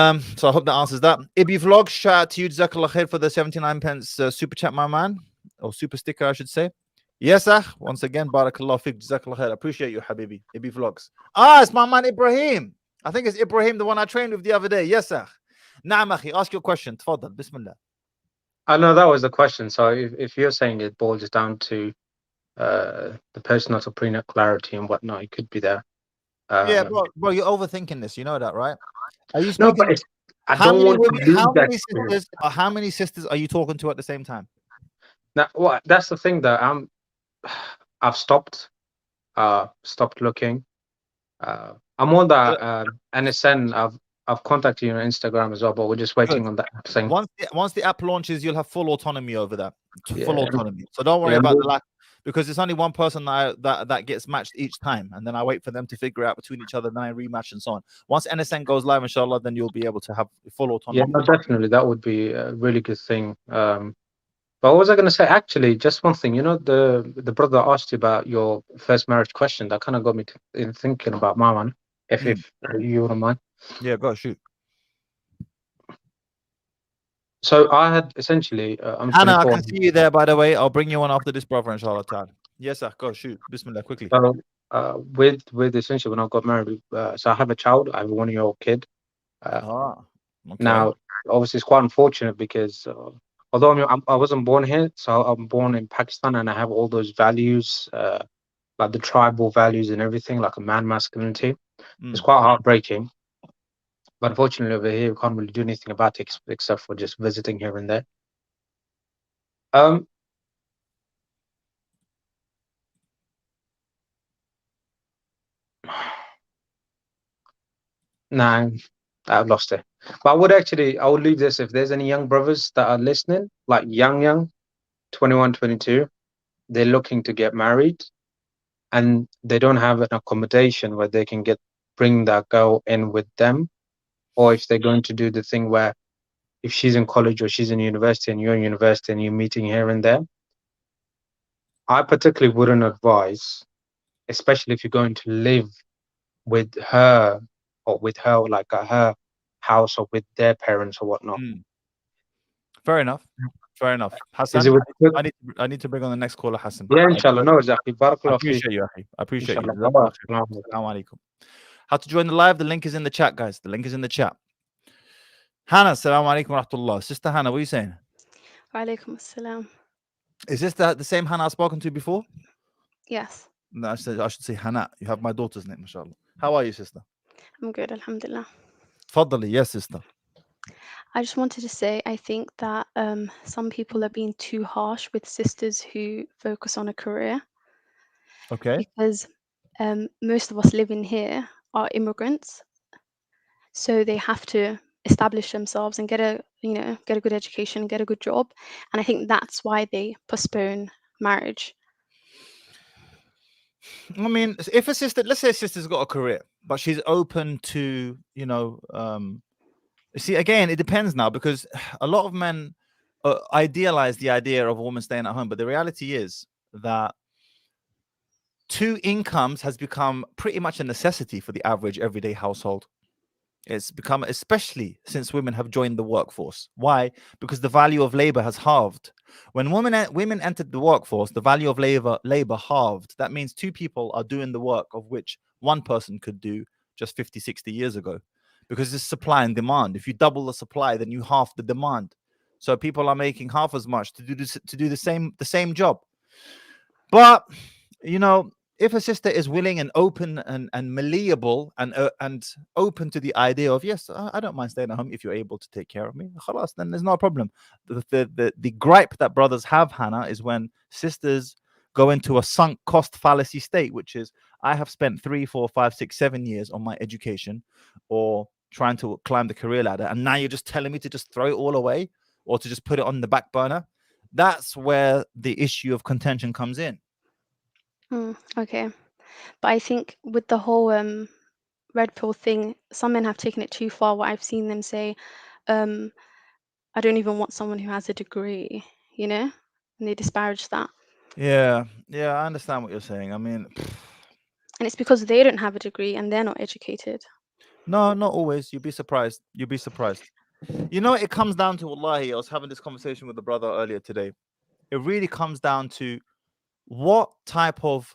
I hope that answers that. Ibi Vlog, shout out to you, Jazakallah khair, for the 79 pence super chat, my man, or super sticker, I should say. Yes, sir. Once again, barakallah fiqh, Jazakallah khair. Appreciate you, Habibi. Ibi Vlogs. It's my man Ibrahim. I think it's Ibrahim, the one I trained with the other day. Yes, sir. Naam, akhi, ask your question. Tfaddal, bismillah. I know that was the question. So if you're saying it boils down to the postnatal prenup clarity and whatnot, it could be there. Yeah, bro, you're overthinking this. You know that, right? Are you No, speaking? but how many sisters are you talking to at the same time? Now, that's the thing though. I've stopped looking. I'm on that NSN. I've contacted you on Instagram as well, but we're just waiting on that thing. Once the app launches, you'll have full autonomy over that. Full autonomy. So don't worry about the lack, because it's only one person that gets matched each time, and then I wait for them to figure out between each other, then I rematch and so on. Once NSN goes live, inshallah, then you'll be able to have full autonomy. Yeah, no, definitely, that would be a really good thing. But what was I going to say? Actually, just one thing. You know, the brother asked you about your first marriage question. That kind of got me in thinking about my one. If you wouldn't mind. Yeah, go shoot. So I had essentially. I'm Hannah, I 24. can see you there, by the way. I'll bring you on after this, brother, inshallah ta'ala. Yes, sir. Go shoot. Bismillah, quickly. So with essentially when I got married, so I have a child. I have a 1-year-old kid. Okay. Now, obviously, it's quite unfortunate because although I wasn't born here, so I'm born in Pakistan, and I have all those values, like the tribal values and everything, like a man masculinity. It's quite heartbreaking. But unfortunately, over here, we can't really do anything about it except for just visiting here and there. Nah, I've lost it. But I would leave this. If there's any young brothers that are listening, like young, 21, 22, they're looking to get married, and they don't have an accommodation where they can bring that girl in with them, or if they're going to do the thing where if she's in college or she's in university and you're in university and you're meeting here and there, I particularly wouldn't advise, especially if you're going to live with her or with her, like at her house or with their parents or whatnot. Fair enough. Hassan, I need to bring on the next caller, Hassan. Yeah, inshallah. No, exactly. I appreciate you, Ahi. I appreciate you. Assalamu alaikum. How to join the live? The link is in the chat, guys. The link is in the chat. Hannah, assalamu alaikum wa rahmatullah. Sister Hannah, what are you saying? Wa alaikum assalam. Is this the same Hannah I've spoken to before? Yes. No, I should say Hannah. You have my daughter's name, mashallah. How are you, sister? I'm good, alhamdulillah. Faddali, yes, sister. I just wanted to say, I think that some people are being too harsh with sisters who focus on a career. Okay. Because most of us living here are immigrants, so they have to establish themselves and get a good education, get a good job, and I think that's why they postpone marriage. I mean, if a sister, let's say a sister's got a career, but she's open to, see, again, it depends now, because a lot of men idealize the idea of a woman staying at home, but the reality is that 2 incomes has become pretty much a necessity for the average everyday household. It's become, especially since women have joined the workforce. Why? Because the value of labor has halved. When women entered the workforce, the value of labor halved. That means 2 people are doing the work of which 1 person could do just 50, 60 years ago. Because it's supply and demand. If you double the supply, then you halve the demand. So people are making half as much to do the same job. But if a sister is willing and open and malleable and open to the idea of, yes, I don't mind staying at home if you're able to take care of me, khalas, then there's no problem. The gripe that brothers have, Hannah, is when sisters go into a sunk cost fallacy state, which is, I have spent 3, 4, 5, 6, 7 years on my education or trying to climb the career ladder, and now you're just telling me to just throw it all away or to just put it on the back burner. That's where the issue of contention comes in. Okay, but I think with the whole red pill thing, some men have taken it too far. What I've seen them say, I don't even want someone who has a degree, and they disparage that. Yeah, I understand what you're saying. I mean, And it's because they don't have a degree and they're not educated. No, not always. You'd be surprised. You'd be surprised. You know, it comes down to, wallahi, I was having this conversation with a brother earlier today. It really comes down to what type of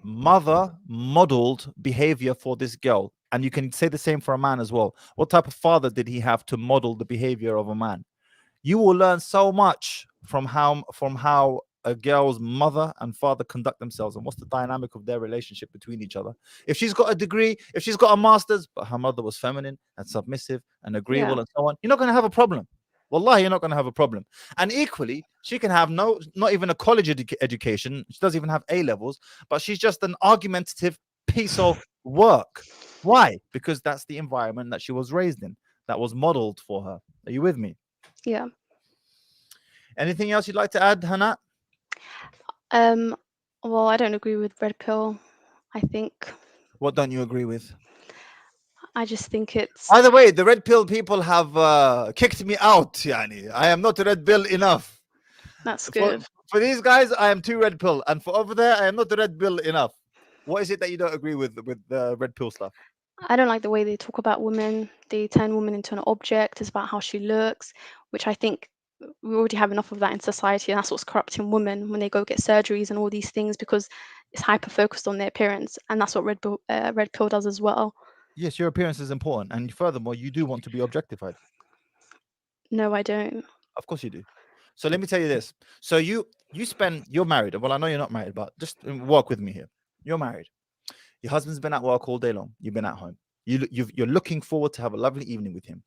mother modeled behavior for this girl. And you can say the same for a man as well. What type of father did he have to model the behavior of a man? You will learn so much from how a girl's mother and father conduct themselves and what's the dynamic of their relationship between each other. If she's got a degree, if she's got a master's, but her mother was feminine and submissive and agreeable and so on, you're not going to have a problem. Wallahi, you're not going to have a problem. And equally, she can have not even a college education. She doesn't even have A levels, but she's just an argumentative piece of work. Why? Because that's the environment that she was raised in, that was modeled for her. Are you with me? Yeah. Anything else you'd like to add, Hannah? Well, I don't agree with red pill. I think. What don't you agree with? I just think it's. By the way, the red pill people have kicked me out. Yani, I am not red pill enough. That's good. For these guys, I am too red pill, and for over there, I am not the red pill enough. What is it that you don't agree with the red pill stuff? I don't like the way they talk about women. They turn women into an object. It's about how she looks, which I think we already have enough of that in society, and that's what's corrupting women when they go get surgeries and all these things, because it's hyper focused on their appearance, and that's what red pill does as well. Yes, your appearance is important, and furthermore, you do want to be objectified. No, I don't. Of course you do. So let me tell you this. So you're married. Well, I know you're not married, but just work with me here. You're married. Your husband's been at work all day long. You've been at home. You're looking forward to have a lovely evening with him.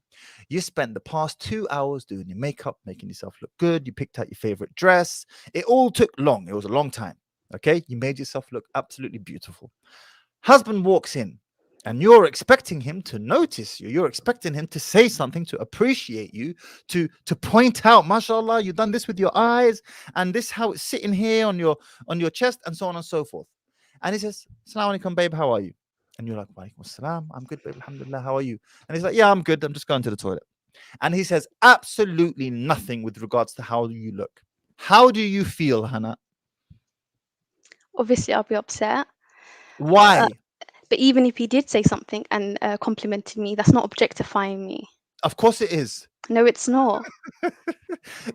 You spent the past 2 hours doing your makeup, making yourself look good. You picked out your favorite dress. It all took long. It was a long time. Okay. You made yourself look absolutely beautiful. Husband walks in and you're expecting him to notice you. You're expecting him to say something, to appreciate you, to point out, mashallah, you've done this with your eyes and this how it's sitting here on your chest and so on and so forth. And he says, Assalamu alaikum, babe, how are you? And you're like, walaikum assalam, I'm good, babe, alhamdulillah, how are you? And he's like, yeah, I'm good, I'm just going to the toilet. And he says absolutely nothing with regards to how you look. How do you feel, Hannah? Obviously, I'll be upset. Why? But even if he did say something and complimented me, that's not objectifying me. Of course it is. No, it's not.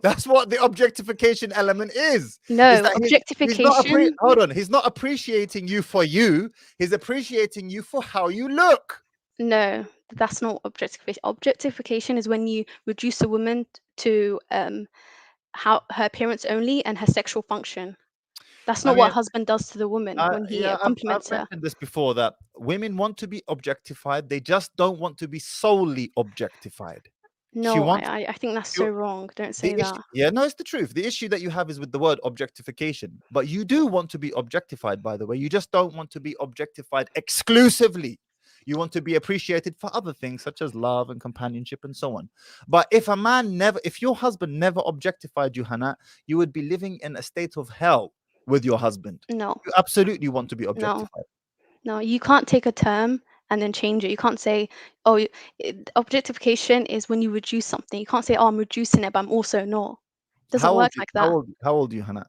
That's what the objectification element is. No, is that objectification. hold on. He's not appreciating you for you. He's appreciating you for how you look. No, that's not objectification. Objectification is when you reduce a woman to how her appearance only and her sexual function. That's not what a husband does to the woman when he compliments her. I've mentioned this before, that women want to be objectified. They just don't want to be solely objectified. No, I think that's so wrong. Don't say that. Yeah, no, it's the truth. The issue that you have is with the word objectification. But you do want to be objectified, by the way. You just don't want to be objectified exclusively. You want to be appreciated for other things such as love and companionship and so on. But if your husband never objectified you, Hannah, you would be living in a state of hell with your husband. No. You absolutely want to be objectified. No, you can't take a term and then change it. You can't say, objectification is when you reduce something. You can't say, I'm reducing it, but I'm also not. It doesn't work like that. How old are you, Hannah?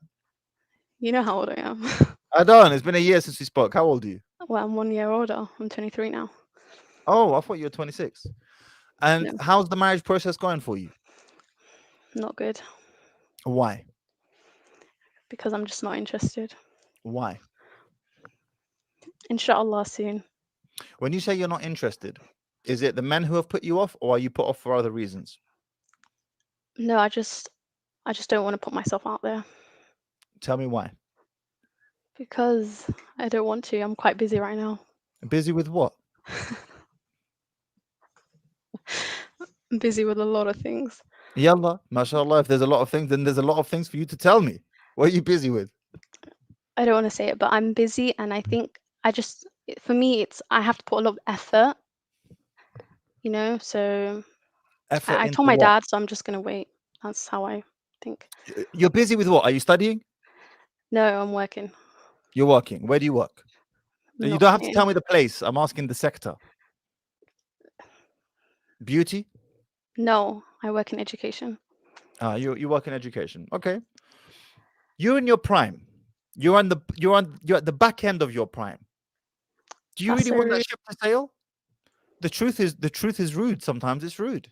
You know how old I am. I don't. It's been a year since we spoke. How old are you? Well, I'm 1 year older. I'm 23 now. Oh, I thought you were 26. And how's the marriage process going for you? Not good. Why? Because I'm just not interested. Why? Inshallah soon. When you say you're not interested, is it the men who have put you off, or are you put off for other reasons? No, I just don't want to put myself out there. Tell me why. Because I don't want to. I'm quite busy right now. Busy with what? I'm busy with a lot of things. Yallah, mashallah, if there's a lot of things, then there's a lot of things for you to tell me. What are you busy with? I don't want to say it, but I'm busy, and I think for me, I have to put a lot of effort, so I told my dad, so I'm just going to wait. That's how I think. You're busy with what? Are you studying? No, I'm working. You're working. Where do you work? You don't have to tell me the place. I'm asking the sector. Beauty? No, I work in education. You work in education. Okay. You're in your prime. You're at the back end of your prime. Do you That's really so want that rude. ship to sail? The truth is rude. Sometimes it's rude.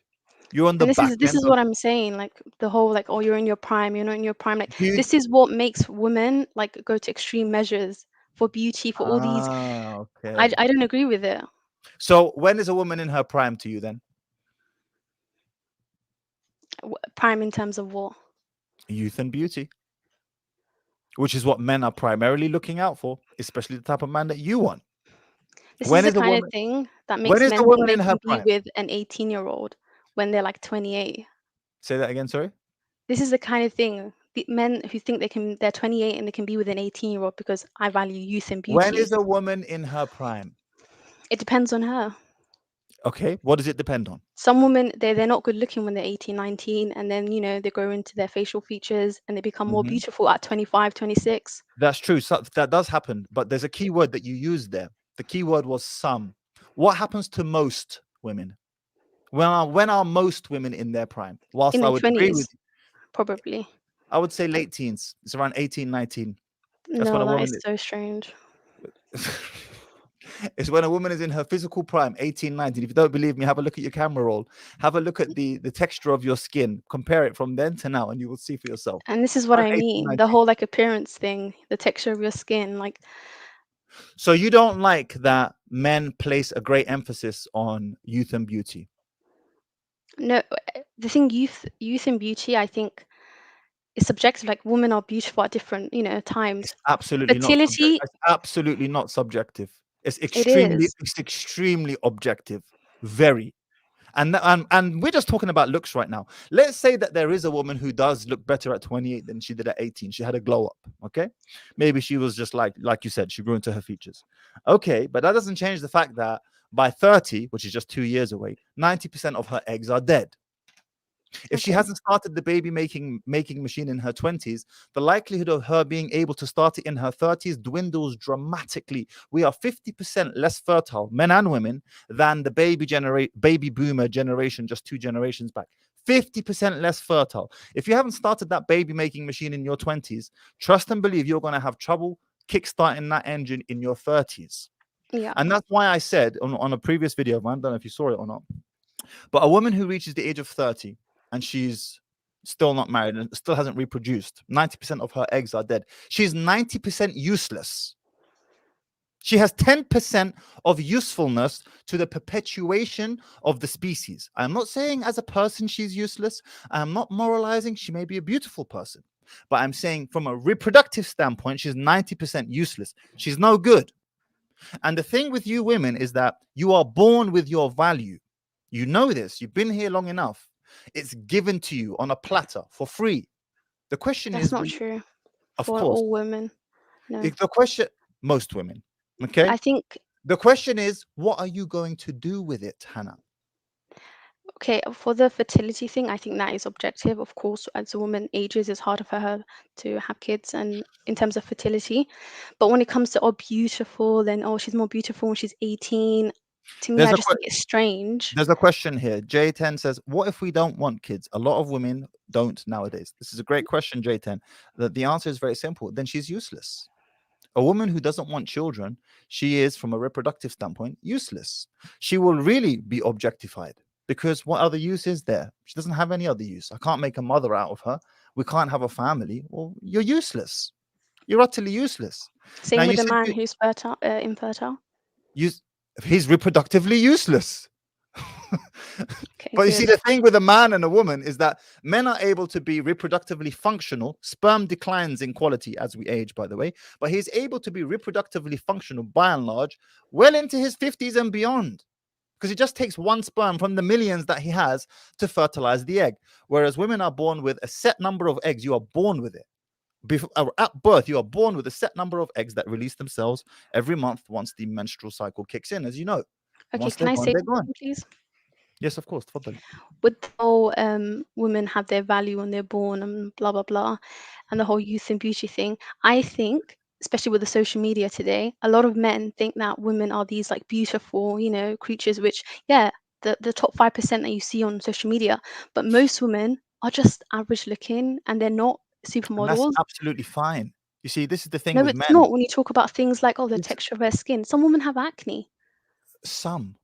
You're on the And this back is end of. what I'm saying, like the whole like, oh, you're in your prime, you're not in your prime. Like Do you, this is what makes women like go to extreme measures for beauty, for all these. okay. I don't agree with it. So when is a woman in her prime to you then? Prime in terms of what? Youth and beauty, which is what men are primarily looking out for, especially the type of man that you want. This When is the is a kind of woman? thing that When makes is the men think woman they in her can be prime? with an 18-year-old when they're like 28. Say that again, sorry. This is the kind of thing, the men who think they're 28 and they can be with an 18-year-old because I value youth and When beauty. is a woman in her prime? It depends on her. Okay, what does it depend on? Some women, they're not good looking when they're 18, 19, and then, you know, they grow into their facial features and they become more beautiful at 25, 26. That's true. So that does happen, but there's a key word that you used there. The key word was some. What happens to most women? When are most women in their prime? Whilst In I their would agree 20s, with you, probably. I would say late teens. It's around 18, 19. That's when No, a that woman is so strange. It's when a woman is in her physical prime, 18, 19. If you don't believe me, have a look at your camera roll. Have a look at the texture of your skin. Compare it from then to now, and you will see for yourself. And this is what Around I 18, mean, 19. the whole like appearance thing, the texture of your skin, like So you don't like that men place a great emphasis on youth and beauty? no, the thing youth and beauty, I think is subjective. Like women are beautiful at different, you know, times. It's absolutely not subjective. Fertility, It's absolutely not subjective. It's it is. extremely objective. Very. And we're just talking about looks right now. Let's say that there is a woman who does look better at 28 than she did at 18. She had a glow up. Okay, maybe she was just like you said, she grew into her features. Okay, but that doesn't change the fact that by 30, which is just 2 years away, 90% of her eggs are dead. If she Okay. hasn't started the baby making machine in her 20s, the likelihood of her being able to start it in her 30s dwindles dramatically. We are 50% less fertile, men and women, than the baby boomer generation just 2 generations back. 50% less fertile. If you haven't started that baby making machine in your 20s, trust and believe you're going to have trouble kickstarting that engine in your 30s. Yeah. And that's why I said on a previous video, I don't know if you saw it or not, but a woman who reaches the age of 30 and she's still not married and still hasn't reproduced, 90% of her eggs are dead. She's 90% useless. She has 10% of usefulness to the perpetuation of the species. I'm not saying as a person she's useless. I'm not moralizing. She may be a beautiful person. But I'm saying from a reproductive standpoint, she's 90% useless. She's no good. And the thing with you women is that you are born with your value. You know this. You've been here long enough. It's given to you on a platter for free. The question That's is, not true of for course, all women. No. the question, most women, okay? I think, The question is, what are you going to do with it, Hannah? okay, for the fertility thing, I think that is objective. Of course, as a woman ages, it's harder for her to have kids and in terms of fertility. But when it comes to, oh, beautiful, then, oh, she's more beautiful when she's 18. To me, There's I a just think it's strange. There's a question here. J10 says, what if we don't want kids? A lot of women don't nowadays. This is a great question, J10. The answer is very simple. Then she's useless. A woman who doesn't want children, she is, from a reproductive standpoint, useless. She will really be objectified because what other use is there? She doesn't have any other use. I can't make a mother out of her. We can't have a family. Well, you're useless. You're utterly useless. Same Now, with you the said man who's infertile. he's reproductively useless. Okay, But you see, good. the thing with a man and a woman is that men are able to be reproductively functional. Sperm declines in quality as we age, by the way, but he's able to be reproductively functional by and large well into his 50s and beyond, because it just takes one sperm from the millions that he has to fertilize the egg. Whereas women are born with a set number of eggs. You are born with it. At birth, you are born with a set number of eggs that release themselves every month once the menstrual cycle kicks in, as you know. Okay, Once can they're I gone, say they're gone. something, please? Yes, of course. Tfaddali. With the whole women have their value when they're born and blah blah blah, and the whole youth and beauty thing, I think, especially with the social media today, a lot of men think that women are these like beautiful, you know, creatures, which, yeah, the top 5% that you see on social media, but most women are just average looking and they're not And that's supermodels. absolutely fine. You see, this is the thing No, with it's men. not when you talk about things like, oh, the texture of her skin. Some women have acne. Some.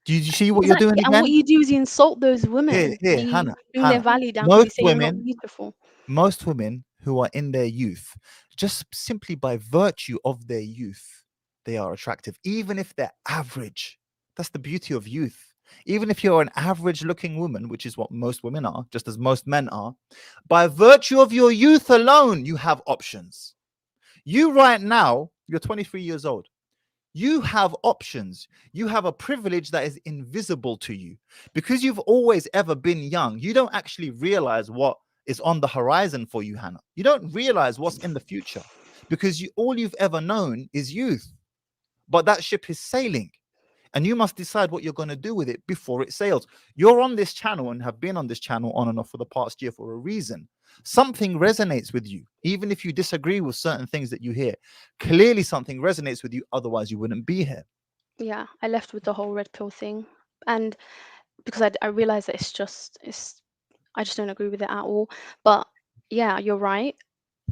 Do you see what you're Exactly. doing And what again? you do is you insult those women. Here, And you Hannah, bring their Hannah. value down because you say you're not Most beautiful. women who are in their youth, just simply by virtue of their youth, they are attractive, even if they're average. That's the beauty of youth. Even if you're an average looking woman, which is what most women are, just as most men are, by virtue of your youth alone, you have options. You right now, you're 23 years old. You have options. You have a privilege that is invisible to you because you've always ever been young. You don't actually realize what is on the horizon for you, Hannah. You don't realize what's in the future because all you've ever known is youth. But that ship is sailing and you must decide what you're going to do with it before it sails. You're on this channel and have been on this channel on and off for the past year for a reason. Something resonates with you, even if you disagree with certain things that you hear. Clearly something resonates with you, otherwise you wouldn't be here. Yeah, I left with the whole red pill thing. And because I realized that I just don't agree with it at all. But yeah, you're right.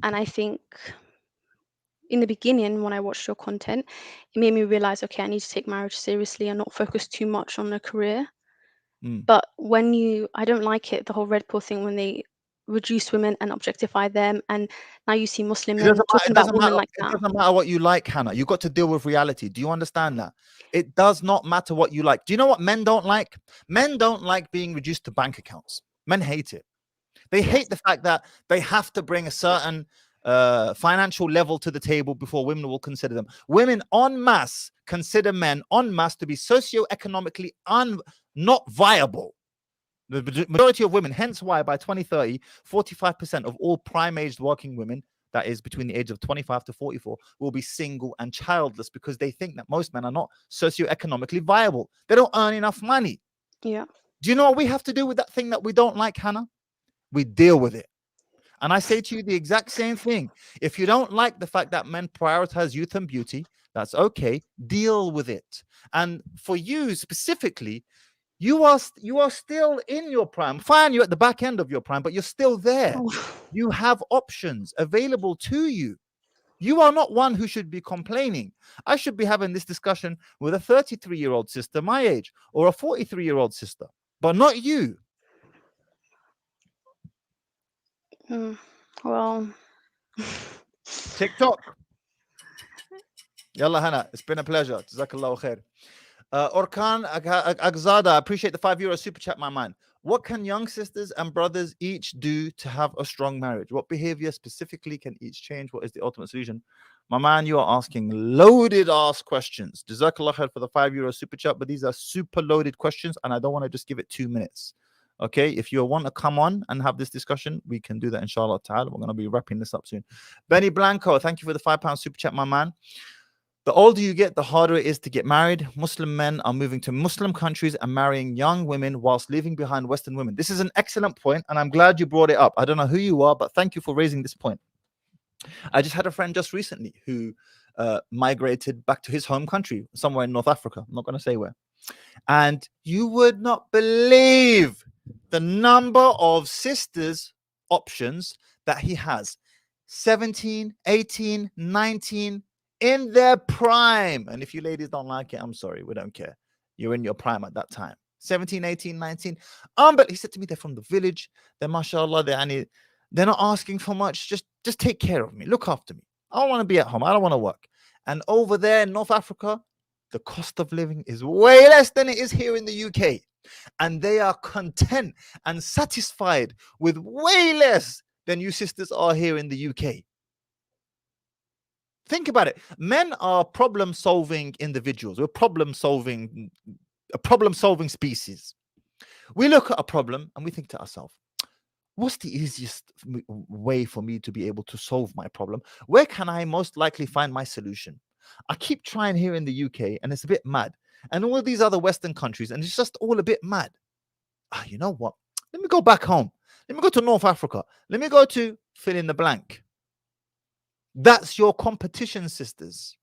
And I think in the beginning, when I watched your content, it made me realize, okay, I need to take marriage seriously and not focus too much on a career. But I don't like it, the whole red pill thing, when they reduce women and objectify them. And now you see Muslim men talking about women like that. It doesn't matter what you like, Hannah. You've got to deal with reality. Do you understand that? It does not matter what you like. Do you know what men don't like? Men don't like being reduced to bank accounts. Men hate it. They hate the fact that they have to bring a certain financial level to the table before women will consider them. Women en masse consider men en masse to be socioeconomically not viable. The majority of women, hence why by 2030, 45% of all prime-aged working women, that is between the age of 25 to 44, will be single and childless because they think that most men are not socioeconomically viable. They don't earn enough money. Yeah. Do you know what we have to do with that thing that we don't like, Hannah? We deal with it. And I say to you the exact same thing. If you don't like the fact that men prioritize youth and beauty, that's okay. Deal with it. And for you specifically, you are still in your prime. Fine, you're at the back end of your prime, but you're still there. You have options available to you. You are not one who should be complaining. I should be having this discussion with a 33-year-old sister my age or a 43-year-old sister, but not you. Well, TikTok. Yalla Hannah, it's been a pleasure. Jazakallahu khair. Orkan Agzada, I appreciate the €5 super chat, my man. What can young sisters and brothers each do to have a strong marriage? What behavior specifically can each change? What is the ultimate solution? My man, you are asking loaded ass questions. Jazakallah khair for the €5 super chat, but these are super loaded questions and I don't want to just give it 2 minutes. Okay, if you want to come on and have this discussion, we can do that, inshallah ta'ala. We're going to be wrapping this up soon. Benny Blanco, thank you for the £5 super chat, my man. The older you get, the harder it is to get married. Muslim men are moving to Muslim countries and marrying young women whilst leaving behind Western women. This is an excellent point, and I'm glad you brought it up. I don't know who you are, but thank you for raising this point. I just had a friend just recently who migrated back to his home country, somewhere in North Africa. I'm not going to say where. And you would not believe the number of sisters options that he has. 17, 18, 19, in their prime. And if you ladies don't like it, I'm sorry, we don't care. You're in your prime at that time. 17, 18, 19. But he said to me, they're from the village. They're mashallah, they're not asking for much. Just take care of me. Look after me. I don't want to be at home. I don't want to work. And over there in North Africa, the cost of living is way less than it is here in the UK. And they are content and satisfied with way less than you sisters are here in the UK. Think about it. Men are problem-solving individuals. We're a problem-solving species. We look at a problem and we think to ourselves, what's the easiest way for me to be able to solve my problem? Where can I most likely find my solution? I keep trying here in the UK and it's a bit mad. And all these other Western countries, and it's just all a bit mad. You know what? Let me go back home. Let me go to North Africa. Let me go to fill in the blank. That's your competition, sisters.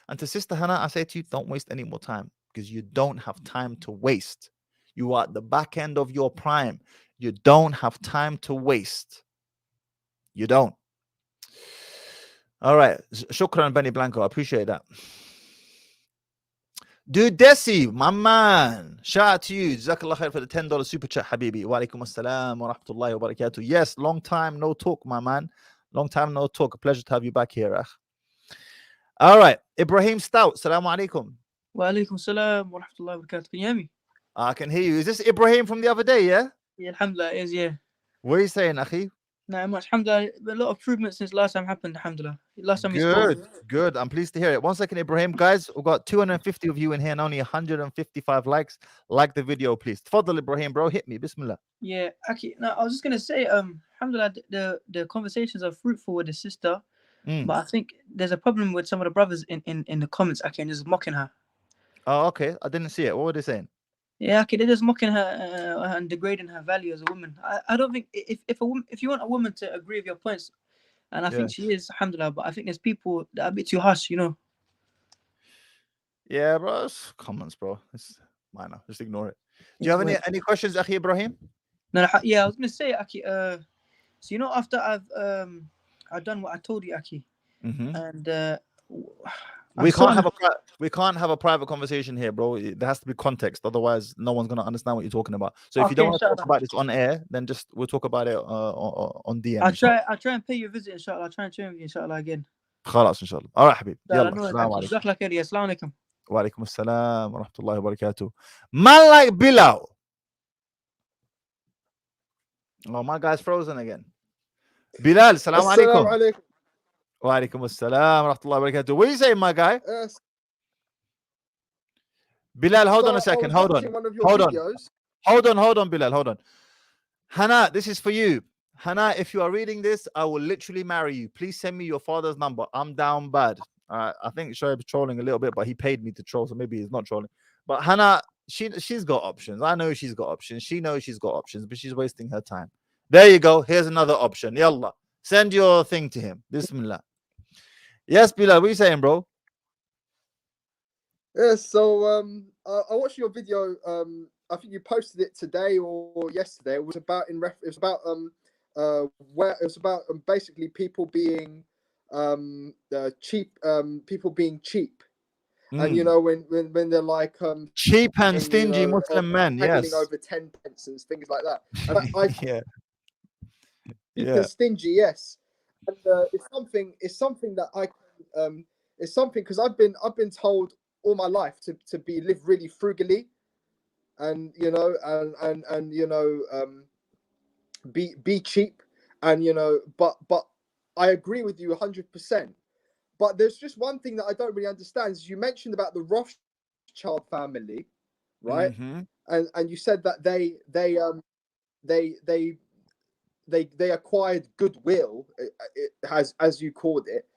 And to Sister Hannah, I say to you, don't waste any more time because you don't have time to waste. You are at the back end of your prime. You don't have time to waste. You don't. All right. Shukran, Benny Blanco. I appreciate that. Dude Desi, my man. Shout out to you. Jazakallah khair for the $10 super chat, Habibi. Wa alaikum assalam wa rahmatullahi wa barakatuh. Yes, long time no talk, my man. Long time no talk. A pleasure to have you back here, Akh. All right. Ibrahim Stout. Assalamu alaikum. Wa alaikum salam wa rahmatullahi wa barakatuh. Can you hear me? I can hear you. Is this Ibrahim from the other day, yeah? Yeah, alhamdulillah, it is, yeah. What are you saying, Akhi? No, much. Alhamdulillah, a lot of improvements since last time happened, alhamdulillah. Last time we spoke. Good. I'm pleased to hear it. 1 second, Ibrahim. Guys, we've got 250 of you in here and only 155 likes. Like the video, please. Tfaddal, Ibrahim, bro. Hit me. Bismillah. Yeah, Aki. No, I was just gonna say, alhamdulillah, the conversations are fruitful with the sister, but I think there's a problem with some of the brothers in the comments, Aki, and just mocking her. Oh, okay. I didn't see it. What were they saying? Yeah, Aki, they're just mocking her and degrading her value as a woman. I don't think if you want a woman to agree with your points, and I think she is, alhamdulillah, but I think there's people that are a bit too harsh, you know. Yeah, bro. It's comments, bro. It's minor. Just ignore it. Do you have any questions, Akhi Ibrahim? No, yeah, I was gonna say, Aki. So you know, after I've done what I told you, Aki, and we can't have a private conversation here, bro. There has to be context, otherwise no one's gonna understand what you're talking about. So if you don't want to talk about this on air, then just we'll talk about it on DM. I'll try and pay you a visit, inshallah. I'll try and train with you, inshallah, again. خلاص ان شاء الله. All right, حبيبي. يلا. السلام عليكم. جزاك الله خير. السلام عليكم. وعليكم السلام ورحمة الله وبركاته. Man like Bilal. Oh, my guy's frozen again. Bilal, salam alaikum. Wa alaikum assalam wa rahmatullahi wa barakatuh. What are you saying, my guy? Yes. Bilal, hold on a second. Hold on, Bilal. Hold on. Hannah, this is for you. Hannah, if you are reading this, I will literally marry you. Please send me your father's number. I'm down bad. I think Shoaib's trolling a little bit, but he paid me to troll, so maybe he's not trolling. But Hannah, she's got options. I know she's got options. She knows she's got options, but she's wasting her time. There you go. Here's another option. Yallah. Send your thing to him. Bismillah. Yes, Bilal, what are you saying, bro? Yes, so I watched your video. I think you posted it today or yesterday. It was about basically people being cheap, people being cheap. And you know when they're like cheap and stingy Muslim men, yes, over 10 pence and things like that. And yeah, stingy, yes. And it's something that I it's something because I've been told all my life to live really frugally, and you know and you know be cheap, and you know but I agree with you 100%. But there's just one thing that I don't really understand. Is you mentioned about the Rothschild family, right? And you said that they acquired goodwill, as you called it,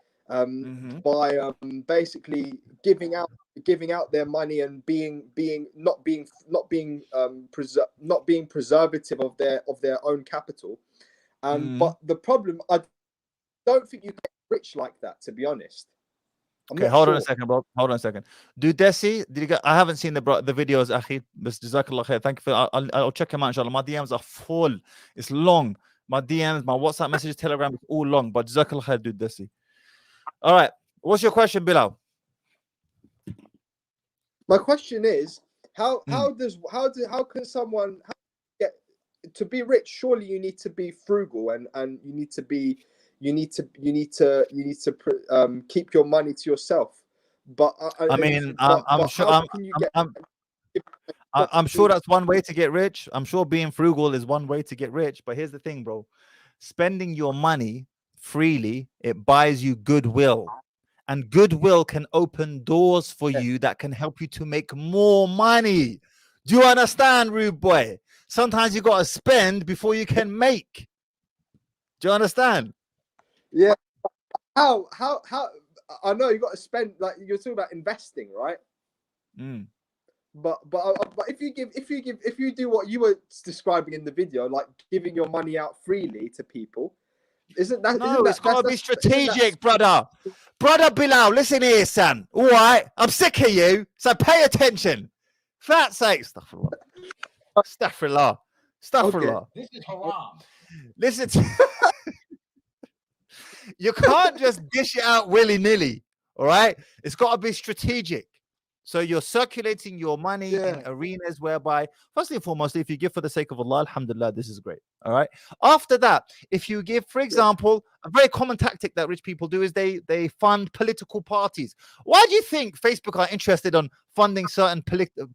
by basically giving out their money and not being preservative of their own capital. But the problem, I don't think you get rich like that, to be honest. Okay, hold on a second, bro. Hold on a second. Do Desi, did you get? I haven't seen the videos, Akhi. Jazakallah khair. Thank you for. I'll check them out, inshallah. My DMs are full. It's long. My DMs, my WhatsApp messages, Telegram, it's all long. But Jazakallah khair, dude, Desi. All right. What's your question, Bilal? My question is, how can someone get to be rich? Surely you need to be frugal and you need to keep your money to yourself. But I'm sure that's one way to get rich. I'm sure being frugal is one way to get rich. But here's the thing, bro. Spending your money freely, it buys you goodwill. And goodwill can open doors for you that can help you to make more money. Do you understand, rude boy? Sometimes you got to spend before you can make. Do you understand? Yeah. How I know you got to spend, like you're talking about investing, right? But if you do what you were describing in the video, like giving your money out freely to people, isn't that? No, it's got to be strategic, brother. Brother Bilal, listen here, son. All right, I'm sick of you, so pay attention. Fat's sake, astaghfirullah. Astaghfirullah. This is haram. Listen You can't just dish it out willy-nilly. All right, it's got to be strategic. So you're circulating your money in arenas whereby, firstly and foremost, if you give for the sake of Allah, alhamdulillah, this is great. All right. After that, if you give, for example, a very common tactic that rich people do is they fund political parties. Why do you think Facebook are interested on funding certain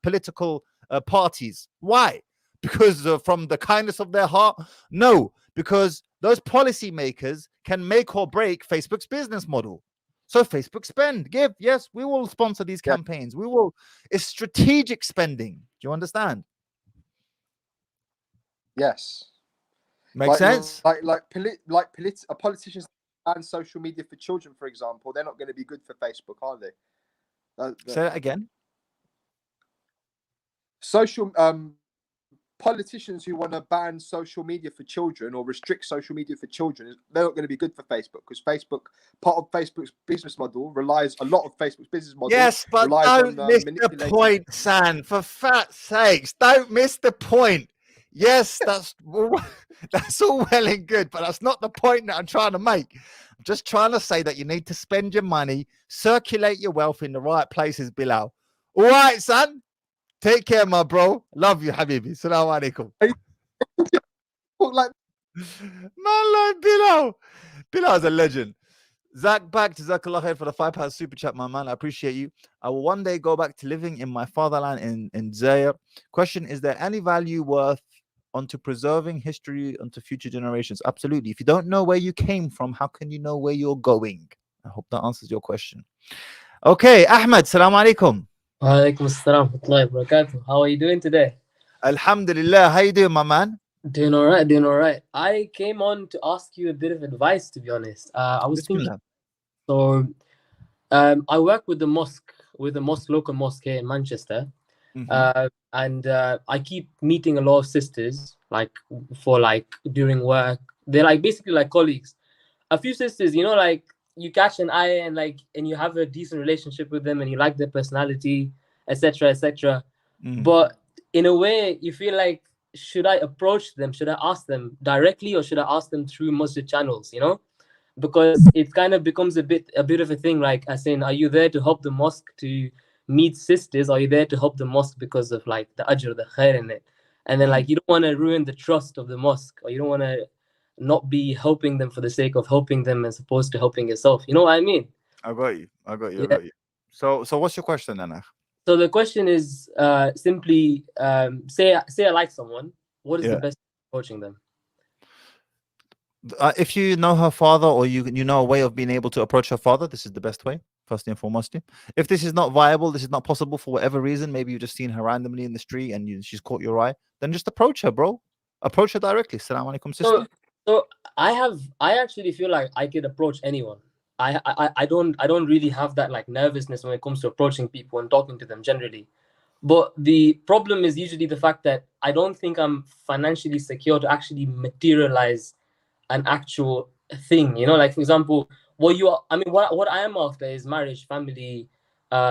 political parties? Why? Because from the kindness of their heart? No, because those policymakers can make or break Facebook's business model. So Facebook spend, give. Yes, we will sponsor these campaigns. We will. It's strategic spending. Do you understand? Yes. Makes sense. Politicians ban social media for children, for example. They're not going to be good for Facebook, are they? Say that again. Politicians who want to ban social media for children or restrict social media for children, they're not going to be good for Facebook, because part of Facebook's business model relies, a lot of Facebook's business model. Yes, but don't miss the point, San. For fat's sakes, don't miss the point. Yes, that's all well and good, but that's not the point that I'm trying to make. I'm just trying to say that you need to spend your money, circulate your wealth in the right places, Bilal. All right, son. Take care, my bro. Love you, Habibi. Assalamu alaikum. Man, like Bilal. Bilal's a legend. Zach back to Jazakallah khair for the £5 super chat, my man. I appreciate you. I will one day go back to living in my fatherland in Zaire. Question: is there any value worth onto preserving history onto future generations? Absolutely. If you don't know where you came from, how can you know where you're going? I hope that answers your question. Okay, Ahmed, Assalamu alaikum. Walaikum assalam wa rahmatullahi wa barakatuh. How are you doing today? Alhamdulillah. How you doing, my man? Doing all right, doing all right. I came on to ask you a bit of advice, to be honest. I was thinking, so I work with the local mosque here in Manchester. And I keep meeting a lot of sisters, during work. They're basically like colleagues. A few sisters, you catch an eye and you have a decent relationship with them and you like their personality, etc., etc. But in a way, you feel like, should I approach them? Should I ask them directly, or should I ask them through masjid channels? Because it kind of becomes a bit of a thing. Like, as in, are you there to help the mosque to meet sisters? Or are you there to help the mosque because of the ajr, the khair in it? And then you don't want to ruin the trust of the mosque, or you don't want to not be helping them for the sake of helping them as opposed to helping yourself. You know what I mean? I got you. I got you. So what's your question, Nana? So the question is simply, say I like someone. What is the best way of approaching them? If you know her father, or you know a way of being able to approach her father, this is the best way, first and foremost. If this is not viable, this is not possible for whatever reason, maybe you've just seen her randomly in the street and she's caught your eye, then just approach her, bro. Approach her directly. Assalamu alaikum, sister. So I actually feel like I could approach anyone. I don't really have that nervousness when it comes to approaching people and talking to them generally. But the problem is usually the fact that I don't think I'm financially secure to actually materialize an actual thing. For example, what I am after is marriage, family,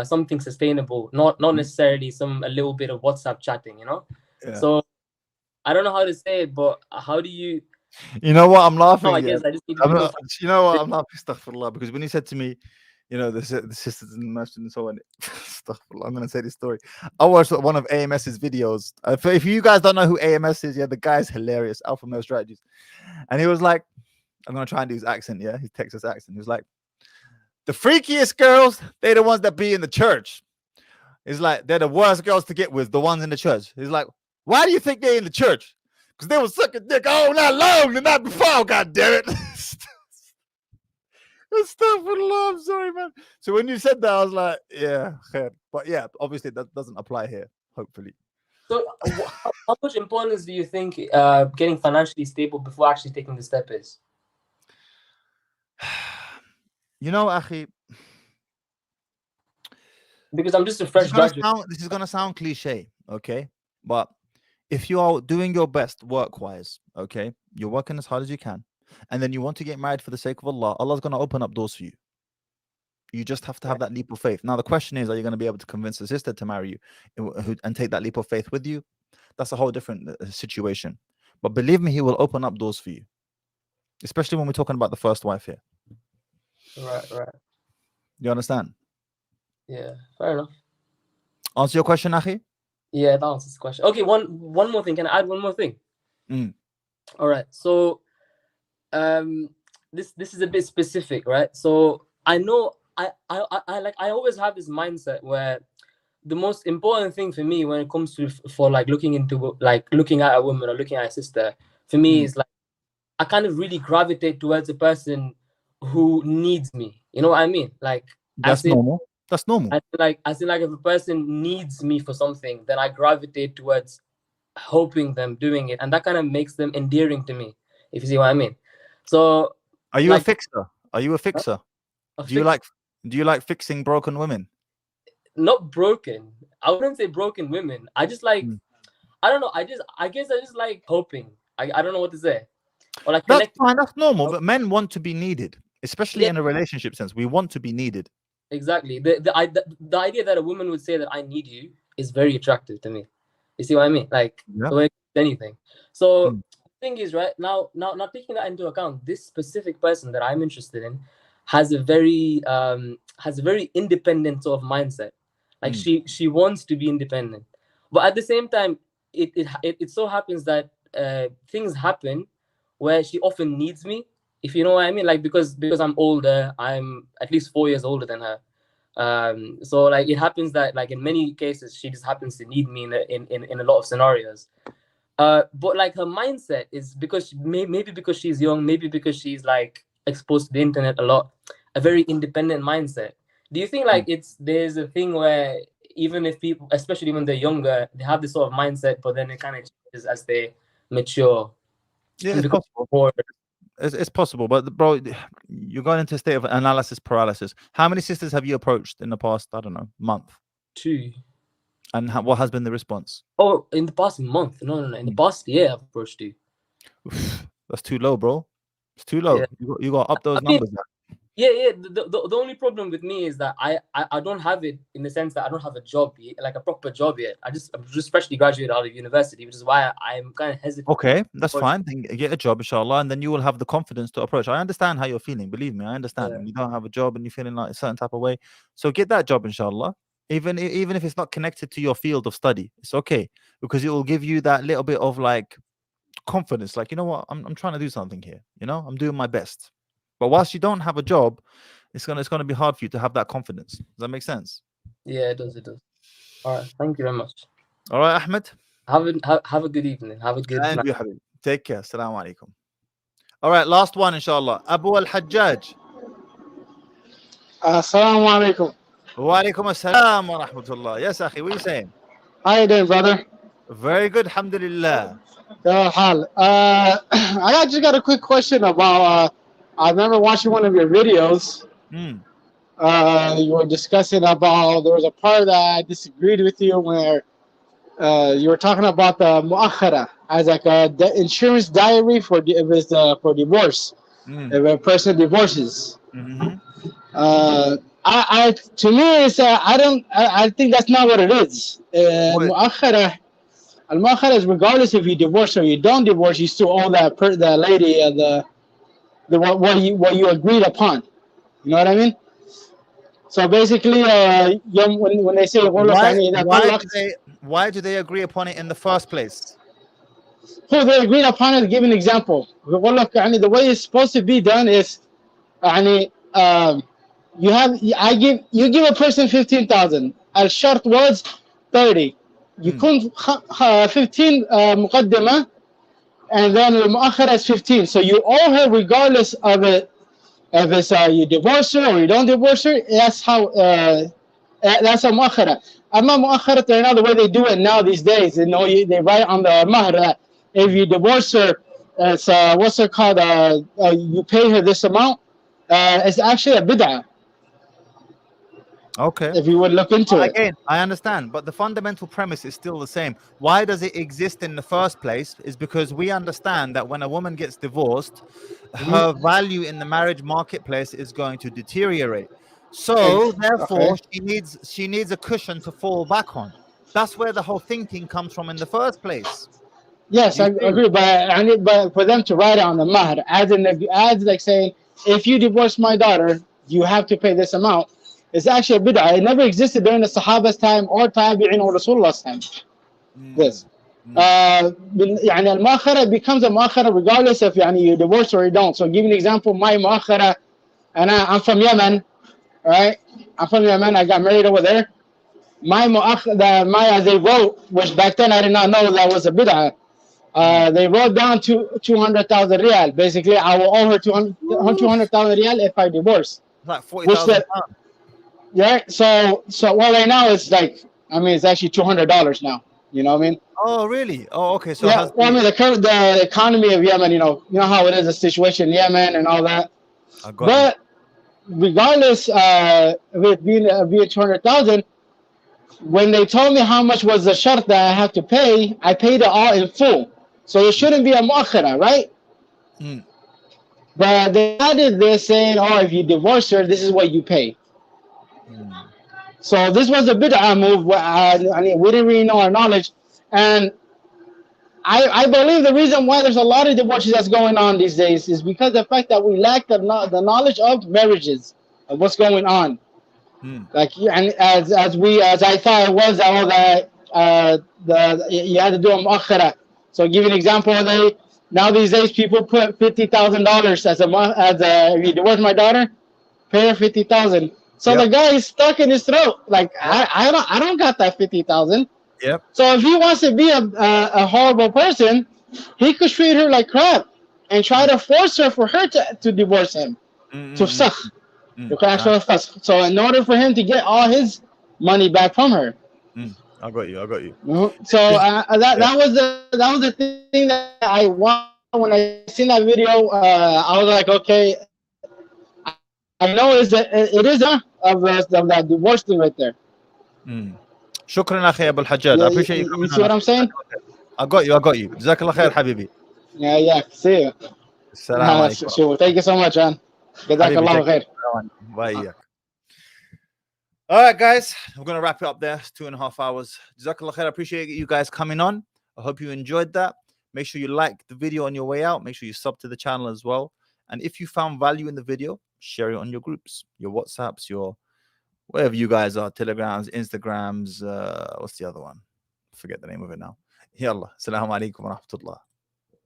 something sustainable, not necessarily a little bit of WhatsApp chatting. So I don't know how to say it, but how do you? You know what? I'm laughing. I guess I just need to you know what? I'm laughing, astaghfirullah, because when you said to me, the sisters in the masjid and so on, astaghfirullah, I'm going to say this story. I watched one of AMS's videos. If you guys don't know who AMS is, the guy's hilarious, Alpha Male Strategies. And he was like, I'm going to try and do his accent, his Texas accent. He was like, the freakiest girls, they're the ones that be in the church. He's like, they're the worst girls to get with, the ones in the church. He's like, why do you think they're in the church? Because they were sucking dick all night long, the night before, God damn it. Astaghfirullah, I'm sorry, man. So when you said that, I was like, yeah, khair. But yeah, obviously that doesn't apply here, hopefully. So how much importance do you think getting financially stable before actually taking the step is? Akhi, because I'm just a fresh graduate. This is going to sound cliche, okay? But if you are doing your best work-wise, okay, you're working as hard as you can, and then you want to get married for the sake of Allah, Allah's going to open up doors for you. You just have to have that leap of faith. Now, the question is, are you going to be able to convince a sister to marry you and take that leap of faith with you? That's a whole different situation. But believe me, he will open up doors for you. especially when we're talking about the first wife here. Right. You understand? Yeah, fair enough. Answer your question, Akhi? Yeah, that answers the question. Okay, one more thing. Can I add one more thing? All right. So, this is a bit specific, right? So I know I always have this mindset where the most important thing for me when it comes to for like looking at a woman or looking at a sister, for me is like I kind of really gravitate towards a person who needs me. You know what I mean? Like that's normal. That's normal. I feel like if a person needs me for something, then I gravitate towards helping them doing it, and that kind of makes them endearing to me. If you see what I mean. So, are you a fixer? Are you a fixer? Do you like fixing broken women? Not broken. I wouldn't say broken women. I just like I don't know. I guess I just like hoping. I don't know what to say. Or like that's fine. That's normal. But men want to be needed, especially in a relationship sense. We want to be needed. Exactly. The idea that a woman would say that I need you is very attractive to me. You see what I mean? Like anything. So the thing is, right now taking that into account, this specific person that I'm interested in has a very independent sort of mindset. Like she wants to be independent, but at the same time, it so happens that things happen where she often needs me, if you know what I mean. Like because I'm older, I'm at least 4 years older than her. So like it happens that like in many cases she just happens to need me in a lot of scenarios. But like her mindset is because maybe because she's young, maybe because she's like exposed to the internet a lot, a very independent mindset. Do you think like there's a thing where even if people, especially when they're younger, they have this sort of mindset, but then it kind of changes as they mature? Yeah, it's possible. It's possible, but bro, you're going into a state of analysis paralysis. How many sisters have you approached in the past, I don't know, month? 2. And what has been the response? Oh, in the past month? No. In the past year, I've approached 2. That's too low, bro. It's too low. Yeah. You got to up those numbers. Yeah. The only problem with me is that I don't have it in the sense that I don't have a job yet, like a proper job yet. I'm just freshly graduated out of university, which is why I'm kind of hesitant. Okay, that's fine. Then get a job, inshallah, and then you will have the confidence to approach. I understand how you're feeling. Believe me, I understand. When you don't have a job and you're feeling like a certain type of way, so get that job, inshallah. Even if it's not connected to your field of study, it's okay, because it will give you that little bit of like confidence. Like, you know what, I'm trying to do something here. You know, I'm doing my best. But whilst you don't have a job, it's gonna be hard for you to have that confidence. Does that make sense? Yeah, it does. All right, thank you very much. All right, Ahmed. Have a good evening. Have a good night. Take care. Assalamu alaikum. All right, last one, inshallah. Abu al-Hajjaj. Assalamu alaikum. Wa alaikum assalam wa rahmatullah. Yes, akhi, what are you saying? How you doing, brother? Very good, alhamdulillah. I just got a quick question about, I remember watching one of your videos. You were discussing about, there was a part that I disagreed with you where you were talking about the mu'akhara as like a insurance diary for divorce. If a person divorces. To me, it's I think that's not what it is. Mu'akhara, al-mu'akhara is regardless if you divorce or you don't divorce, you still owe the lady what you agreed upon. You know what I mean? So basically, when they say why do they agree upon it in the first place? So they agreed upon it. Give an example. The way it's supposed to be done is, you give a person 15,000. Al shart was 30. You couldn't 15 muqaddimah, and then the mu'akhara is 15. So you owe her regardless of it. If it's you divorce her or you don't divorce her, that's how that's a mu'akhara. Amma mu'akhara, the way they do it now these days, they write on the mahr that if you divorce her, it's what's it called? You pay her this amount. It's actually a bid'ah. Okay. If you would look into it. Again, I understand, but the fundamental premise is still the same. Why does it exist in the first place? Is because we understand that when a woman gets divorced, her value in the marriage marketplace is going to deteriorate. So therefore, she needs a cushion to fall back on. That's where the whole thinking comes from in the first place. Yes, I agree, but for them to write it on the mahr, as like saying, if you divorce my daughter, you have to pay this amount. It's actually a bid'ah. It never existed during the Sahaba's time or Tabi'in or Rasulullah's time. This. يعني المؤخرة becomes a مؤخرة regardless if يعني you divorce or you don't. So give an example, my مؤخرة, and I'm from Yemen, right? I'm from Yemen. I got married over there. My as they wrote, which back then I did not know that was a bid'ah. They wrote down to 200,000 riyal. Basically, I will owe her 200,000 riyal if I divorce. Like 40,000 pounds. Yeah. So well, right now it's like, I mean, it's actually $200 now. You know what I mean? Oh, really? Oh, okay. So yeah. Well, I mean, the economy of Yemen, you know how it is, the situation in Yemen and all that. But regardless of it being 200,000, when they told me how much was the shart that I have to pay, I paid it all in full. So it shouldn't be a mu'akhirah, right? But they added this saying, oh, if you divorce her, this is what you pay. So this was a bid'ah move. I mean, we didn't really know our knowledge. And I believe the reason why there's a lot of divorces that's going on these days is because of the fact that we lack the knowledge of marriages, of what's going on. Like, and as I thought it was all that you had to do a mu'akhirah. So give you an example, now these days people put $50,000 as a if you divorce my daughter, pay her 50,000. So the guy is stuck in his throat. Like I don't got that 50,000. Yep. So if he wants to be a horrible person, he could treat her like crap and try to force her for her to divorce him. To sakh. So in order for him to get all his money back from her. I got you. So that was the thing that I want. When I seen that video, I was like, okay, I know it is of that divorce thing right there. شكرا أخي أبو الحجاج. I appreciate you. You see what I'm saying? I got you. جزاك الله خير حبيبي. Yeah. See you. السلام عليكم. Sure. Thank you so much, man. جزاك الله خير. Bye. All right, guys, we're gonna wrap it up there. It's 2.5 hours. Jazakallah khair. I appreciate you guys coming on. I hope you enjoyed that. Make sure you like the video on your way out. Make sure you sub to the channel as well. And if you found value in the video, share it on your groups, your WhatsApps, your wherever you guys are, Telegrams, Instagrams. What's the other one? Forget the name of it now. Yallah. Assalamu alaikum wa rahmatullah.